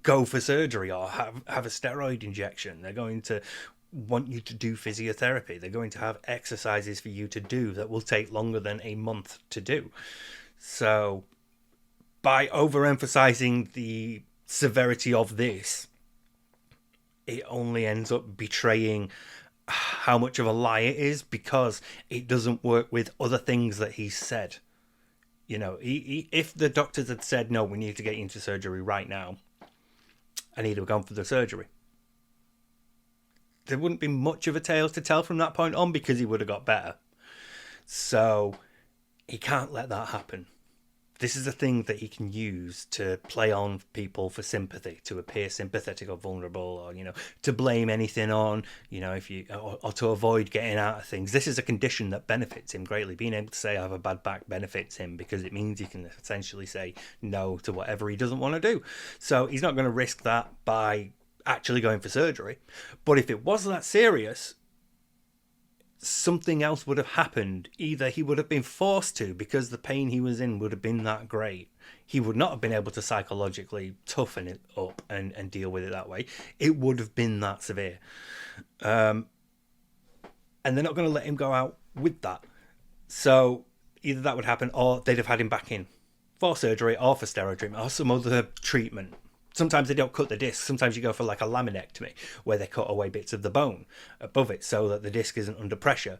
go for surgery or have a steroid injection. They're going to want you to do physiotherapy. They're going to have exercises for you to do that will take longer than a month to do. So by overemphasizing the severity of this, it only ends up betraying how much of a lie it is, because it doesn't work with other things that he's said. If the doctors had said, no, we need to get you into surgery right now, and he'd have gone for the surgery, there wouldn't be much of a tale to tell from that point on, because he would have got better. So he can't let that happen. This is a thing that he can use to play on people for sympathy, to appear sympathetic or vulnerable, or, to blame anything on, or to avoid getting out of things. This is a condition that benefits him greatly. Being able to say I have a bad back benefits him, because it means he can essentially say no to whatever he doesn't want to do. So he's not going to risk that by actually going for surgery. But if it was that serious, something else would have happened. Either he would have been forced to, because the pain he was in would have been that great. He would not have been able to psychologically toughen it up and deal with it that way. It would have been that severe. And they're not going to let him go out with that. So either that would happen, or they'd have had him back in for surgery or for steroid treatment or some other treatment. Sometimes they don't cut the disc. Sometimes you go for a laminectomy, where they cut away bits of the bone above it so that the disc isn't under pressure.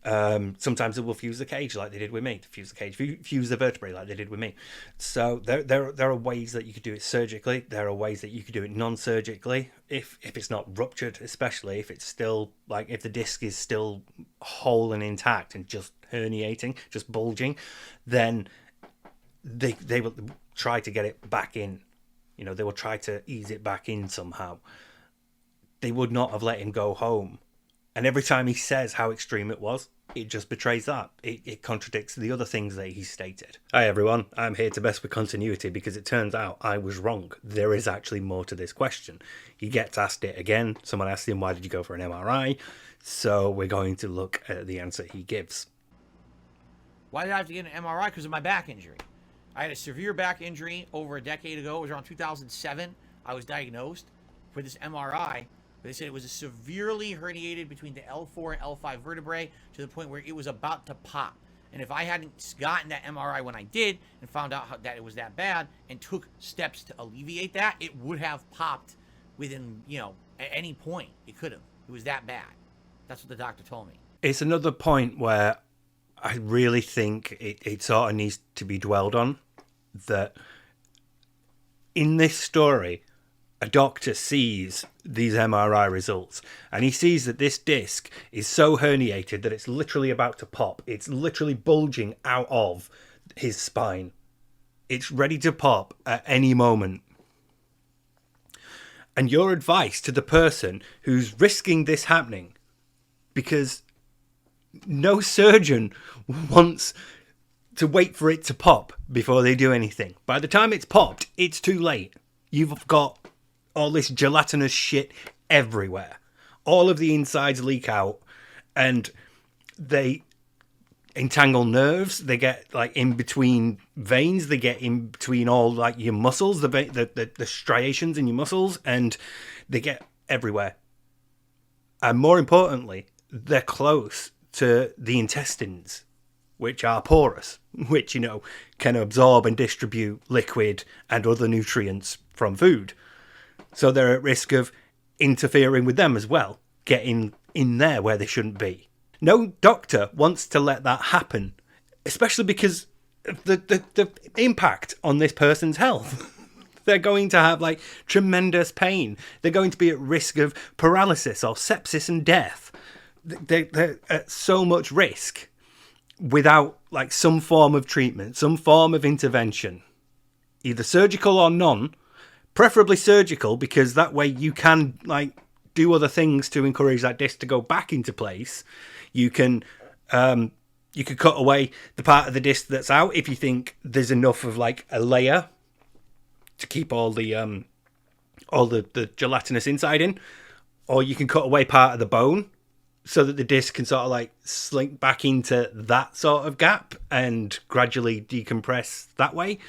Sometimes they will fuse the cage like they did with me. Fuse the cage, fuse the vertebrae like they did with me. So there are ways that you could do it surgically. There are ways that you could do it non-surgically. If it's not ruptured, especially if it's still if the disc is still whole and intact and just herniating, just bulging, then they will try to get it back in. They will try to ease it back in somehow. They would not have let him go home. And every time he says how extreme it was, it just betrays that. It contradicts the other things that he stated. Hi everyone, I'm here to mess with continuity, because it turns out I was wrong. There is actually more to this question. He gets asked it again. Someone asked him, why did you go for an MRI? So we're going to look at the answer he gives. Why did I have to get an MRI? Because of my back injury. I had a severe back injury over a decade ago. It was around 2007. I was diagnosed for this MRI. They said it was a severely herniated between the L4 and L5 vertebrae to the point where it was about to pop. And if I hadn't gotten that MRI when I did and found out that it was that bad and took steps to alleviate that, it would have popped within, at any point. It could have. It was that bad. That's what the doctor told me. It's another point where I really think it sort of needs to be dwelled on. That in this story, a doctor sees these MRI results and he sees that this disc is so herniated that it's literally about to pop. It's literally bulging out of his spine. It's ready to pop at any moment. And your advice to the person who's risking this happening, because no surgeon wants to wait for it to pop before they do anything. By the time it's popped, it's too late. You've got all this gelatinous shit everywhere. All of the insides leak out and they entangle nerves. They get in between veins. They get in between all your muscles, the striations in your muscles, and they get everywhere. And more importantly, they're close to the intestines, which are porous, which, can absorb and distribute liquid and other nutrients from food. So they're at risk of interfering with them as well, getting in there where they shouldn't be. No doctor wants to let that happen, especially because of the impact on this person's health. They're going to have tremendous pain. They're going to be at risk of paralysis or sepsis and death. They're at so much risk without some form of treatment, some form of intervention, either surgical or none, preferably surgical, because that way you can like do other things to encourage that disc to go back into place. You can cut away the part of the disc that's out if you think there's enough of like a layer to keep all the gelatinous inside in, or you can cut away part of the bone so that the disc can sort of like slink back into that sort of gap and gradually decompress that way.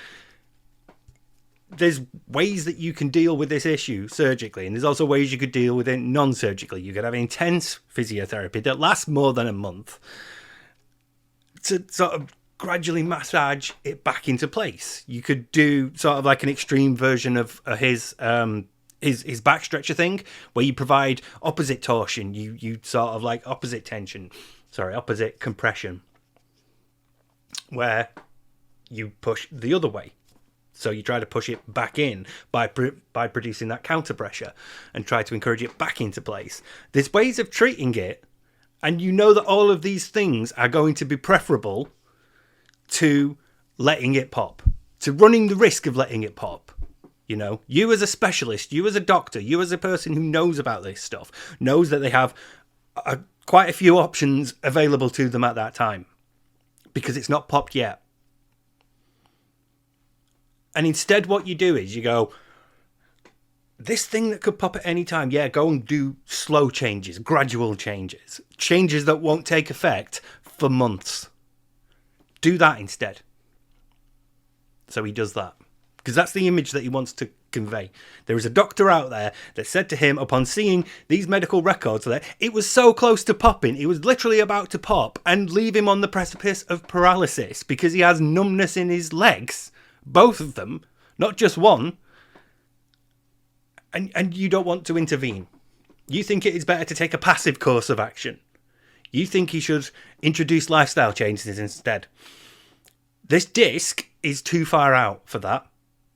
There's ways that you can deal with this issue surgically, and there's also ways you could deal with it non-surgically. You could have intense physiotherapy that lasts more than a month to sort of gradually massage it back into place. You could do sort of like an extreme version of his back stretcher thing, where you provide opposite torsion. You sort of like opposite compression, where you push the other way. So you try to push it back in by producing that counter pressure and try to encourage it back into place. There's ways of treating it, and you know that all of these things are going to be preferable to letting it pop, to running the risk of letting it pop. You know, you as a specialist, you as a doctor, you as a person who knows about this stuff, knows that they have quite a few options available to them at that time because it's not popped yet. And instead what you do is you go, this thing that could pop at any time, yeah, go and do slow changes, gradual changes, changes that won't take effect for months. Do that instead. So he does that, because that's the image that he wants to convey. There is a doctor out there that said to him upon seeing these medical records that it was so close to popping, it was literally about to pop and leave him on the precipice of paralysis because he has numbness in his legs, both of them, not just one. And you don't want to intervene. You think it is better to take a passive course of action. You think he should introduce lifestyle changes instead. This disc is too far out for that.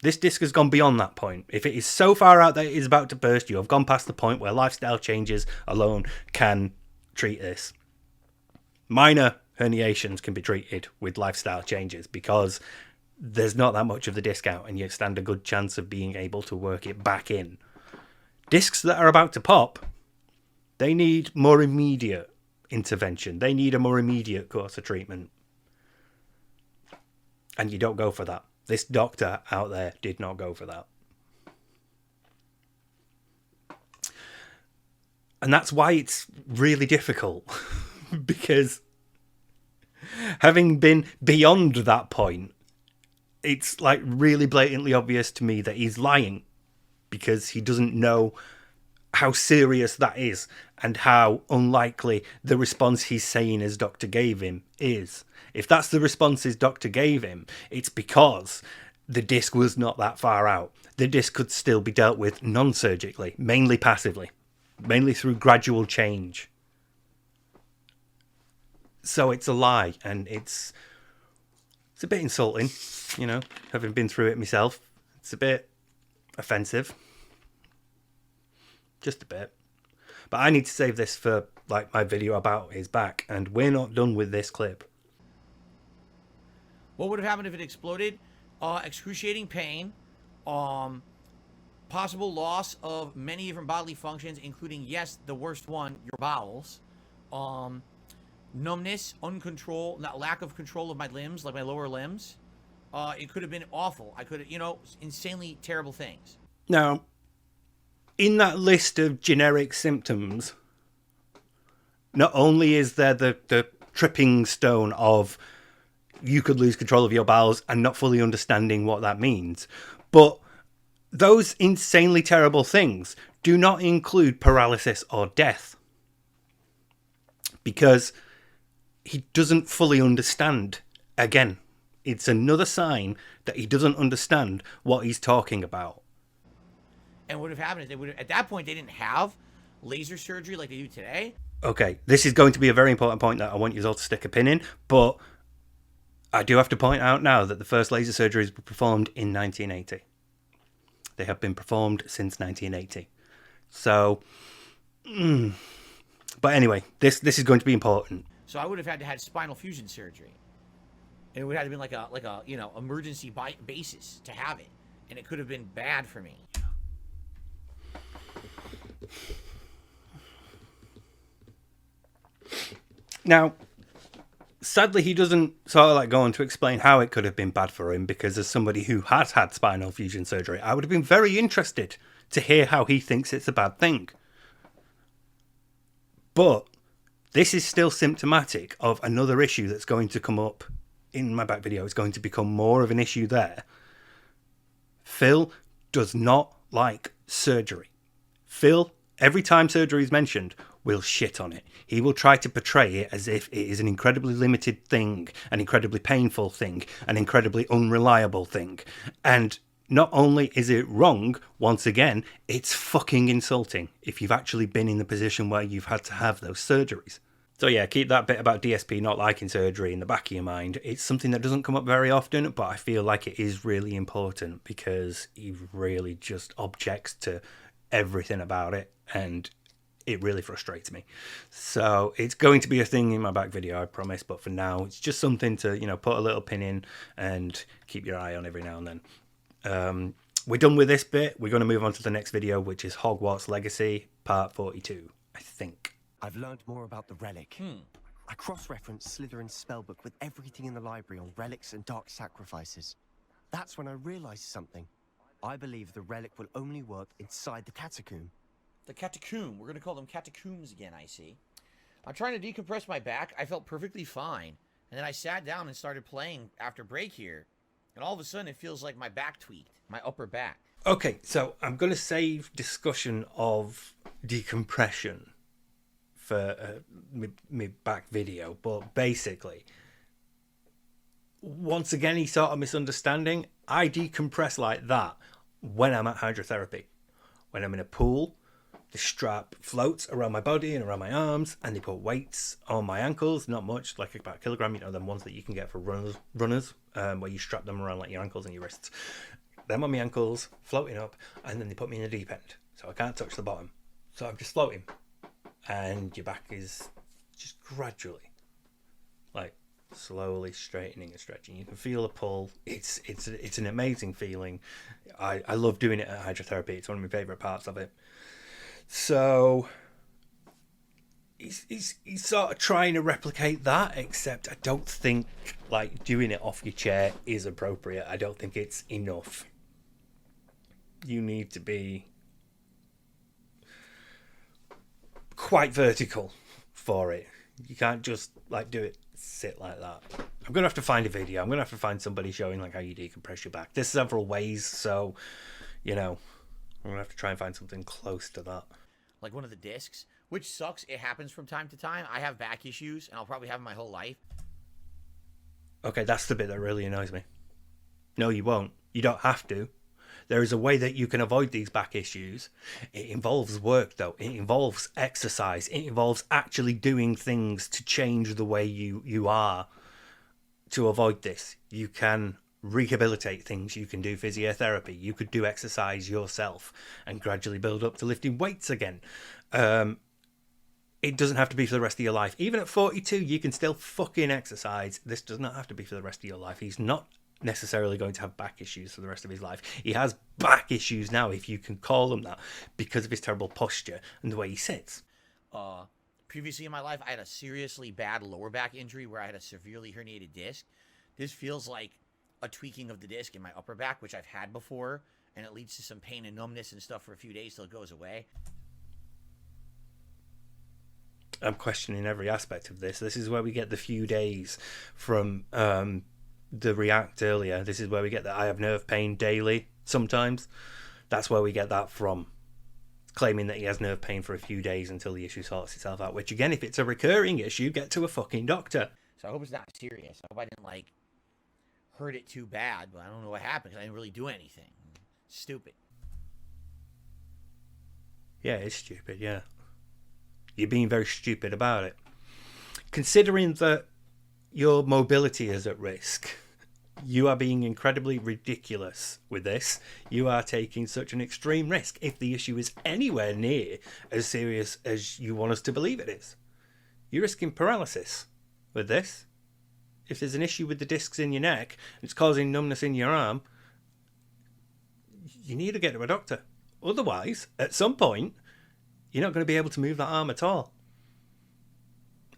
This disc has gone beyond that point. If it is so far out that it is about to burst, you have gone past the point where lifestyle changes alone can treat this. Minor herniations can be treated with lifestyle changes because there's not that much of the disc out and you stand a good chance of being able to work it back in. Discs that are about to pop, they need more immediate intervention. They need a more immediate course of treatment. And you don't go for that. This doctor out there did not go for that. And that's why it's really difficult. Because having been beyond that point, it's like really blatantly obvious to me that he's lying. Because he doesn't know how serious that is and how unlikely the response he's saying his doctor gave him is. If that's the response his doctor gave him, it's because the disc was not that far out. The disc could still be dealt with non-surgically, mainly passively, mainly through gradual change. So it's a lie, and it's a bit insulting, you know, having been through it myself. It's a bit offensive. Just a bit. But I need to save this for like my video about his back, and we're not done with this clip. What would have happened if it exploded? Excruciating pain, possible loss of many different bodily functions, including, yes, the worst one, your bowels, numbness, lack of control of my limbs, like my lower limbs. It could have been awful. I could have, insanely terrible things. Now, in that list of generic symptoms, not only is there the tripping stone of you could lose control of your bowels and not fully understanding what that means, but those insanely terrible things do not include paralysis or death. Because he doesn't fully understand. Again, it's another sign that he doesn't understand what he's talking about. And what would have happened is at that point, they didn't have laser surgery like they do today. Okay, this is going to be a very important point that I want you all to stick a pin in, but I do have to point out now that the first laser surgeries were performed in 1980. They have been performed since 1980. So, but anyway, this is going to be important. So I would have had to have spinal fusion surgery. And it would have been like a emergency basis to have it. And it could have been bad for me. Now, sadly, he doesn't sort of like go on to explain how it could have been bad for him, because as somebody who has had spinal fusion surgery, I would have been very interested to hear how he thinks it's a bad thing. But this is still symptomatic of another issue that's going to come up in my back video. It's going to become more of an issue there. Phil does not like surgery. Phil, every time surgery is mentioned, will shit on it. He will try to portray it as if it is an incredibly limited thing, an incredibly painful thing, an incredibly unreliable thing. And not only is it wrong, once again, it's fucking insulting if you've actually been in the position where you've had to have those surgeries. So yeah, keep that bit about DSP not liking surgery in the back of your mind. It's something that doesn't come up very often, but I feel like it is really important because he really just objects to everything about it, and it really frustrates me. So it's going to be a thing in my back video, I promise, but for now it's just something to, you know, put a little pin in and keep your eye on every now and then. We're done with this bit. We're going to move on to the next video, which is Hogwarts Legacy part 42, I think. I've learned more about the relic. I cross-referenced Slytherin's spellbook with everything in the library on relics and dark sacrifices. That's when I realized something. I believe the relic will only work inside the catacomb. The catacomb. We're going to call them catacombs again, I see. I'm trying to decompress my back. I felt perfectly fine. And then I sat down and started playing after break here. And all of a sudden it feels like my back tweaked. My upper back. Okay, so I'm going to save discussion of decompression for my back video. But basically, once again, he's sort of misunderstanding. I decompress like that when I'm at hydrotherapy. When I'm in a pool, the strap floats around my body and around my arms, and they put weights on my ankles, not much, like about a kilogram, you know, them ones that you can get for runners, where you strap them around like your ankles and your wrists. Them on my ankles, floating up, and then they put me in the deep end, so I can't touch the bottom. So I'm just floating, and your back is just gradually, like, slowly straightening and stretching. You can feel a pull. It's an amazing feeling. I love doing it at hydrotherapy. It's one of my favorite parts of it. So he's sort of trying to replicate that, except I don't think like doing it off your chair is appropriate. I don't think it's enough. You need to be quite vertical for it. You can't just like do it sit like that. I'm gonna have to find a video. I'm gonna have to find somebody showing like how you decompress your back. There's several ways, so you know, I'm gonna have to try and find something close to that. Like one of the discs, which sucks. It happens from time to time. I have back issues, and I'll probably have them my whole life. Okay, that's the bit that really annoys me. No, you won't. You don't have to. There is a way that you can avoid these back issues. It involves work, though. It involves exercise. It involves actually doing things to change the way you are to avoid this. You can rehabilitate things. You can do physiotherapy. You could do exercise yourself and gradually build up to lifting weights again. It doesn't have to be for the rest of your life. Even at 42, you can still fucking exercise. This does not have to be for the rest of your life. He's not necessarily going to have back issues for the rest of his life. He has back issues now, if you can call them that, because of his terrible posture and the way he sits. Previously in my life, I had a seriously bad lower back injury where I had a severely herniated disc. This feels like a tweaking of the disc in my upper back, which I've had before, and it leads to some pain and numbness and stuff for a few days till it goes away. I'm questioning every aspect of this. This is where we get the few days from the React earlier. This is where we get that I have nerve pain daily sometimes. That's where we get that from. Claiming that he has nerve pain for a few days until the issue sorts itself out. Which again, if it's a recurring issue, get to a fucking doctor. So I hope it's not serious. I hope I didn't like hurt it too bad, but I don't know what happened. I didn't really do anything. Stupid. Yeah, it's stupid, yeah. You're being very stupid about it. Considering that your mobility is at risk, you are being incredibly ridiculous with this. You are taking such an extreme risk if the issue is anywhere near as serious as you want us to believe it is. You're risking paralysis with this. If there's an issue with the discs in your neck and it's causing numbness in your arm, you need to get to a doctor. Otherwise, at some point, You're not going to be able to move that arm at all.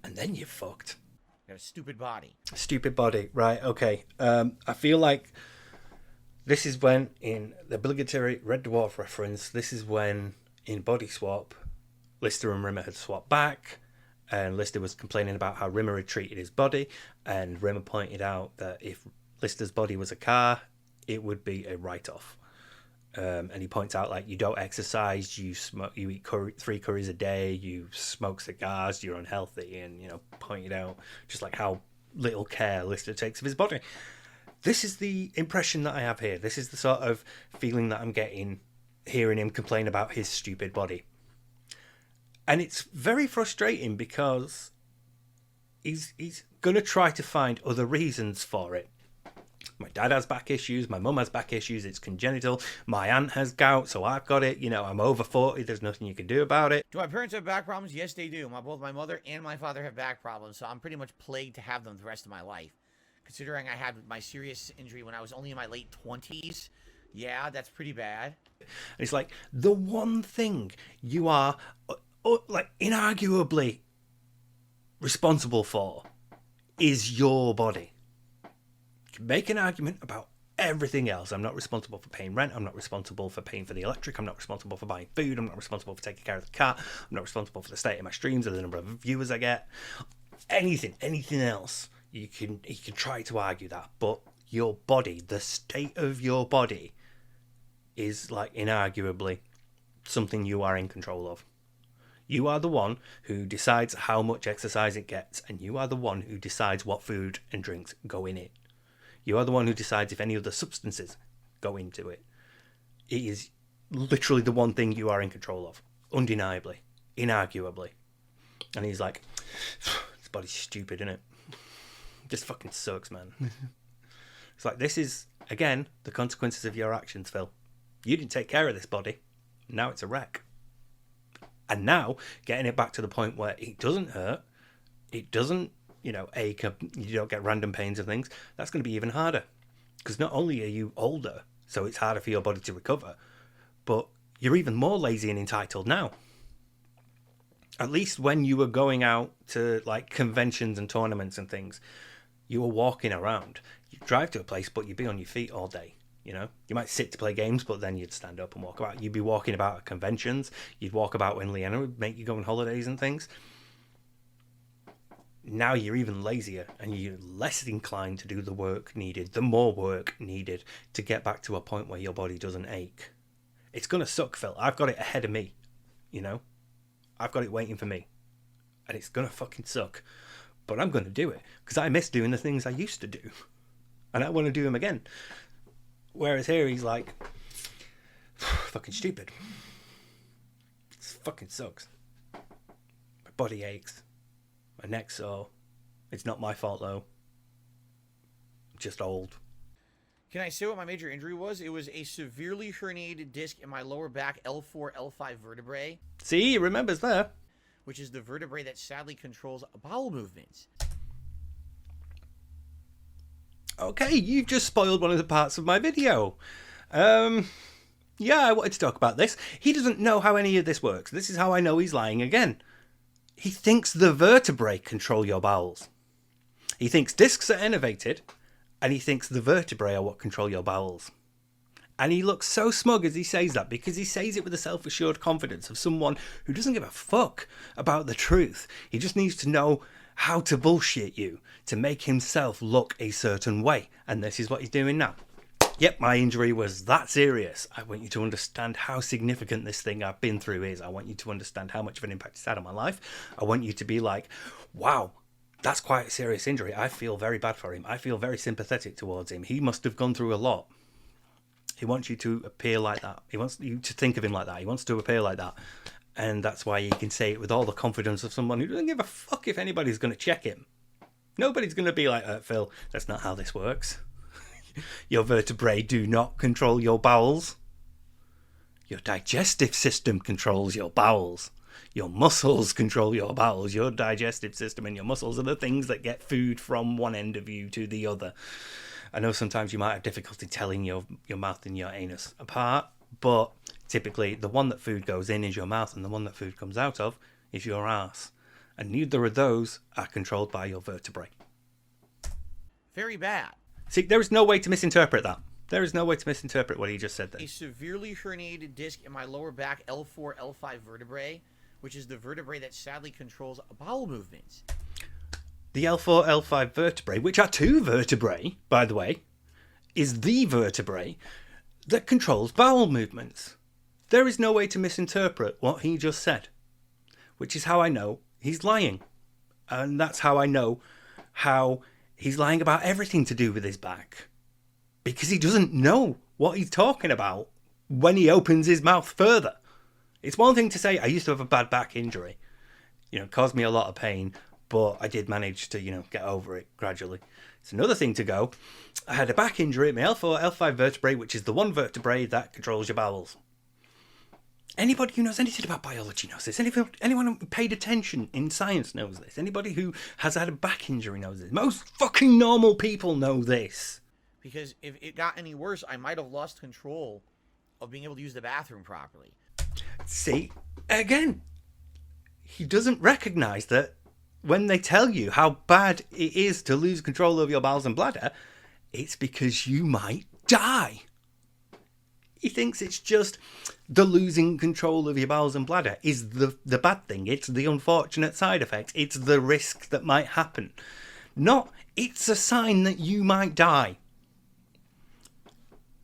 And then you're fucked. You got a stupid body. Stupid body, right, okay. I feel like this is when, in the obligatory Red Dwarf reference, this is when, in Body Swap, Lister and Rimmer had swapped back, and Lister was complaining about how Rimmer had treated his body, and Rimmer pointed out that if Lister's body was a car, it would be a write-off. And he points out, like, you don't exercise, you smoke, you eat 3 curries a day, you smoke cigars, you're unhealthy, and, you know, pointed out just like how little care Lister takes of his body. This is the impression that I have here. This is the sort of feeling that I'm getting hearing him complain about his stupid body. And it's very frustrating because he's going to try to find other reasons for it. My dad has back issues, my mum has back issues, it's congenital, my aunt has gout, so I've got it, you know, I'm over 40, there's nothing you can do about it. Do my parents have back problems? Yes, they do. Both my mother and my father have back problems, so I'm pretty much plagued to have them the rest of my life. Considering I had my serious injury when I was only in my late 20s, yeah, that's pretty bad. It's like, the one thing you are, like, inarguably responsible for is your body. You can make an argument about everything else. I'm not responsible for paying rent. I'm not responsible for paying for the electric. I'm not responsible for buying food. I'm not responsible for taking care of the cat. I'm not responsible for the state of my streams or the number of viewers I get. Anything else, you can try to argue that. But your body, the state of your body, is, like, inarguably something you are in control of. You are the one who decides how much exercise it gets, and you are the one who decides what food and drinks go in it. You are the one who decides if any other substances go into it. It is literally the one thing you are in control of. Undeniably. Inarguably. And he's like, this body's stupid, isn't it? Just fucking sucks, man. It's like, this is, again, the consequences of your actions, Phil. You didn't take care of this body. Now it's a wreck. And now, getting it back to the point where it doesn't hurt, it doesn't, you know, ache, you don't get random pains and things, that's going to be even harder. Because not only are you older, so it's harder for your body to recover, but you're even more lazy and entitled now. At least when you were going out to, like, conventions and tournaments and things, you were walking around. You'd drive to a place, but you'd be on your feet all day. You know, you might sit to play games, but then you'd stand up and walk about. You'd be walking about at conventions. You'd walk about when Leanna would make you go on holidays and things. Now you're even lazier and you're less inclined to do the work needed, the more work needed to get back to a point where your body doesn't ache. It's going to suck, Phil. I've got it ahead of me, you know? I've got it waiting for me. And it's going to fucking suck. But I'm going to do it because I miss doing the things I used to do. And I want to do them again. Whereas here he's like, fucking stupid. It fucking sucks. My body aches. My neck's sore. It's not my fault though. I'm just old. Can I say what my major injury was? It was a severely herniated disc in my lower back L4, L5 vertebrae. See, he remembers that. Which is the vertebrae that sadly controls bowel movements. Okay, you've just spoiled one of the parts of my video. Yeah, I wanted to talk about this. He doesn't know how any of this works. This is how I know he's lying again. He thinks the vertebrae control your bowels. He thinks discs are innervated, and he thinks the vertebrae are what control your bowels. And he looks so smug as he says that, because he says it with the self-assured confidence of someone who doesn't give a fuck about the truth. He just needs to know how to bullshit you to make himself look a certain way. And this is what he's doing now. Yep, my injury was that serious. I want you to understand how significant this thing I've been through is. I want you to understand how much of an impact it's had on my life. I want you to be like, wow, that's quite a serious injury. I feel very bad for him. I feel very sympathetic towards him. He must have gone through a lot. He wants you to appear like that. He wants you to think of him like that. He wants to appear like that. And that's why he can say it with all the confidence of someone who doesn't give a fuck if anybody's going to check him. Nobody's going to be like, Phil, that's not how this works. Your vertebrae do not control your bowels. Your digestive system controls your bowels. Your muscles control your bowels. Your digestive system and your muscles are the things that get food from one end of you to the other. I know sometimes you might have difficulty telling your mouth and your anus apart, but Typically, the one that food goes in is your mouth, and the one that food comes out of is your ass. And neither of those are controlled by your vertebrae. Very bad. See, there is no way to misinterpret that. There is no way to misinterpret what he just said there. A severely herniated disc in my lower back L4, L5 vertebrae, which is the vertebrae that sadly controls bowel movements. The L4, L5 vertebrae, which are two vertebrae, by the way, is the vertebrae that controls bowel movements. There is no way to misinterpret what he just said, which is how I know he's lying. And that's how I know how he's lying about everything to do with his back. Because he doesn't know what he's talking about when he opens his mouth further. It's one thing to say, I used to have a bad back injury. You know, it caused me a lot of pain, but I did manage to, get over it gradually. It's another thing to go, I had a back injury at my L4, L5 vertebrae, which is the one vertebrae that controls your bowels. Anybody who knows anything about biology knows this. Anyone who paid attention in science knows this. Anybody who has had a back injury knows this. Most fucking normal people know this. Because if it got any worse, I might have lost control of being able to use the bathroom properly. See, again, he doesn't recognize that when they tell you how bad it is to lose control of your bowels and bladder, it's because you might die. He thinks it's just the losing control of your bowels and bladder is the bad thing. It's the unfortunate side effect. It's the risk that might happen. Not, it's a sign that you might die.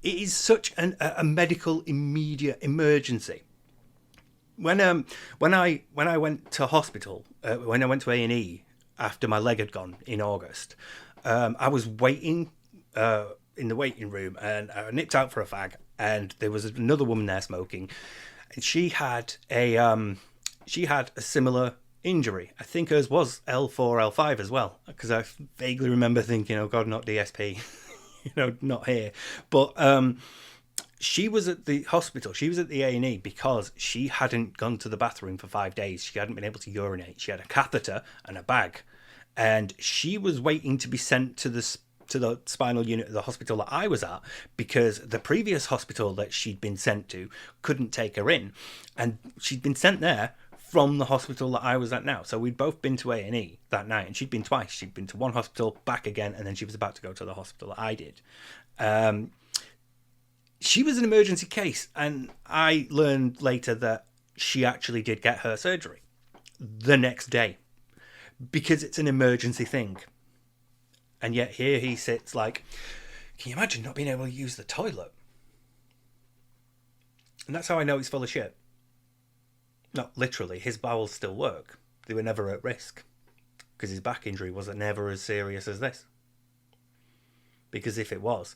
It is such a medical immediate emergency. When I went to hospital, when I went to A&E after my leg had gone in August, I was waiting in the waiting room, and I nipped out for a fag, and there was another woman there smoking, and she had a similar injury. I think hers was L4, L5 as well, because I vaguely remember thinking, oh God, not DSP. Not here. But she was at the hospital. She was at the A&E because she hadn't gone to the bathroom for 5 days. She hadn't been able to urinate. She had a catheter and a bag. And she was waiting to be sent to the spinal unit of the hospital that I was at, because the previous hospital that she'd been sent to couldn't take her in. And she'd been sent there from the hospital that I was at now. So we'd both been to A&E that night, and she'd been twice. She'd been to one hospital, back again, and then she was about to go to the hospital that I did. She was an emergency case, and I learned later that she actually did get her surgery the next day because it's an emergency thing. And yet here he sits like, can you imagine not being able to use the toilet? And that's how I know he's full of shit. Not literally, his bowels still work. They were never at risk because his back injury was never as serious as this. Because if it was,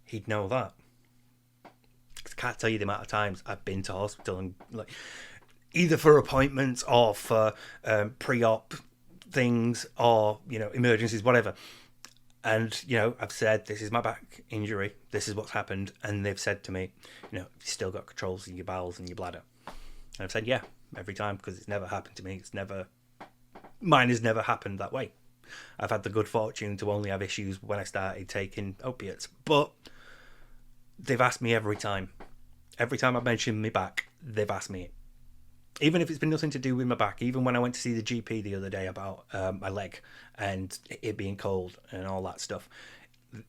he'd know that. I can't tell you the amount of times I've been to hospital and either for appointments or for pre-op things or emergencies, whatever. And I've said, this is my back injury, this is what's happened, and they've said to me, you've still got controls in your bowels and your bladder. And I've said, yeah, every time, because it's never happened to me. Mine has never happened that way. I've had the good fortune to only have issues when I started taking opiates. But they've asked me every time. Every time I've mentioned my back, they've asked me. Even if it's been nothing to do with my back. Even when I went to see the GP the other day about my leg and it being cold and all that stuff,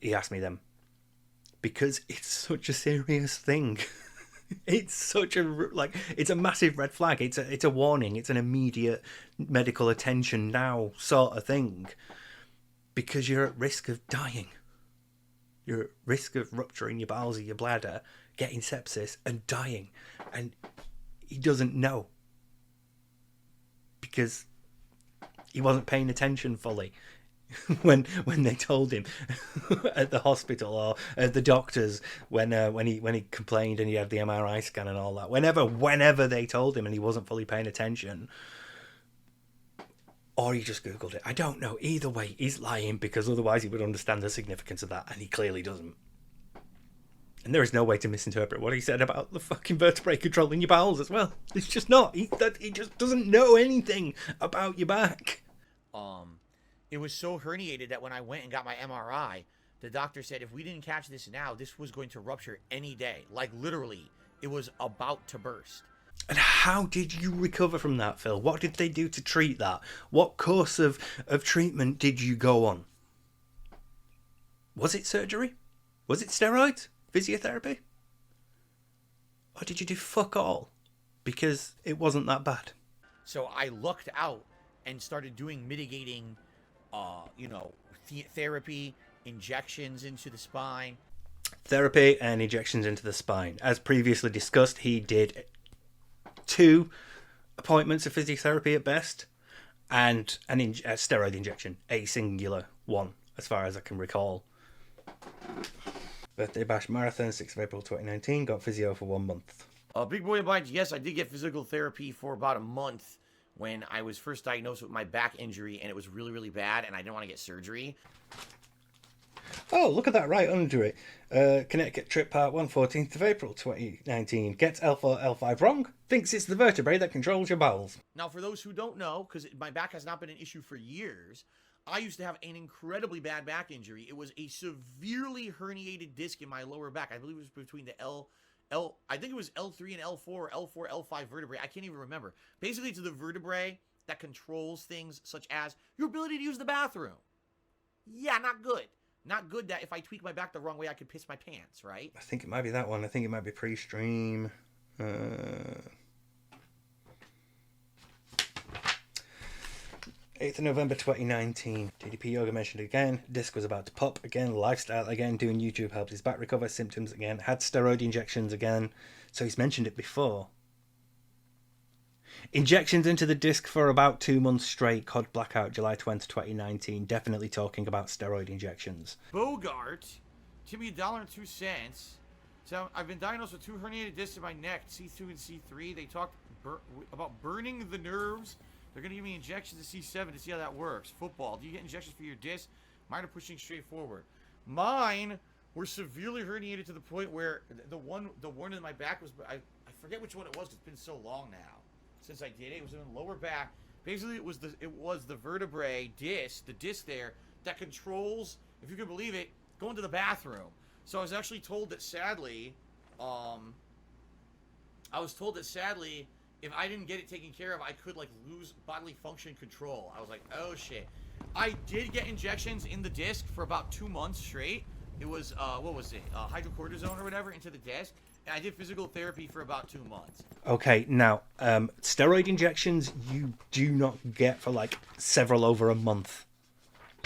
he asked me them. Because it's such a serious thing. It's such it's a massive red flag. It's a warning. It's an immediate medical attention now sort of thing, because you're at risk of dying. You're at risk of rupturing your bowels or your bladder, getting sepsis and dying, and he doesn't know because he wasn't paying attention fully. when they told him at the hospital or at the doctors when he complained and he had the MRI scan and all that, whenever they told him and he wasn't fully paying attention, or he just googled it, I don't know. Either way, he's lying, because otherwise he would understand the significance of that, and he clearly doesn't. And there is no way to misinterpret what he said about the fucking vertebrae controlling your bowels as well. It's just not. He just doesn't know anything about your back. It was so herniated that when I went and got my MRI, the doctor said if we didn't catch this now, this was going to rupture any day. Like literally it was about to burst. And how did you recover from that, Phil? What did they do to treat that? What course of treatment did you go on? Was it surgery? Was it steroids? Physiotherapy? Or did you do fuck all? Because it wasn't that bad. So I lucked out and started doing mitigating, therapy, injections into the spine. Therapy and injections into the spine. As previously discussed, he did 2 appointments of physiotherapy at best, and a steroid injection, a singular one, as far as I can recall. Birthday Bash Marathon, 6th of April 2019, got physio for 1 month. Big boy bites, yes, I did get physical therapy for about a month when I was first diagnosed with my back injury, and it was really, really bad, and I didn't want to get surgery. Oh, look at that right under it. Connecticut Trip Part 1, 14th of April 2019. Gets L4, L5 wrong. Thinks it's the vertebrae that controls your bowels. Now, for those who don't know, because my back has not been an issue for years, I used to have an incredibly bad back injury. It was a severely herniated disc in my lower back. I believe it was between the I think it was L3 and L4, or L4, L5 vertebrae. I can't even remember. Basically, it's the vertebrae that controls things such as your ability to use the bathroom. Yeah, not good. Not good that if I tweak my back the wrong way, I could piss my pants, right? I think it might be that one. I think it might be Prestream. 8th of November 2019. DDP Yoga mentioned again. Disc was about to pop again. Lifestyle again. Doing YouTube helped his back recover. Symptoms again. Had steroid injections again. So he's mentioned it before. Injections into the disc for about 2 months straight. COD blackout July 20, 2019. Definitely talking about steroid injections. Bogart, Timmy $1.02. So I've been diagnosed with 2 herniated discs in my neck, C2 and C3. They talked about burning the nerves. They're going to give me injections to C7 to see how that works. Football, do you get injections for your disc? Mine are pushing straight forward. Mine were severely herniated to the point where the one in my back was, I forget which one it was. It's been so long now since I did it. It was in the lower back. Basically, it was the vertebrae disc, the disc there, that controls, if you can believe it, going to the bathroom. So I was actually told that sadly, if I didn't get it taken care of, I could like lose bodily function control. I was like, oh shit. I did get injections in the disc for about 2 months straight. It was, hydrocortisone or whatever into the disc. And I did physical therapy for about 2 months. Okay, now, steroid injections you do not get for like several over a month.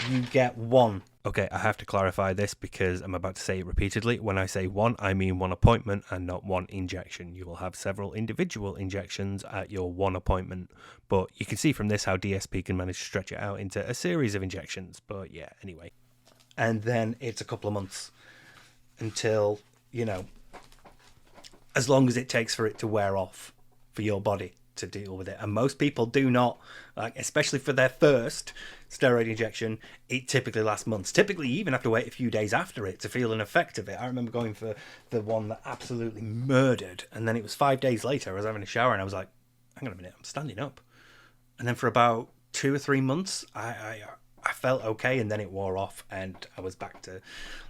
You get 1. Okay, I have to clarify this because I'm about to say it repeatedly. When I say 1, I mean 1 appointment and not 1 injection. You will have several individual injections at your 1 appointment. But you can see from this how DSP can manage to stretch it out into a series of injections. But yeah, anyway. And then it's a couple of months until, as long as it takes for it to wear off for your body to deal with it. And most people do not, like, especially for their first steroid injection, it typically lasts months. Typically, you even have to wait a few days after it to feel an effect of it. I remember going for the one that absolutely murdered, and then it was 5 days later, I was having a shower, and I was like, hang on a minute, I'm standing up. And then for about 2 or 3 months, I felt okay, and then it wore off, and I was back to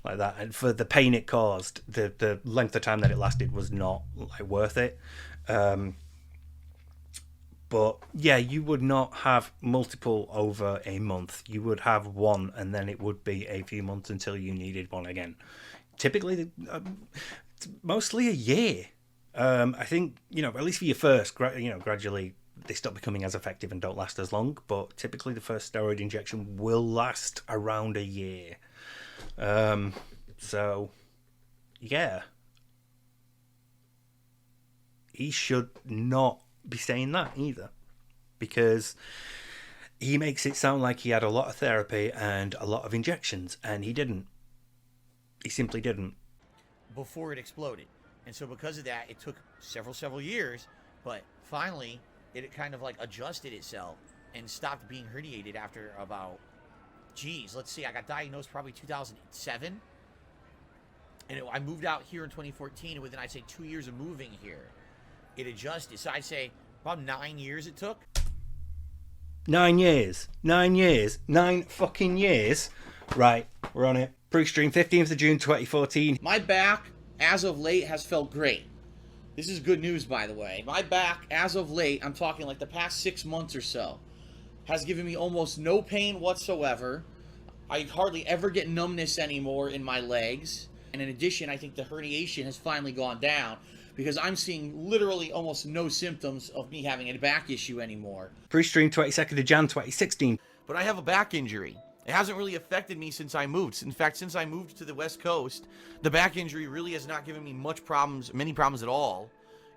like that. And for the pain it caused, the length of time that it lasted was not like worth it. But yeah, you would not have multiple over a month. You would have 1, and then it would be a few months until you needed 1 again. Typically, it's mostly a year. I think, at least for your first, gradually they stop becoming as effective and don't last as long. But typically the first steroid injection will last around a year. So, yeah. He should not be saying that either, because he makes it sound like he had a lot of therapy and a lot of injections, and he didn't. He simply didn't. Before it exploded. And so because of that, it took several years, but finally it kind of like adjusted itself and stopped being herniated after about, I got diagnosed probably 2007, and I moved out here in 2014, and within, I'd say, 2 years of moving here, it adjusted. So I'd say about 9 years it took. 9 years. 9 years. 9 fucking years. Right, we're on it. Prestream, 15th of June 2014. My back, as of late, has felt great. This is good news, by the way. My back, as of late, I'm talking like the past 6 months or so, has given me almost no pain whatsoever. I hardly ever get numbness anymore in my legs. And in addition, I think the herniation has finally gone down because I'm seeing literally almost no symptoms of me having a back issue anymore. Prestream 22nd of Jan 2016. But I have a back injury. It hasn't really affected me since I moved. In fact, since I moved to the West Coast, the back injury really has not given me many problems at all.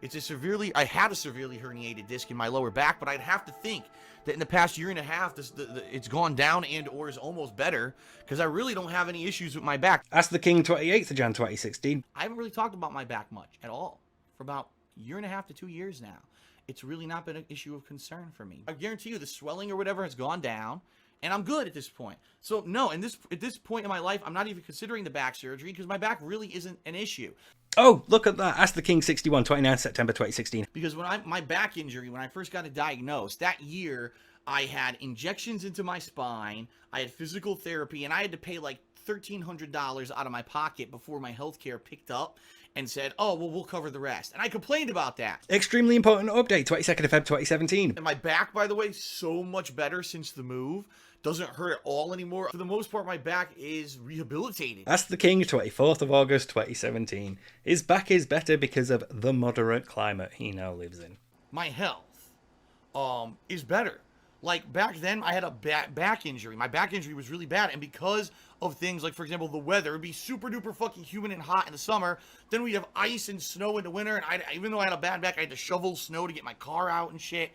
I had a severely herniated disc in my lower back, but I'd have to think that in the past year and a half, it's gone down and or is almost better because I really don't have any issues with my back. Ask the King 28th of Jan 2016. I haven't really talked about my back much at all for about a year and a half to 2 years now. It's really not been an issue of concern for me. I guarantee you the swelling or whatever has gone down. And I'm good at this point. So no, at this point in my life, I'm not even considering the back surgery because my back really isn't an issue. Oh, look at that. Ask the King 61, 29 September 2016. Because my back injury, when I first got it diagnosed, that year I had injections into my spine, I had physical therapy, and I had to pay like $1,300 out of my pocket before my healthcare picked up and said, oh, well, we'll cover the rest. And I complained about that. Extremely important update, 22nd of Feb 2017. And my back, by the way, so much better since the move. Doesn't hurt at all anymore. For the most part, my back is rehabilitated. Ask the King, 24th of August 2017. His back is better because of the moderate climate he now lives in. My health is better. Like back then, I had a back injury. My back injury was really bad. And because of things like, for example, the weather, it'd be super duper fucking humid and hot in the summer. Then we'd have ice and snow in the winter. And even though I had a bad back, I had to shovel snow to get my car out and shit.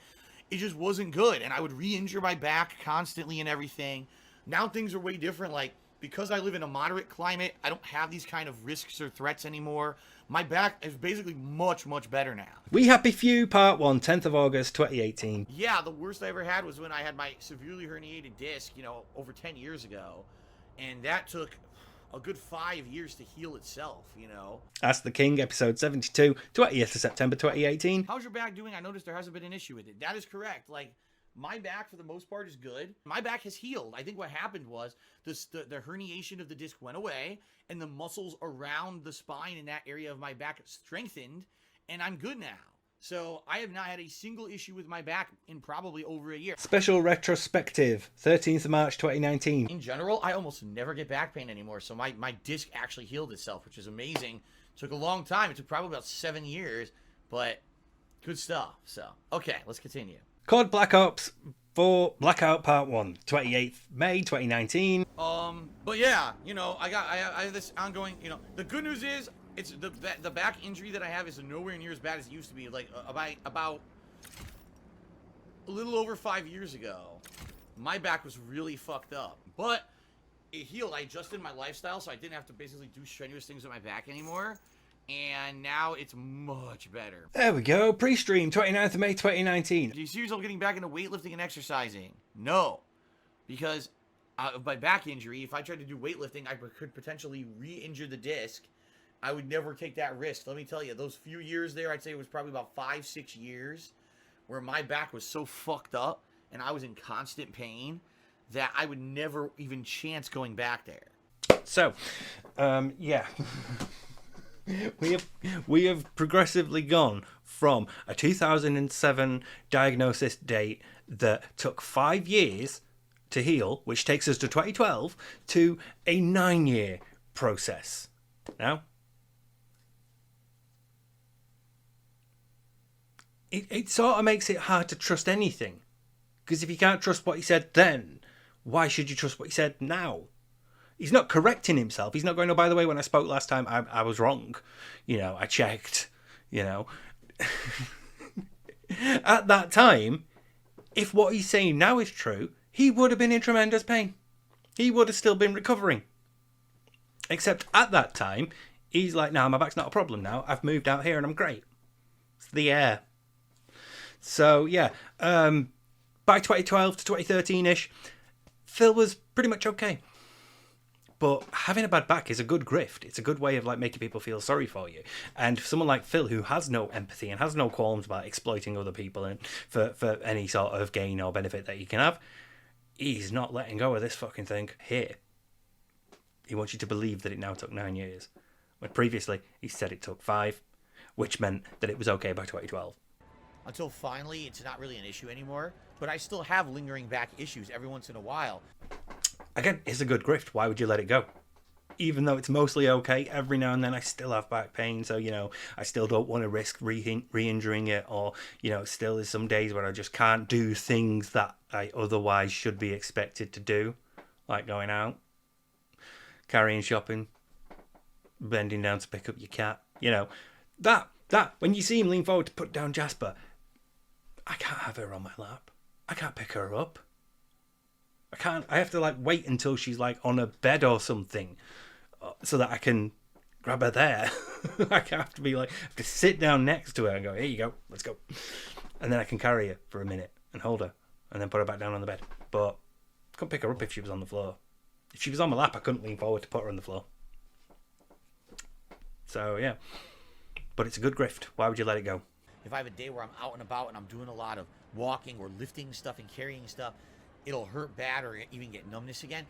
It just wasn't good. And I would re-injure my back constantly and everything. Now things are way different. Like, because I live in a moderate climate, I don't have these kind of risks or threats anymore. My back is basically much, much better now. We Happy Few, Part 1, 10th of August, 2018. Yeah, the worst I ever had was when I had my severely herniated disc, over 10 years ago. And that took a good 5 years to heal itself, Ask the King, episode 72, 20th of September 2018. How's your back doing? I noticed there hasn't been an issue with it. That is correct. Like, my back, for the most part, is good. My back has healed. I think what happened was the herniation of the disc went away, and the muscles around the spine in that area of my back strengthened, and I'm good now. So I have not had a single issue with my back in probably over a year. Special retrospective, 13th of March 2019. In general, I almost never get back pain anymore, so my disc actually healed itself, which is amazing. It took a long time. It took probably about 7 years, but good stuff. So, okay, let's continue. COD Black Ops 4 Blackout Part 1, 28th May 2019. But yeah, I have this ongoing, the good news is, it's the back injury that I have is nowhere near as bad as it used to be. Like about a little over 5 years ago, my back was really fucked up, but it healed. I adjusted my lifestyle, so I didn't have to basically do strenuous things with my back anymore, and now it's much better. There we go. Prestream, 29th of May 2019. Do you see yourself getting back into weightlifting and exercising? No, because of my back injury, if I tried to do weightlifting, I could potentially re-injure the disc. I would never take that risk. Let me tell you, those few years there, I'd say it was probably about 5-6 years where my back was so fucked up and I was in constant pain that I would never even chance going back there. So, yeah. we have progressively gone from a 2007 diagnosis date that took 5 years to heal, which takes us to 2012, to a 9-year process. Now, it sort of makes it hard to trust anything. Because if you can't trust what he said then, why should you trust what he said now? He's not correcting himself. He's not going, oh, by the way, when I spoke last time, I was wrong. I checked, At that time, if what he's saying now is true, he would have been in tremendous pain. He would have still been recovering. Except at that time, he's like, no, my back's not a problem now. I've moved out here and I'm great. It's the air. So, yeah, by 2012 to 2013-ish, Phil was pretty much okay. But having a bad back is a good grift. It's a good way of making people feel sorry for you. And for someone like Phil, who has no empathy and has no qualms about exploiting other people and for any sort of gain or benefit that he can have, he's not letting go of this fucking thing here. He wants you to believe that it now took 9 years. When previously, he said it took 5. which meant that it was okay by 2012. Until finally, it's not really an issue anymore. But I still have lingering back issues every once in a while. Again, it's a good grift. Why would you let it go? Even though it's mostly okay, every now and then I still have back pain. So, I still don't want to risk re-injuring it. Or, still there's some days where I just can't do things that I otherwise should be expected to do. Like going out, carrying shopping, bending down to pick up your cat. That, when you see him lean forward to put down Jasper, I can't have her on my lap. I can't pick her up. I have to wait until she's on a bed or something so that I can grab her there. I have to have to sit down next to her and go, here you go, let's go. And then I can carry her for a minute and hold her and then put her back down on the bed. But I couldn't pick her up if she was on the floor. If she was on my lap, I couldn't lean forward to put her on the floor. So, yeah. But it's a good grift. Why would you let it go? If I have a day where I'm out and about and I'm doing a lot of walking or lifting stuff and carrying stuff, it'll hurt bad or even get numbness again.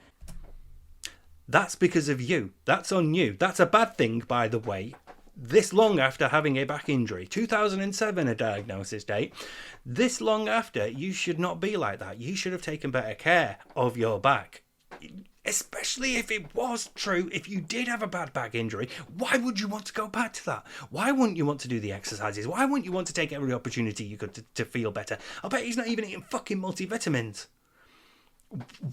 That's because of you. That's on you. That's a bad thing, by the way. This long after having a back injury, 2007 a diagnosis date, this long after, you should not be like that. You should have taken better care of your back. Especially if it was true, if you did have a bad back injury, why would you want to go back to that? Why wouldn't you want to do the exercises? Why wouldn't you want to take every opportunity you could to feel better? I bet he's not even eating fucking multivitamins.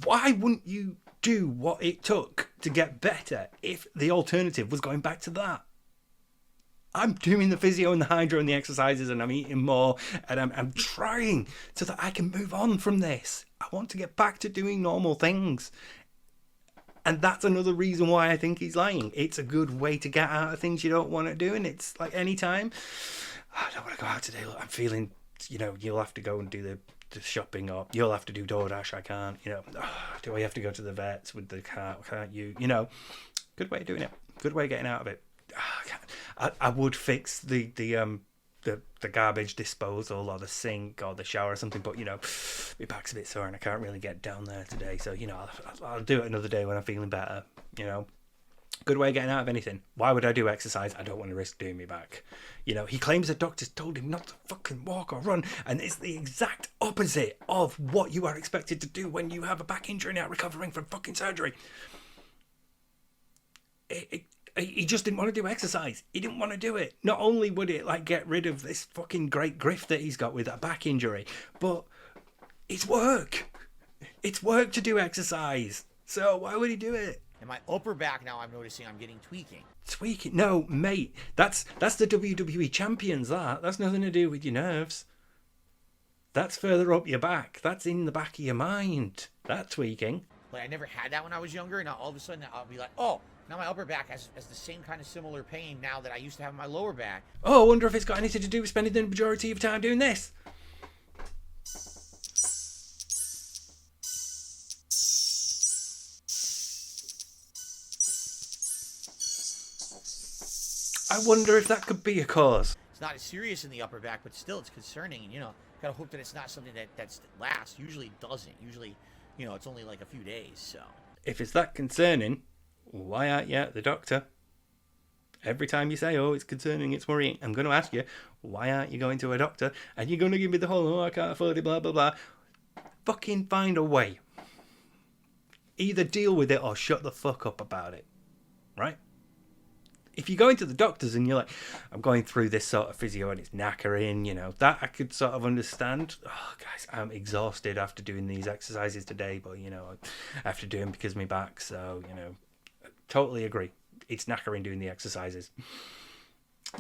Why wouldn't you do what it took to get better if the alternative was going back to that? I'm doing the physio and the hydro and the exercises and I'm eating more and I'm trying so that I can move on from this. I want to get back to doing normal things. And that's another reason why I think he's lying. It's a good way to get out of things you don't want to do. And it's like any time, I don't want to go out today. Look, I'm feeling, you'll have to go and do the shopping or you'll have to do DoorDash. I can't, do I have to go to the vets with the cat? Can't you? Good way of doing it. Good way of getting out of it. I would fix the garbage disposal or the sink or the shower or something, but my back's a bit sore and I can't really get down there today, so I'll do it another day when I'm feeling better. Good way of getting out of anything. Why would I do exercise? I don't want to risk doing me back. He claims the doctors told him not to fucking walk or run, and it's the exact opposite of what you are expected to do when you have a back injury now recovering from fucking surgery. He just didn't want to do exercise. He didn't want to do it. Not only would it get rid of this fucking great grift that he's got with that back injury, but it's work. It's work to do exercise. So why would he do it? And my upper back now, I'm noticing I'm getting tweaking. Tweaking? No, mate. That's the WWE champions. That's nothing to do with your nerves. That's further up your back. That's in the back of your mind. That tweaking. I never had that when I was younger, and now all of a sudden I'll be like, oh. Now my upper back has the same kind of similar pain now that I used to have in my lower back. Oh, I wonder if it's got anything to do with spending the majority of time doing this. I wonder if that could be a cause. It's not as serious in the upper back, but still it's concerning. And, gotta hope that it's not something that lasts. Usually it doesn't. Usually, it's only a few days, so. If it's that concerning, why aren't you at the doctor? Every time you say, oh, it's concerning, it's worrying, I'm going to ask you, why aren't you going to a doctor? And you're going to give me the whole, oh, I can't afford it, blah, blah, blah. Fucking find a way. Either deal with it or shut the fuck up about it. Right? If you go into the doctors and you're like, I'm going through this sort of physio and it's knackering, that I could sort of understand. Oh, guys, I'm exhausted after doing these exercises today, but, I have to do them because of my back, so, totally agree. It's knackering doing the exercises.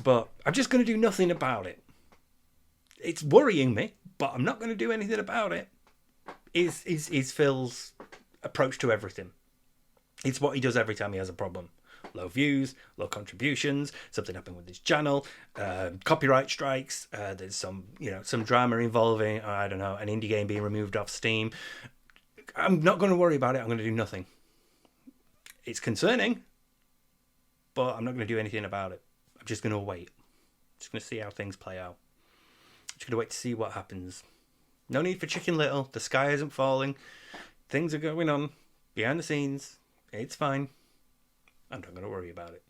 But I'm just going to do nothing about it. It's worrying me, but I'm not going to do anything about it. Is Phil's approach to everything. It's what he does every time he has a problem. Low views, low contributions, something happened with his channel, copyright strikes, there's some drama involving, I don't know, an indie game being removed off Steam. I'm not going to worry about it. I'm going to do nothing. It's concerning, but I'm not going to do anything about it. I'm just going to wait. Just going to see how things play out. Just going to wait to see what happens. No need for Chicken Little. The sky isn't falling. Things are going on behind the scenes. It's fine. I'm not going to worry about it.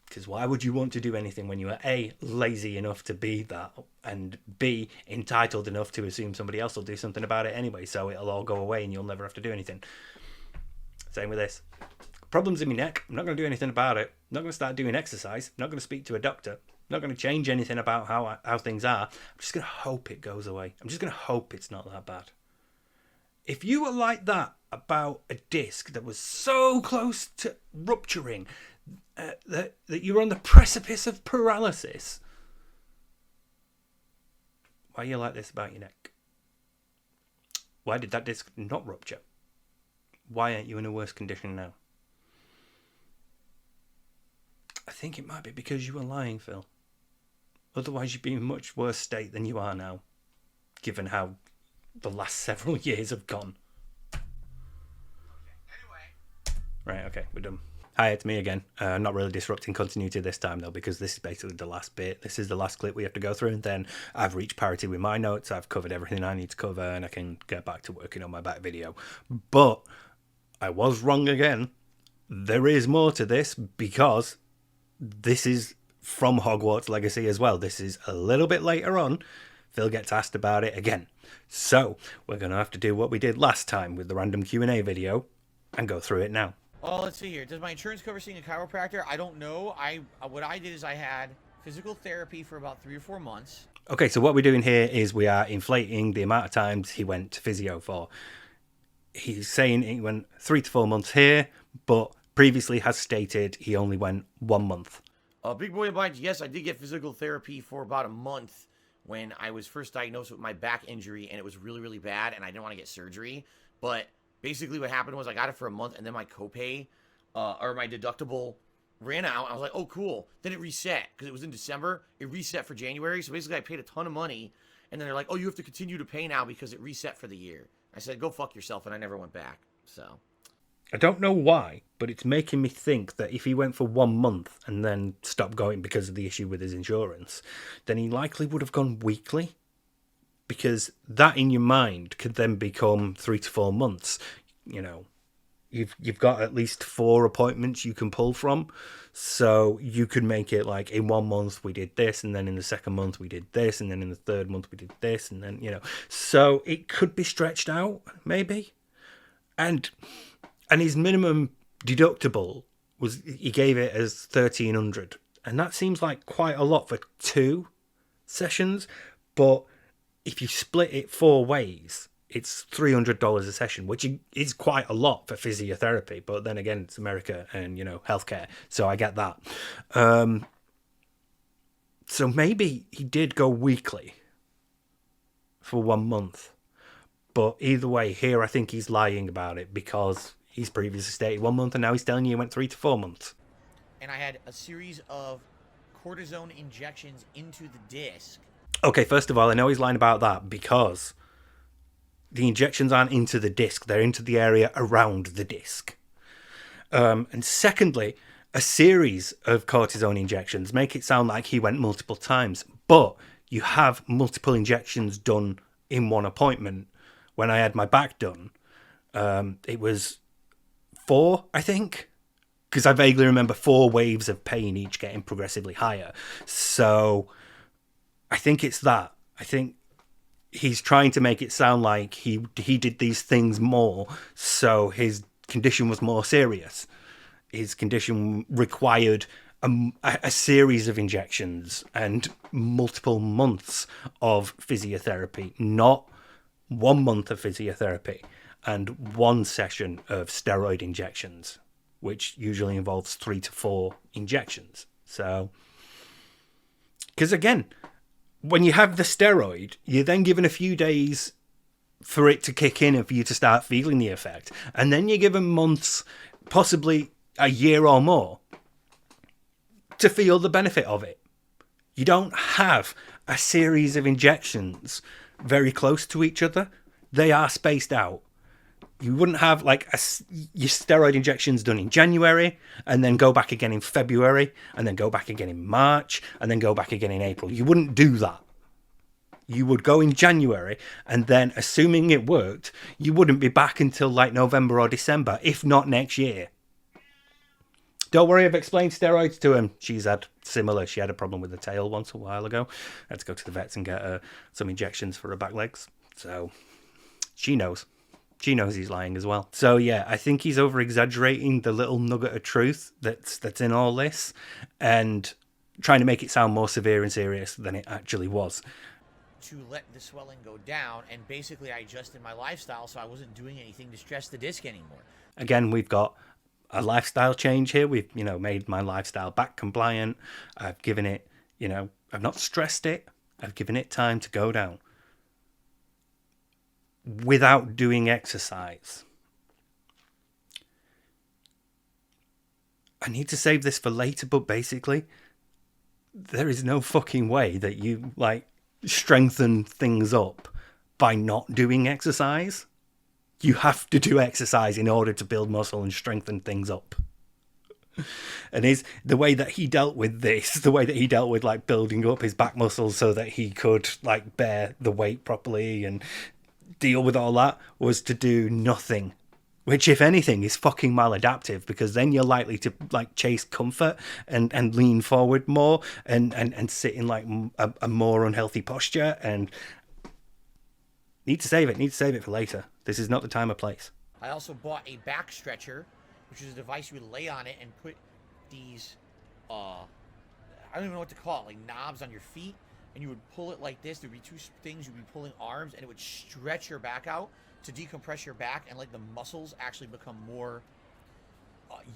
Because why would you want to do anything when you are A, lazy enough to be that, and B, entitled enough to assume somebody else will do something about it anyway, so it'll all go away and you'll never have to do anything. Same with this. Problems in my neck, I'm not going to do anything about it. I'm not going to start doing exercise. I'm not going to speak to a doctor. I'm not going to change anything about how things are. I'm just going to hope it goes away. I'm just going to hope it's not that bad. If you were like that about a disc that was so close to rupturing, that you're on the precipice of paralysis, why are you like this about your neck? Why did that disc not rupture? Why aren't you in a worse condition now? I think it might be because you were lying, Phil. Otherwise you'd be in a much worse state than you are now, given how the last several years have gone. Right, okay, we're done. Hi, it's me again. Not really disrupting continuity this time, though, because this is basically the last bit. This is the last clip we have to go through, and then I've reached parity with my notes. I've covered everything I need to cover, and I can get back to working on my back video. But I was wrong again. There is more to this, because this is from Hogwarts Legacy as well. This is a little bit later on. Phil gets asked about it again. So we're going to have to do what we did last time with the random Q&A video and go through it now. Oh, let's see here. Does my insurance cover seeing a chiropractor? I don't know. What I did is I had physical therapy for about 3 or 4 months. Okay, so what we're doing here is we are inflating the amount of times he went to physio for. He's saying he went 3 to 4 months here, but previously has stated he only went 1 month. Big boy bites. Yes, I did get physical therapy for about a month when I was first diagnosed with my back injury, and it was really, really bad, and I didn't want to get surgery. But basically what happened was I got it for a month, and then my copay, or my deductible ran out. I was like, oh, cool. Then it reset, because it was in December. It reset for January, so basically I paid a ton of money, and then they're like, oh, you have to continue to pay now because it reset for the year. I said, go fuck yourself, and I never went back, so. I don't know why, but it's making me think that if he went for 1 month and then stopped going because of the issue with his insurance, then he likely would have gone weekly. Because that in your mind could then become 3 to 4 months. You know, you've got at least 4 appointments you can pull from. So you could make it like in 1 month we did this, and then in the second month we did this, and then in the third month we did this, and then, you know. So it could be stretched out, maybe. And his minimum deductible was, he gave it as $1,300. And that seems like quite a lot for 2 sessions, but if you split it 4 ways, it's $300 a session, which is quite a lot for physiotherapy. But then again, it's America and, you know, healthcare. So I get that. So maybe he did go weekly for 1 month. But either way, here I think he's lying about it, because he's previously stated 1 month and now he's telling you he went 3 to 4 months. And I had a series of cortisone injections into the disc. Okay, first of all, I know he's lying about that because the injections aren't into the disc. They're into the area around the disc. And secondly, a series of cortisone injections make it sound like he went multiple times. But you have multiple injections done in one appointment. When I had my back done, it was 4, I think. Because I vaguely remember 4 waves of pain, each getting progressively higher. So I think it's that. I think he's trying to make it sound like he did these things more, so his condition was more serious. His condition required a series of injections and multiple months of physiotherapy, not 1 month of physiotherapy and 1 session of steroid injections, which usually involves 3 to 4 injections. So, because again, when you have the steroid, you're then given a few days for it to kick in and for you to start feeling the effect. And then you're given months, possibly a year or more, to feel the benefit of it. You don't have a series of injections very close to each other. They are spaced out. You wouldn't have like your steroid injections done in January and then go back again in February and then go back again in March and then go back again in April. You wouldn't do that. You would go in January and then, assuming it worked, you wouldn't be back until like November or December, if not next year. Don't worry, I've explained steroids to him. She had a problem with the tail once a while ago. I had to go to the vets and get her some injections for her back legs. So she knows. She knows he's lying as well. So yeah, I think he's over-exaggerating the little nugget of truth that's in all this and trying to make it sound more severe and serious than it actually was. To let the swelling go down, and basically I adjusted my lifestyle so I wasn't doing anything to stress the disc anymore. Again, we've got a lifestyle change here. We've, made my lifestyle back compliant. I've given it, I've not stressed it. I've given it time to go down without doing exercise. I need to save this for later, but basically, there is no fucking way that you, strengthen things up by not doing exercise. You have to do exercise in order to build muscle and strengthen things up. And the way that he dealt with this, the way that he dealt with building up his back muscles so that he could bear the weight properly and deal with all that, was to do nothing, which if anything is fucking maladaptive, because then you're likely to chase comfort and lean forward more and sit in a more unhealthy posture. And need to save it for later. This is not the time or place. I also bought a back stretcher, which is a device you would lay on it and put these I don't even know what to call it, knobs on your feet, and you would pull it like this. There'd be two things. You'd be pulling arms, and it would stretch your back out to decompress your back and let the muscles actually become more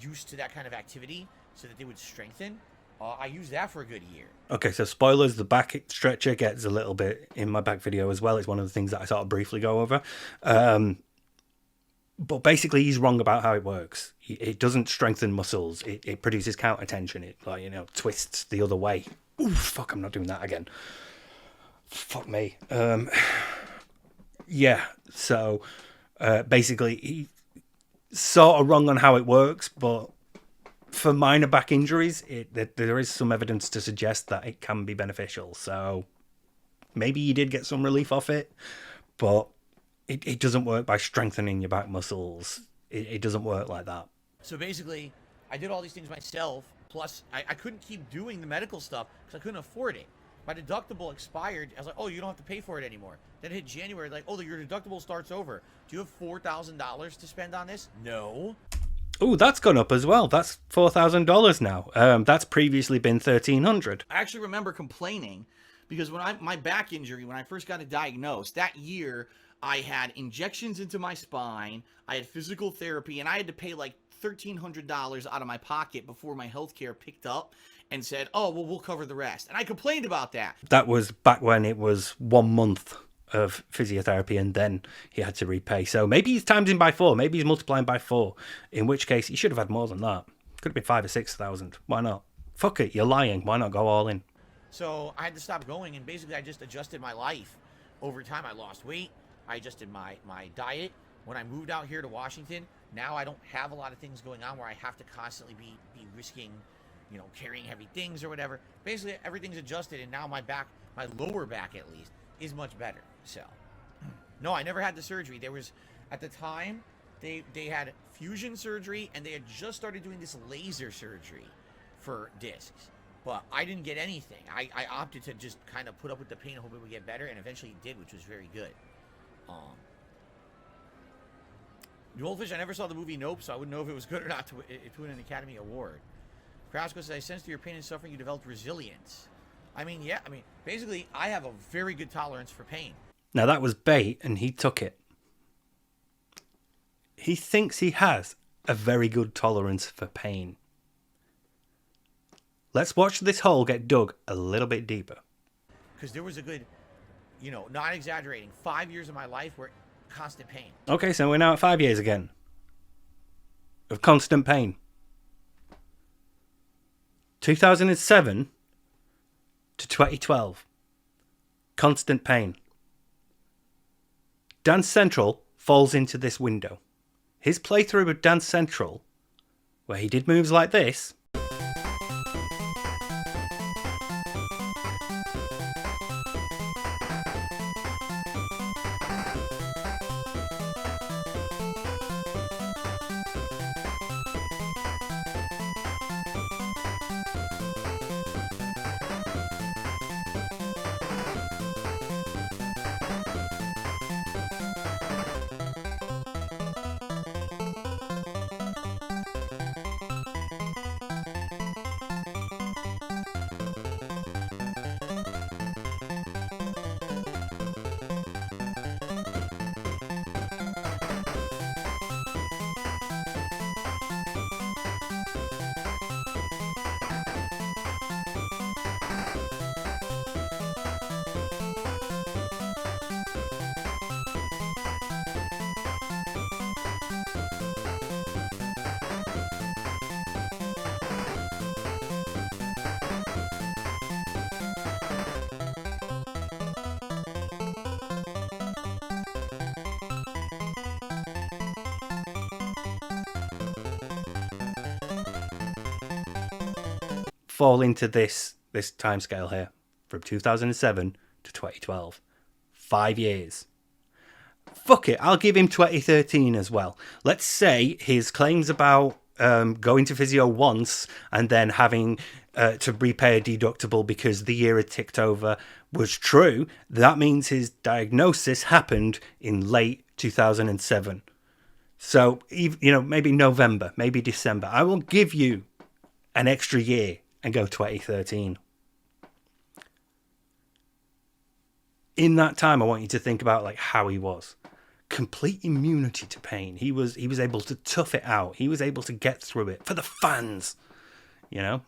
used to that kind of activity so that they would strengthen. I used that for a good year. Okay, so spoilers, the back stretcher gets a little bit in my back video as well. It's one of the things that I sort of briefly go over. But basically, he's wrong about how it works. It doesn't strengthen muscles. It produces counter tension. It twists the other way. Ooh, fuck, I'm not doing that again. Fuck me. Yeah, so basically, he's sort of wrong on how it works, but for minor back injuries, there is some evidence to suggest that it can be beneficial. So maybe you did get some relief off it, but it doesn't work by strengthening your back muscles. It doesn't work like that. So basically, I did all these things myself, plus I couldn't keep doing the medical stuff because I couldn't afford it. My deductible expired. I was like, oh, you don't have to pay for it anymore. Then it hit January, oh, your deductible starts over. Do you have $4,000 to spend on this? No. Oh, that's gone up as well. That's $4,000 now. That's previously been $1,300. I actually remember complaining because when my back injury, when I first got it diagnosed, that year I had injections into my spine, I had physical therapy, and I had to pay $1,300 out of my pocket before my healthcare picked up and said, oh, well, we'll cover the rest. And I complained about that. That was back when it was 1 month of physiotherapy and then he had to repay. So maybe he's times him by 4. Maybe he's multiplying by 4. In which case, he should have had more than that. Could have been 5,000 or 6,000. Why not? Fuck it, you're lying. Why not go all in? So I had to stop going, and basically I just adjusted my life. Over time, I lost weight. I adjusted my diet. When I moved out here to Washington, now I don't have a lot of things going on where I have to constantly be risking, carrying heavy things or whatever. Basically, everything's adjusted, and now my lower back at least, is much better. So, no, I never had the surgery. There was, at the time, they had fusion surgery, and they had just started doing this laser surgery for discs. But I didn't get anything. I opted to just kind of put up with the pain and hope it would get better, and eventually it did, which was very good. Goldfish, I never saw the movie Nope, so I wouldn't know if it was good or not to win an Academy Award. Krausko says, I sense through your pain and suffering you developed resilience. Basically, I have a very good tolerance for pain. Now, that was bait, and he took it. He thinks he has a very good tolerance for pain. Let's watch this hole get dug a little bit deeper. Because there was a good, not exaggerating, 5 years of my life were constant pain. Okay, so we're now at 5 years again of constant pain. 2007 to 2012. Constant pain. Dance Central falls into this window. His playthrough of Dance Central, where he did moves like this, fall into this timescale here from 2007 to 2012. 5 years. Fuck it, I'll give him 2013 as well. Let's say his claims about going to physio once and then having to repay a deductible because the year had ticked over was true. That means his diagnosis happened in late 2007. So, maybe November, maybe December. I will give you an extra year and go 2013. In that time, I want you to think about like how he was. Complete immunity to pain. He was able to tough it out. He was able to get through it for the fans, And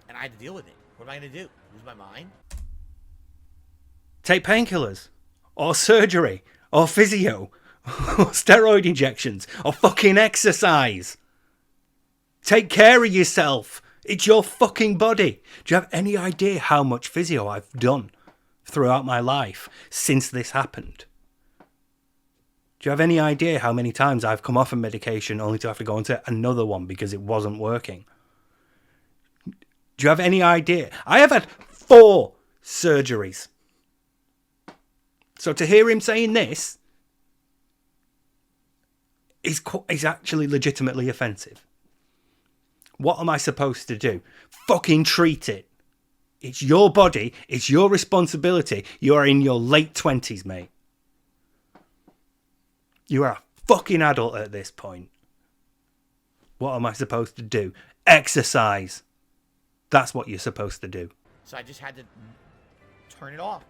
I had to deal with it. What am I going to do? Lose my mind? Take painkillers, or surgery, or physio, or steroid injections, or fucking exercise. Take care of yourself. It's your fucking body. Do you have any idea how much physio I've done throughout my life since this happened? Do you have any idea how many times I've come off a medication only to have to go onto another one because it wasn't working? Do you have any idea? I have had 4 surgeries. So to hear him saying this is actually legitimately offensive. What am I supposed to do? Fucking treat it. It's your body. It's your responsibility. You are in your late 20s, mate. You are a fucking adult at this point. What am I supposed to do? Exercise. That's what you're supposed to do. So I just had to turn it off.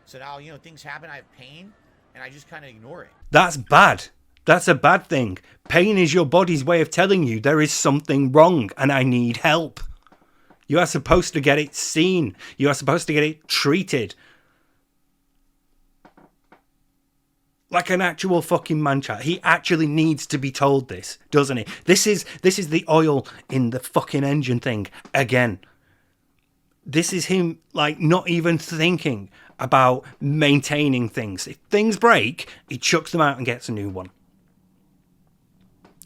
So now, things happen, I have pain, and I just kind of ignore it. That's bad. That's a bad thing. Pain is your body's way of telling you there is something wrong and I need help. You are supposed to get it seen. You are supposed to get it treated. Like an actual fucking man child. He actually needs to be told this, doesn't he? This is the oil in the fucking engine thing again. This is him not even thinking about maintaining things. If things break, he chucks them out and gets a new one.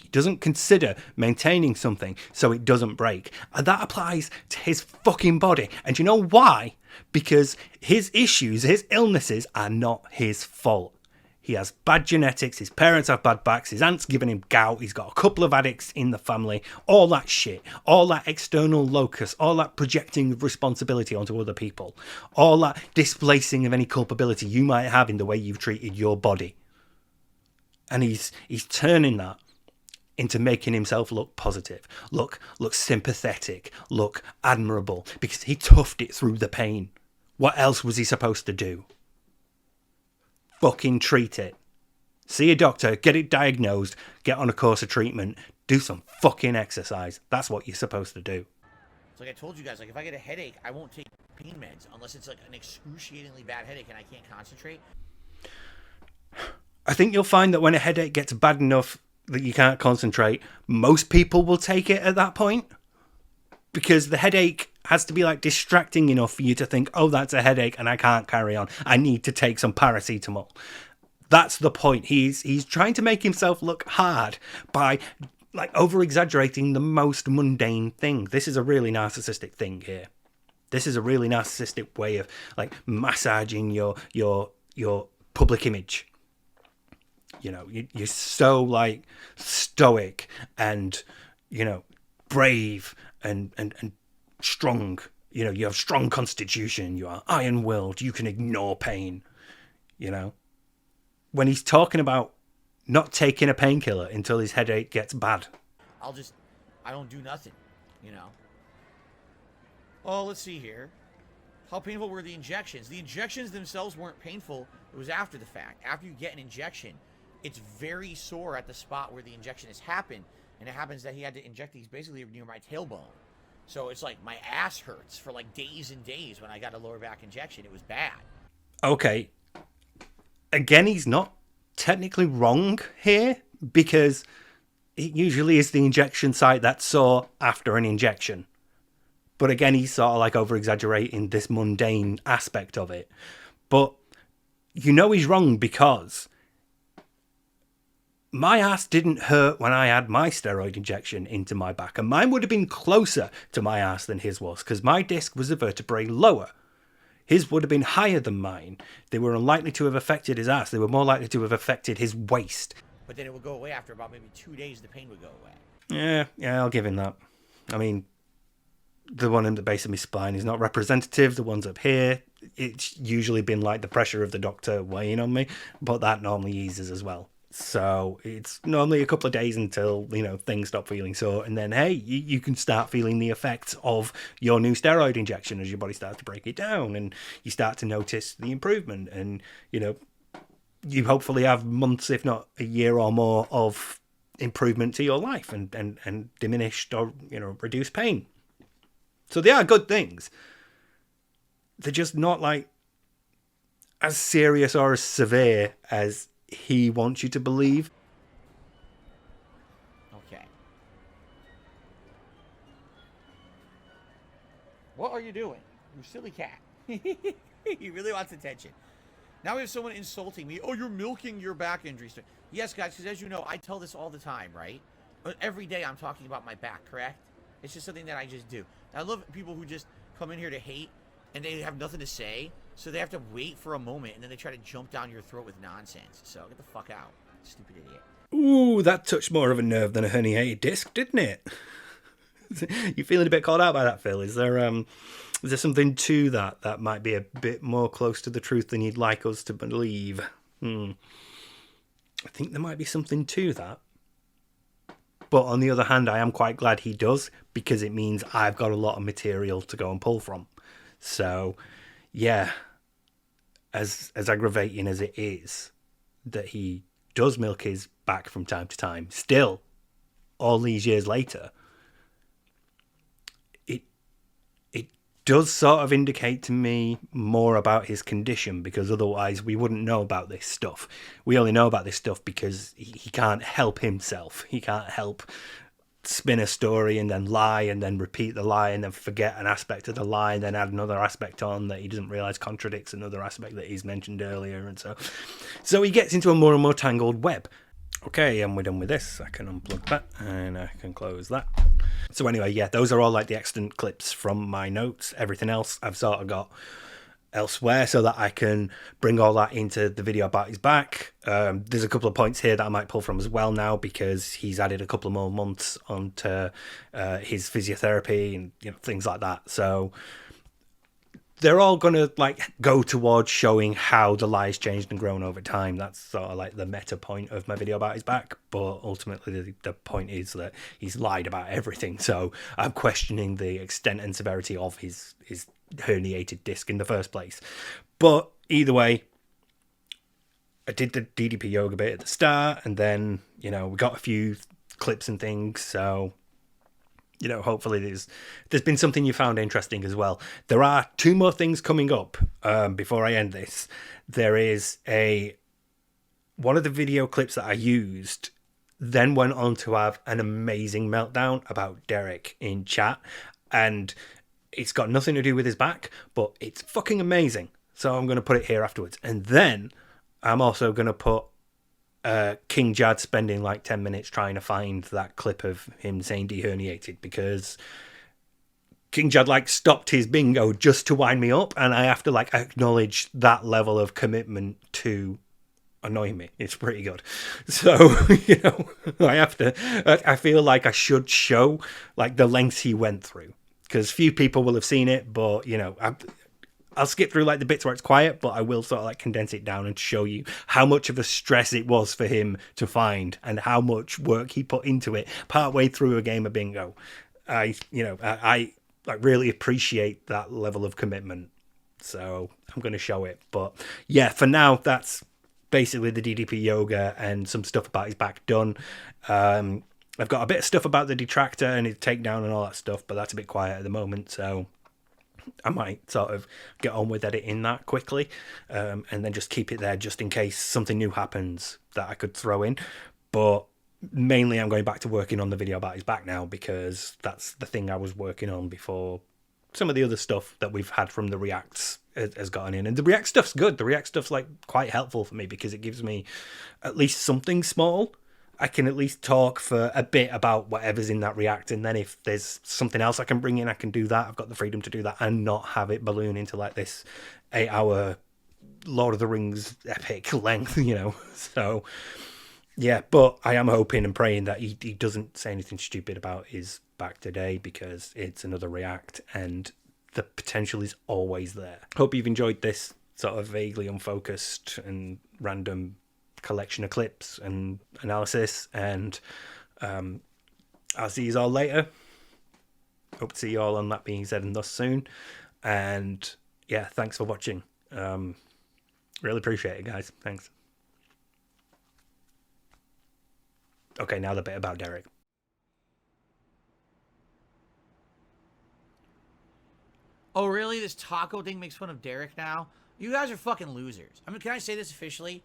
He doesn't consider maintaining something so it doesn't break. And that applies to his fucking body. And you know why? Because his issues, his illnesses are not his fault. He has bad genetics, his parents have bad backs, his aunt's giving him gout, he's got a couple of addicts in the family, all that shit, all that external locus, all that projecting of responsibility onto other people, all that displacing of any culpability you might have in the way you've treated your body. And he's turning that into making himself look positive, look sympathetic, look admirable, because he toughed it through the pain. What else was he supposed to do? Fucking treat it. See a doctor, get it diagnosed, get on a course of treatment, do some fucking exercise. That's what you're supposed to do. It's like I told you guys, if I get a headache, I won't take pain meds unless it's an excruciatingly bad headache and I can't concentrate. I think you'll find that when a headache gets bad enough that you can't concentrate, most people will take it at that point. Because the headache has to be distracting enough for you to think, oh, that's a headache and I can't carry on. I need to take some paracetamol. That's the point. He's trying to make himself look hard by over-exaggerating the most mundane thing. This is a really narcissistic thing here. This is a really narcissistic way of massaging your public image. You're so stoic and brave and strong. You have strong constitution. You are iron-willed. You can ignore pain. When he's talking about not taking a painkiller until his headache gets bad. I don't do nothing, Oh, let's see here. How painful were the injections? The injections themselves weren't painful. It was after the fact. After you get an injection, it's very sore at the spot where the injection has happened. And it happens that he had to inject these basically near my tailbone. So it's my ass hurts for days and days when I got a lower back injection. It was bad. Okay. Again, he's not technically wrong here because it usually is the injection site that's sore after an injection. But again, he's sort of over-exaggerating this mundane aspect of it. But he's wrong because my ass didn't hurt when I had my steroid injection into my back, and mine would have been closer to my ass than his was, because my disc was a vertebrae lower. His would have been higher than mine. They were unlikely to have affected his ass. They were more likely to have affected his waist. But then it would go away after about maybe 2 days. The pain would go away. Yeah, I'll give him that. I mean, the one in the base of my spine is not representative. The ones up here, it's usually been like the pressure of the doctor weighing on me, but that normally eases as well. So it's normally a couple of days until, things stop feeling sore. And then, hey, you can start feeling the effects of your new steroid injection as your body starts to break it down. And you start to notice the improvement. And, you hopefully have months, if not a year or more, of improvement to your life and diminished or, reduced pain. So they are good things. They're just not like as serious or as severe as he wants you to believe. Okay. What are you doing? You silly cat. He really wants attention. Now we have someone insulting me. Oh, you're milking your back injury. Yes, guys, because as you know, I tell this all the time, right? Every day I'm talking about my back, correct? It's just something that I just do. I love people who just come in here to hate and they have nothing to say. So they have to wait for a moment, and then they try to jump down your throat with nonsense. So get the fuck out, stupid idiot. Ooh, that touched more of a nerve than a herniated disc, didn't it? You feeling a bit caught out by that, Phil? Is there something to that might be a bit more close to the truth than you'd like us to believe? I think there might be something to that. But on the other hand, I am quite glad he does, because it means I've got a lot of material to go and pull from. So, yeah, as aggravating as it is that he does milk his back from time to time, still, all these years later, it does sort of indicate to me more about his condition, because otherwise we wouldn't know about this stuff. We only know about this stuff because he can't help himself. He can't help spin a story and then lie and then repeat the lie and then forget an aspect of the lie and then add another aspect on that he doesn't realize contradicts another aspect that he's mentioned earlier. And so he gets into a more and more tangled web. Okay, and we're done with this. I can unplug that and I can close that. So anyway, yeah, those are all like the extant clips from my notes. Everything else I've sort of got elsewhere so that I can bring all that into the video about his back. There's a couple of points here that I might pull from as well now, because he's added a couple of more months onto his physiotherapy and things like that. So they're all going to go towards showing how the lie's changed and grown over time. That's sort of like the meta point of my video about his back. But ultimately the point is that he's lied about everything. So I'm questioning the extent and severity of his herniated disc in the first place. But either way, I did the DDP yoga bit at the start, and then we got a few clips and things. So hopefully there's been something you found interesting as well. There are two more things coming up before I end this. There is one of the video clips that I used then went on to have an amazing meltdown about Derek in chat, and it's got nothing to do with his back, but it's fucking amazing. So I'm going to put it here afterwards. And then I'm also going to put Kingjad spending like 10 minutes trying to find that clip of him saying deherniated, because Kingjad stopped his bingo just to wind me up, and I have to acknowledge that level of commitment to annoy me. It's pretty good. So, I feel like I should show the lengths he went through, because few people will have seen it, but I'll skip through the bits where it's quiet, but I will sort of condense it down and show you how much of a stress it was for him to find and how much work he put into it partway through a game of bingo. I really appreciate that level of commitment. So I'm going to show it. But yeah, for now, that's basically the DDP yoga and some stuff about his back done. I've got a bit of stuff about the detractor and his takedown and all that stuff, but that's a bit quiet at the moment. So I might sort of get on with editing that quickly, and then just keep it there just in case something new happens that I could throw in. But mainly I'm going back to working on the video about his back now, because that's the thing I was working on before some of the other stuff that we've had from the reacts has gotten in. And the react stuff's good. The react stuff's quite helpful for me, because it gives me at least something small I can at least talk for a bit about whatever's in that react, and then if there's something else I can bring in, I can do that. I've got the freedom to do that and not have it balloon into like this 8-hour Lord of the Rings epic length, you know. So yeah, but I am hoping and praying that he doesn't say anything stupid about his back today, because it's another react and the potential is always there. Hope you've enjoyed this sort of vaguely unfocused and random collection of clips and analysis, and I'll see you all later. Hope to see you all on That Being Said and Thus soon. And yeah, thanks for watching. Really appreciate it, guys. Thanks. Okay, now the bit about Derek. Oh, really? This taco thing makes fun of Derek now? You guys are fucking losers. I mean, can I say this officially?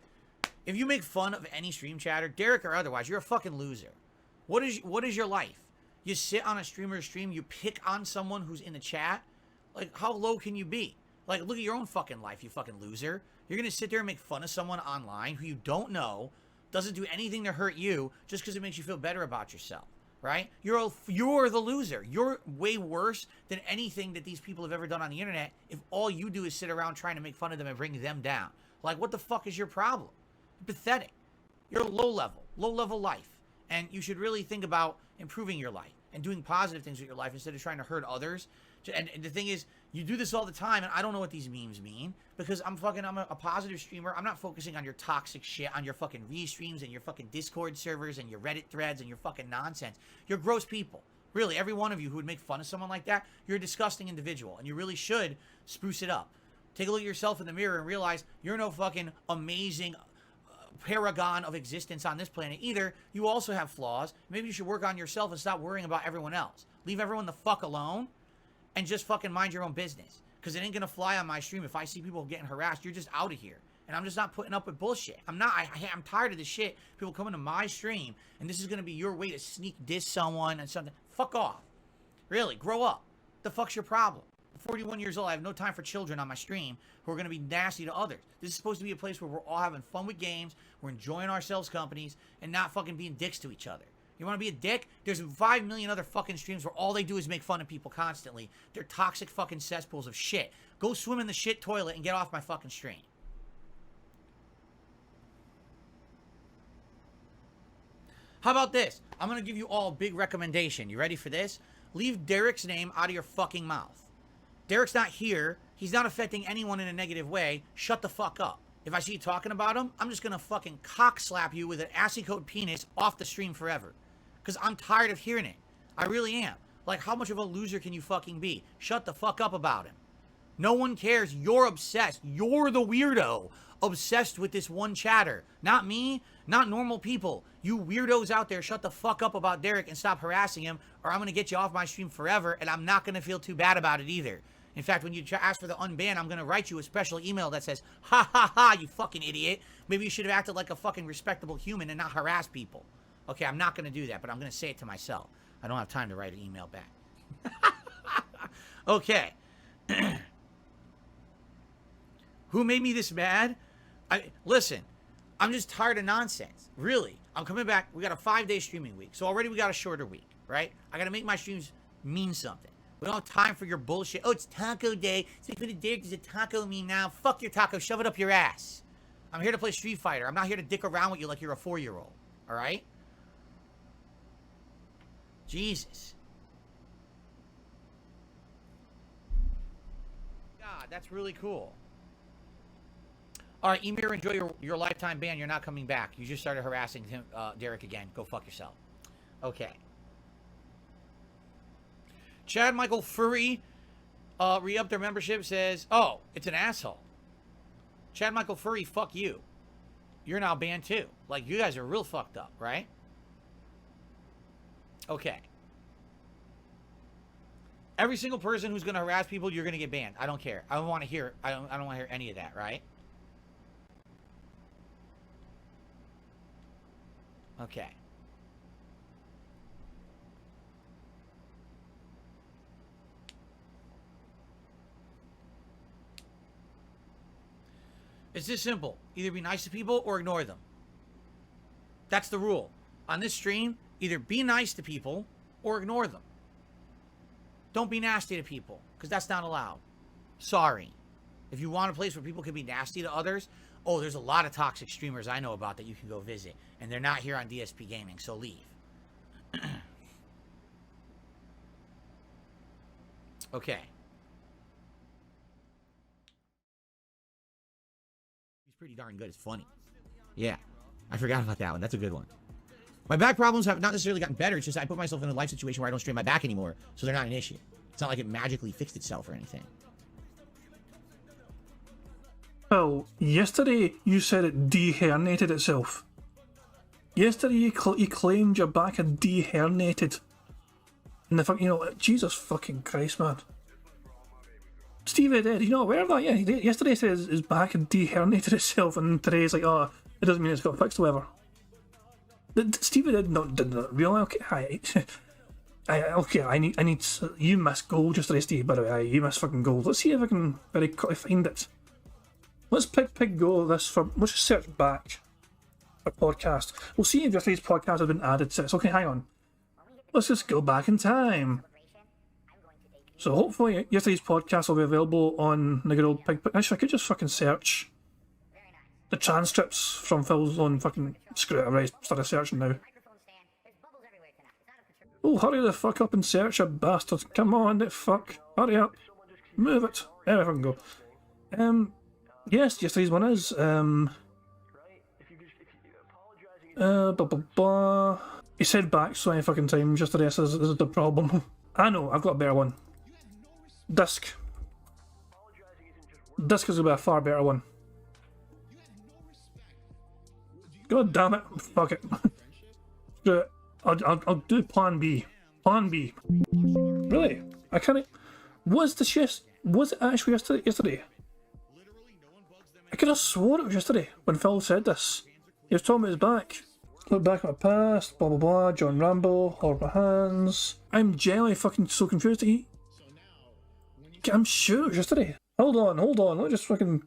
If you make fun of any stream chatter, Derek or otherwise, you're a fucking loser. What is your life? You sit on a streamer's stream, you pick on someone who's in the chat? Like, how low can you be? Like, look at your own fucking life, you fucking loser. You're gonna sit there and make fun of someone online who you don't know, doesn't do anything to hurt you, just because it makes you feel better about yourself, right? You're the loser. You're way worse than anything that these people have ever done on the internet if all you do is sit around trying to make fun of them and bring them down. Like, what the fuck is your problem? Pathetic. You're low level life, and you should really think about improving your life and doing positive things with your life instead of trying to hurt others. And the thing is, you do this all the time, and I don't know what these memes mean, because I'm a positive streamer. I'm not focusing on your toxic shit, on your fucking restreams and your fucking Discord servers and your Reddit threads and your fucking nonsense. You're gross people. Really, every one of you who would make fun of someone like that, you're a disgusting individual, and you really should spruce it up. Take a look at yourself in the mirror and realize you're no fucking amazing paragon of existence on this planet either. You also have flaws. Maybe you should work on yourself and stop worrying about everyone else. Leave everyone the fuck alone and just fucking mind your own business, because it ain't gonna fly on my stream. If I see people getting harassed, you're just out of here, and I'm just not putting up with bullshit. I'm tired of this shit. People coming to my stream and this is gonna be your way to sneak diss someone and something. Fuck off. Really, grow up. The fuck's your problem? I'm 41 years old. I have no time for children on my stream who are going to be nasty to others. This is supposed to be a place where we're all having fun with games, we're enjoying ourselves companies, and not fucking being dicks to each other. You want to be a dick? There's 5 million other fucking streams where all they do is make fun of people constantly. They're toxic fucking cesspools of shit. Go swim in the shit toilet and get off my fucking stream. How about this? I'm going to give you all a big recommendation. You ready for this? Leave Derek's name out of your fucking mouth. Derek's not here. He's not affecting anyone in a negative way. Shut the fuck up. If I see you talking about him, I'm just going to fucking cock slap you with an acid-coated penis off the stream forever. Because I'm tired of hearing it. I really am. Like, how much of a loser can you fucking be? Shut the fuck up about him. No one cares. You're obsessed. You're the weirdo. Obsessed with this one chatter. Not me. Not normal people. You weirdos out there, shut the fuck up about Derek and stop harassing him, or I'm going to get you off my stream forever, and I'm not going to feel too bad about it either. In fact, when you ask for the unban, I'm going to write you a special email that says, ha ha ha, you fucking idiot. Maybe you should have acted like a fucking respectable human and not harass people. Okay, I'm not going to do that, but I'm going to say it to myself. I don't have time to write an email back. Okay. Who made me this mad? Listen, I'm just tired of nonsense. Really. I'm coming back. We got a 5-day streaming week. So already we got a shorter week, right? I got to make my streams mean something. We don't have time for your bullshit. Oh, it's taco day. So for the Derek, there's a taco meme now. Fuck your taco. Shove it up your ass. I'm here to play Street Fighter. I'm not here to dick around with you like you're a 4-year-old. All right? Jesus. God, that's really cool. All right, Emir, enjoy your lifetime ban. You're not coming back. You just started harassing him, Derek again. Go fuck yourself. Okay. Chad Michael Furry re-upped their membership, says, oh, it's an asshole. Chad Michael Furry, fuck you. You're now banned too. Like, you guys are real fucked up, right? Okay. Every single person who's going to harass people, you're going to get banned. I don't care. I don't want to hear. I don't want to hear any of that, right? Okay. It's this simple. Either be nice to people or ignore them. That's the rule. on this stream, either be nice to people or ignore them. Don't be nasty to people, because that's not allowed. Sorry. If you want a place where people can be nasty to others, oh, there's a lot of toxic streamers I know about that you can go visit, and they're not here on DSP Gaming, so leave. Okay. He's pretty darn good. It's funny. Yeah. I forgot about that one. That's a good one. My back problems have not necessarily gotten better. It's just I put myself in a life situation where I don't strain my back anymore, so they're not an issue. It's not like it magically fixed itself or anything. Well, yesterday you said it deherniated itself. Yesterday you claimed your back had deherniated. And the fuck, Jesus fucking Christ, man. Stevie did, you know, aware of that? Yeah, he did. Yesterday he said his back had deherniated itself, and today's like, oh, it doesn't mean it's got fixed, however. Stevie didn't really. Okay, I need. You missed gold yesterday, Steve. By the way, you missed fucking gold. Let's see if I can very quickly find it. Let's PigPigGo this for. Let's just search back for podcast. We'll see if yesterday's podcast has been added to this. Okay, hang on. Let's just go back in time. So hopefully yesterday's podcast will be available on the good old PigPig. Actually, I could just fucking search the transcripts from Phil's on fucking screw it. I've already started searching now. Oh, hurry the fuck up and search, you bastard. Come on, the fuck. Hurry up. Move it. There we fucking go. Yes, yesterday's one is, blah, blah, blah. He said back so many fucking times yesterday, this is the problem. I know, I've got a better one. Disc. Disc is going to be a far better one. God damn it. Fuck it. Screw it. I'll do plan B. Plan B. Really? I can't. Was it actually yesterday? I could have sworn it was yesterday when Phil said this. He was talking about his back. Look back at my past, blah blah blah, John Rambo, hold my hands. I'm genuinely fucking so confused. I'm sure it was yesterday. Hold on, let's just fucking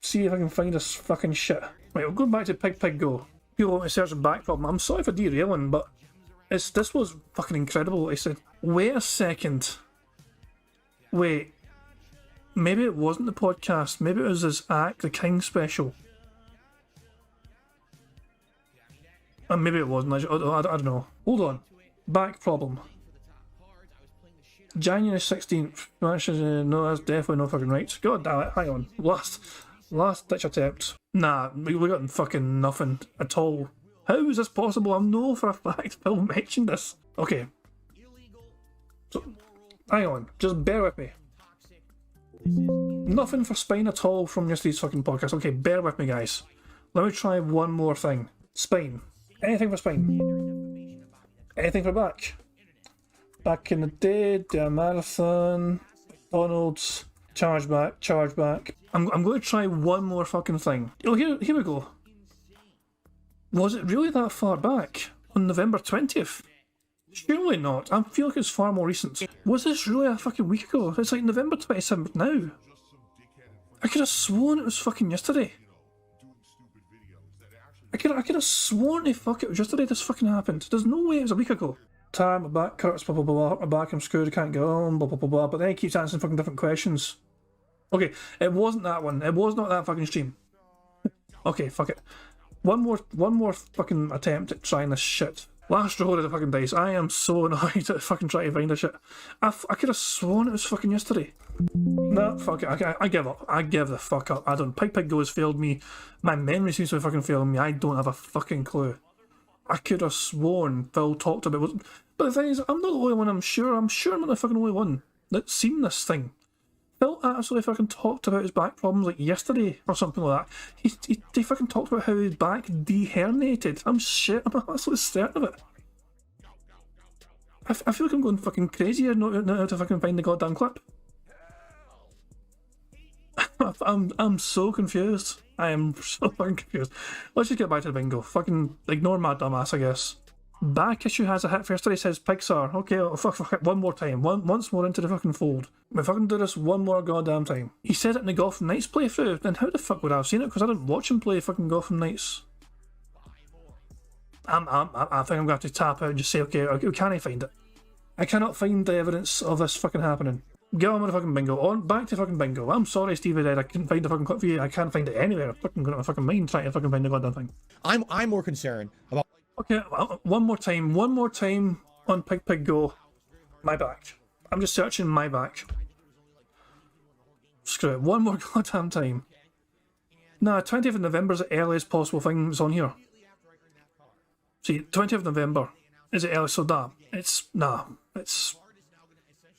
see if I can find this fucking shit. Right, we'll go back to PigPigGo. People want to search a back problem. I'm sorry for derailing, but this was fucking incredible. I said, wait a second. Wait. Maybe it wasn't the podcast. Maybe it was his act, the King special. And maybe it wasn't. I don't know. Hold on. Back problem. January 16th. No, that's definitely not fucking right. God damn it. Hang on. Last ditch attempt. Nah, we got fucking nothing at all. How is this possible? I know for a fact Phil mentioned this. Okay. So, hang on. Just bear with me. Nothing for spine at all from yesterday's fucking podcast. Okay, bear with me, guys. Let me try one more thing. Spine. Anything for spine. Anything for back. Back in the day, do a marathon, McDonald's, charge back. I'm going to try one more fucking thing. Oh, here we go. Was it really that far back? On November 20th? Surely not. I feel like it's far more recent. Was this really a fucking week ago? It's like November 27th now. I could have sworn it was fucking yesterday. I could have sworn it was yesterday this fucking happened. There's no way it was a week ago. Time, my back hurts, blah blah blah, my back, I'm screwed, I can't get on, blah blah blah blah, but then he keeps answering fucking different questions. Okay, it wasn't that one. It was not that fucking stream. Okay, fuck it. One more fucking attempt at trying this shit. Last roll of the fucking dice. I am so annoyed at fucking trying to find this shit. I could have sworn it was fucking yesterday. Nah, fuck it. I give up. I give the fuck up. I don't. PigPigGo has failed me. My memory seems to be fucking failing me. I don't have a fucking clue. I could have sworn Phil talked about it. But the thing is, I'm not the only one, I'm sure I'm not the fucking only one that's seen this thing. Phil actually fucking talked about his back problems like yesterday or something like that. He fucking talked about how his back deherniated. I'm absolutely certain of it. I feel like I'm going fucking crazy here not how to fucking find the goddamn clip. I'm so confused. I am so fucking confused. Let's just get back to the bingo. Fucking ignore my dumbass, I guess. Back issue has a hit for yesterday, says Pixar. Okay, fuck it, one more time. Once more into the fucking fold. We fucking do this one more goddamn time. He said it in the Gotham Knights playthrough. Then how the fuck would I have seen it? Because I didn't watch him play fucking Gotham Knights. I think I'm going to have to tap out and just say, okay, can I find it? I cannot find the evidence of this fucking happening. Get on with the fucking bingo. On back to fucking bingo. I'm sorry, Stevie Dead. I couldn't find the fucking clip for you. I can't find it anywhere. I'm fucking going to fucking mind trying to fucking find the goddamn thing. I'm more concerned about. Okay, one more time on PigPigGo. My back. I'm just searching my back. Screw it. One more goddamn time. Nah, 20th of November is the earliest possible thing that's on here. See, 20th of November is the earliest, so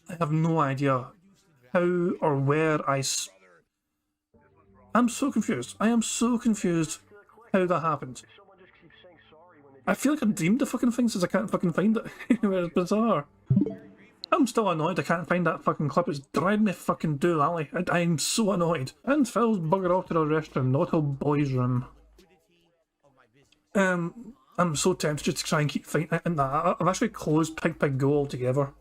I have no idea how or where I'm so confused. I am so confused how that happened. I feel like I dreamed the fucking thing since I can't fucking find it. It's bizarre. I'm still annoyed I can't find that fucking clip. It's driving me fucking doolally. I'm so annoyed. And Phil's buggered off to the restroom, not a boys' room. I'm so tempted just to try and keep fighting it. And I've actually closed PigPigGo altogether.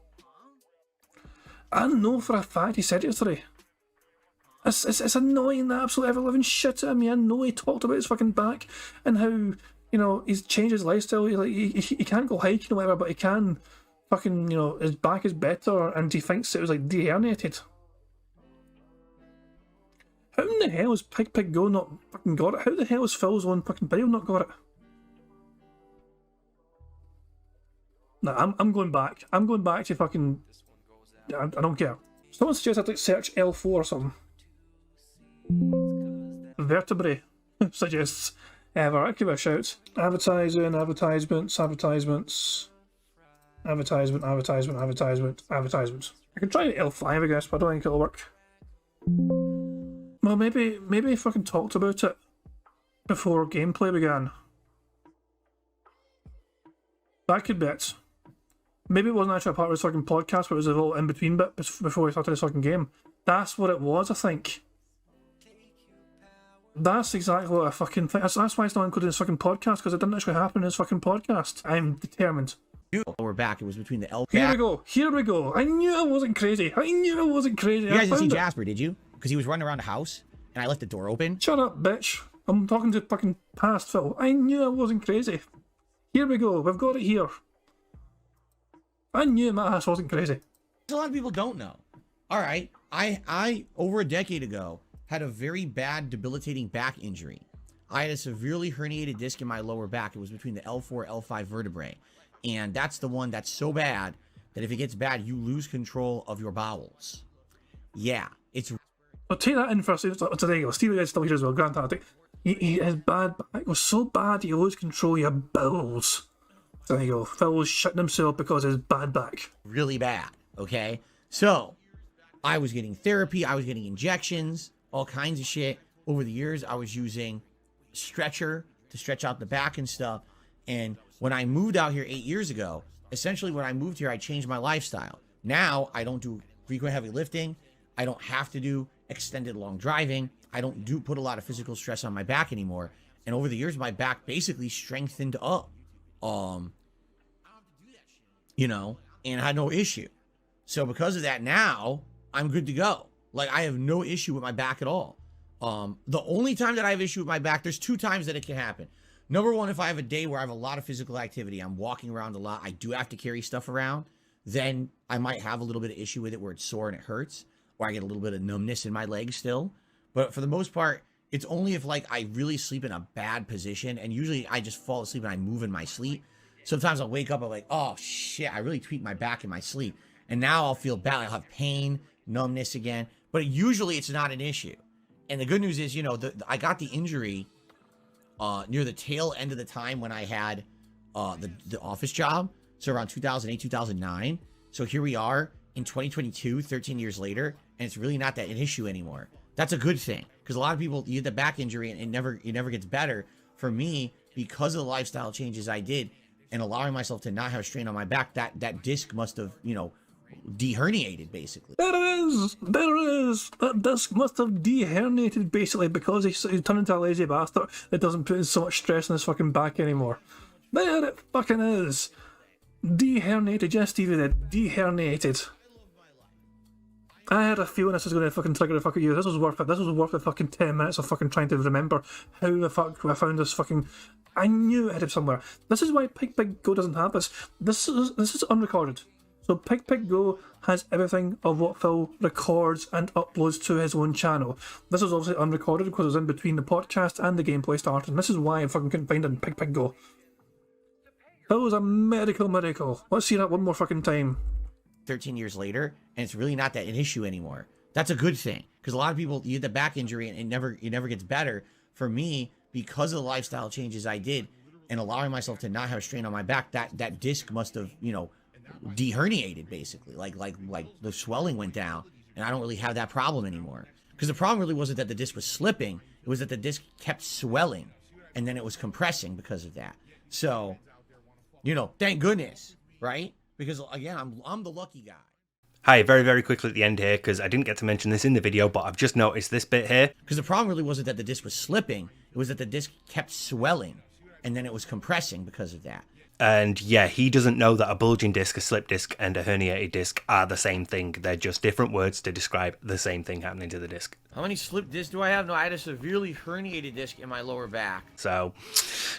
I know for a fact he said it yesterday. It's annoying the absolute ever-living shit out of me. I know he talked about his fucking back and how, you know, he's changed his lifestyle. He can't go hiking or whatever, but he can fucking, you know, his back is better and he thinks it was like deherniated. How in the hell has PigPigGo not fucking got it? How the hell has Phil's own fucking video not got it? Nah, I'm going back. I'm going back to fucking... I don't care. Someone suggests I like search L4 or something. Vertebrae suggests. I'll give it a shout. Advertising, advertisements. Advertisement. I can try L5 I guess, but I don't think it'll work. Well, maybe if I fucking talked about it before gameplay began. That could be it. Maybe it wasn't actually a part of this fucking podcast, but it was a little in-between bit before we started this fucking game. That's what it was, I think. That's exactly what I fucking think. That's why it's not included in this fucking podcast, because it didn't actually happen in this fucking podcast. I'm determined. Lower back, it was between the L. Here we go. I knew I wasn't crazy. You guys didn't see Jasper, did you? Because he was running around the house, and I left the door open. Shut up, bitch. I'm talking to fucking past Phil. I knew I wasn't crazy. Here we go. We've got it here. I knew my ass wasn't crazy. A lot of people don't know. All right, I over a decade ago had a very bad debilitating back injury. I had a severely herniated disc in my lower back. It was between the L4, L5 vertebrae. And that's the one that's so bad that if it gets bad, you lose control of your bowels. Yeah, it's... I'll take that in for today. Stevie Dead's still here as well. Granted, his bad back was so bad you lose control of your bowels. There you go. Phil was shitting himself because of his bad back. Really bad, okay? So, I was getting therapy, I was getting injections, all kinds of shit. Over the years, I was using stretcher to stretch out the back and stuff. And when I moved out here 8 years ago, essentially when I moved here, I changed my lifestyle. Now, I don't do frequent heavy lifting. I don't have to do extended long driving. I don't put a lot of physical stress on my back anymore. And over the years, my back basically strengthened up. You know, and I had no issue. So because of that, now I'm good to go. Like, I have no issue with my back at all. The only time that I have issue with my back, there's 2 times that it can happen. Number one, if I have a day where I have a lot of physical activity, I'm walking around a lot, I do have to carry stuff around, then I might have a little bit of issue with it where it's sore and it hurts, or I get a little bit of numbness in my legs still. But for the most part, it's only if like I really sleep in a bad position, and usually I just fall asleep and I move in my sleep. Sometimes I'll wake up, I'm like, oh shit, I really tweaked my back in my sleep. And now I'll feel bad, I'll have pain, numbness again. But usually it's not an issue. And the good news is, you know, I got the injury near the tail end of the time when I had the office job. So around 2008, 2009. So here we are in 2022, 13 years later, and it's really not that an issue anymore. That's a good thing, because a lot of people, you get the back injury and it never gets better. For me, because of the lifestyle changes I did and allowing myself to not have strain on my back, that disc must have, you know, deherniated basically. There it is. That disc must have deherniated basically because he turned into a lazy bastard that doesn't put so much stress on his fucking back anymore. There it fucking is. Deherniated. Yes, Stevie did. Deherniated. I had a feeling this was going to fucking trigger the fuck at you. This was worth it. This was worth the fucking 10 minutes of fucking trying to remember how the fuck I found this fucking I knew it had it somewhere. This is why PigPigGo doesn't have this. This is unrecorded. So PigPigGo has everything of what Phil records and uploads to his own channel. This is obviously unrecorded because it was in between the podcast and the gameplay start, and this is why I fucking couldn't find it in PigPigGo. Phil was a medical. Let's see that one more fucking time. 13 years later, and it's really not that an issue anymore. That's a good thing, because a lot of people, you get the back injury and it never gets better. For me, because of the lifestyle changes I did and allowing myself to not have strain on my back, that disc must have, deherniated basically, like the swelling went down, and I don't really have that problem anymore. Because the problem really wasn't that the disc was slipping, it was that the disc kept swelling and then it was compressing because of that. So, thank goodness, right? Because again, I'm the lucky guy. Hi, very, very quickly at the end here, because I didn't get to mention this in the video, but I've just noticed this bit here. Because the problem really wasn't that the disc was slipping, it was that the disc kept swelling and then it was compressing because of that. And yeah, he doesn't know that a bulging disc, a slip disc, and a herniated disc are the same thing. They're just different words to describe the same thing happening to the disc. How many slip discs do I have? No, I had a severely herniated disc in my lower back. So,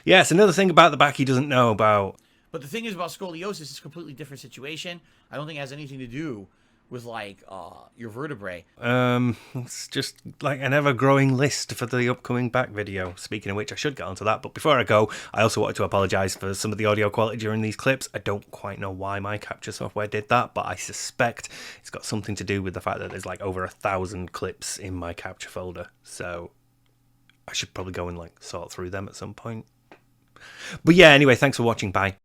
yeah, it's another thing about the back he doesn't know about. But the thing is about scoliosis, it's a completely different situation. I don't think it has anything to do with your vertebrae. It's just like an ever-growing list for the upcoming back video. Speaking of which, I should get onto that. But before I go, I also wanted to apologise for some of the audio quality during these clips. I don't quite know why my capture software did that, but I suspect it's got something to do with the fact that there's over 1,000 clips in my capture folder. So I should probably go and sort through them at some point. But yeah, anyway, thanks for watching. Bye.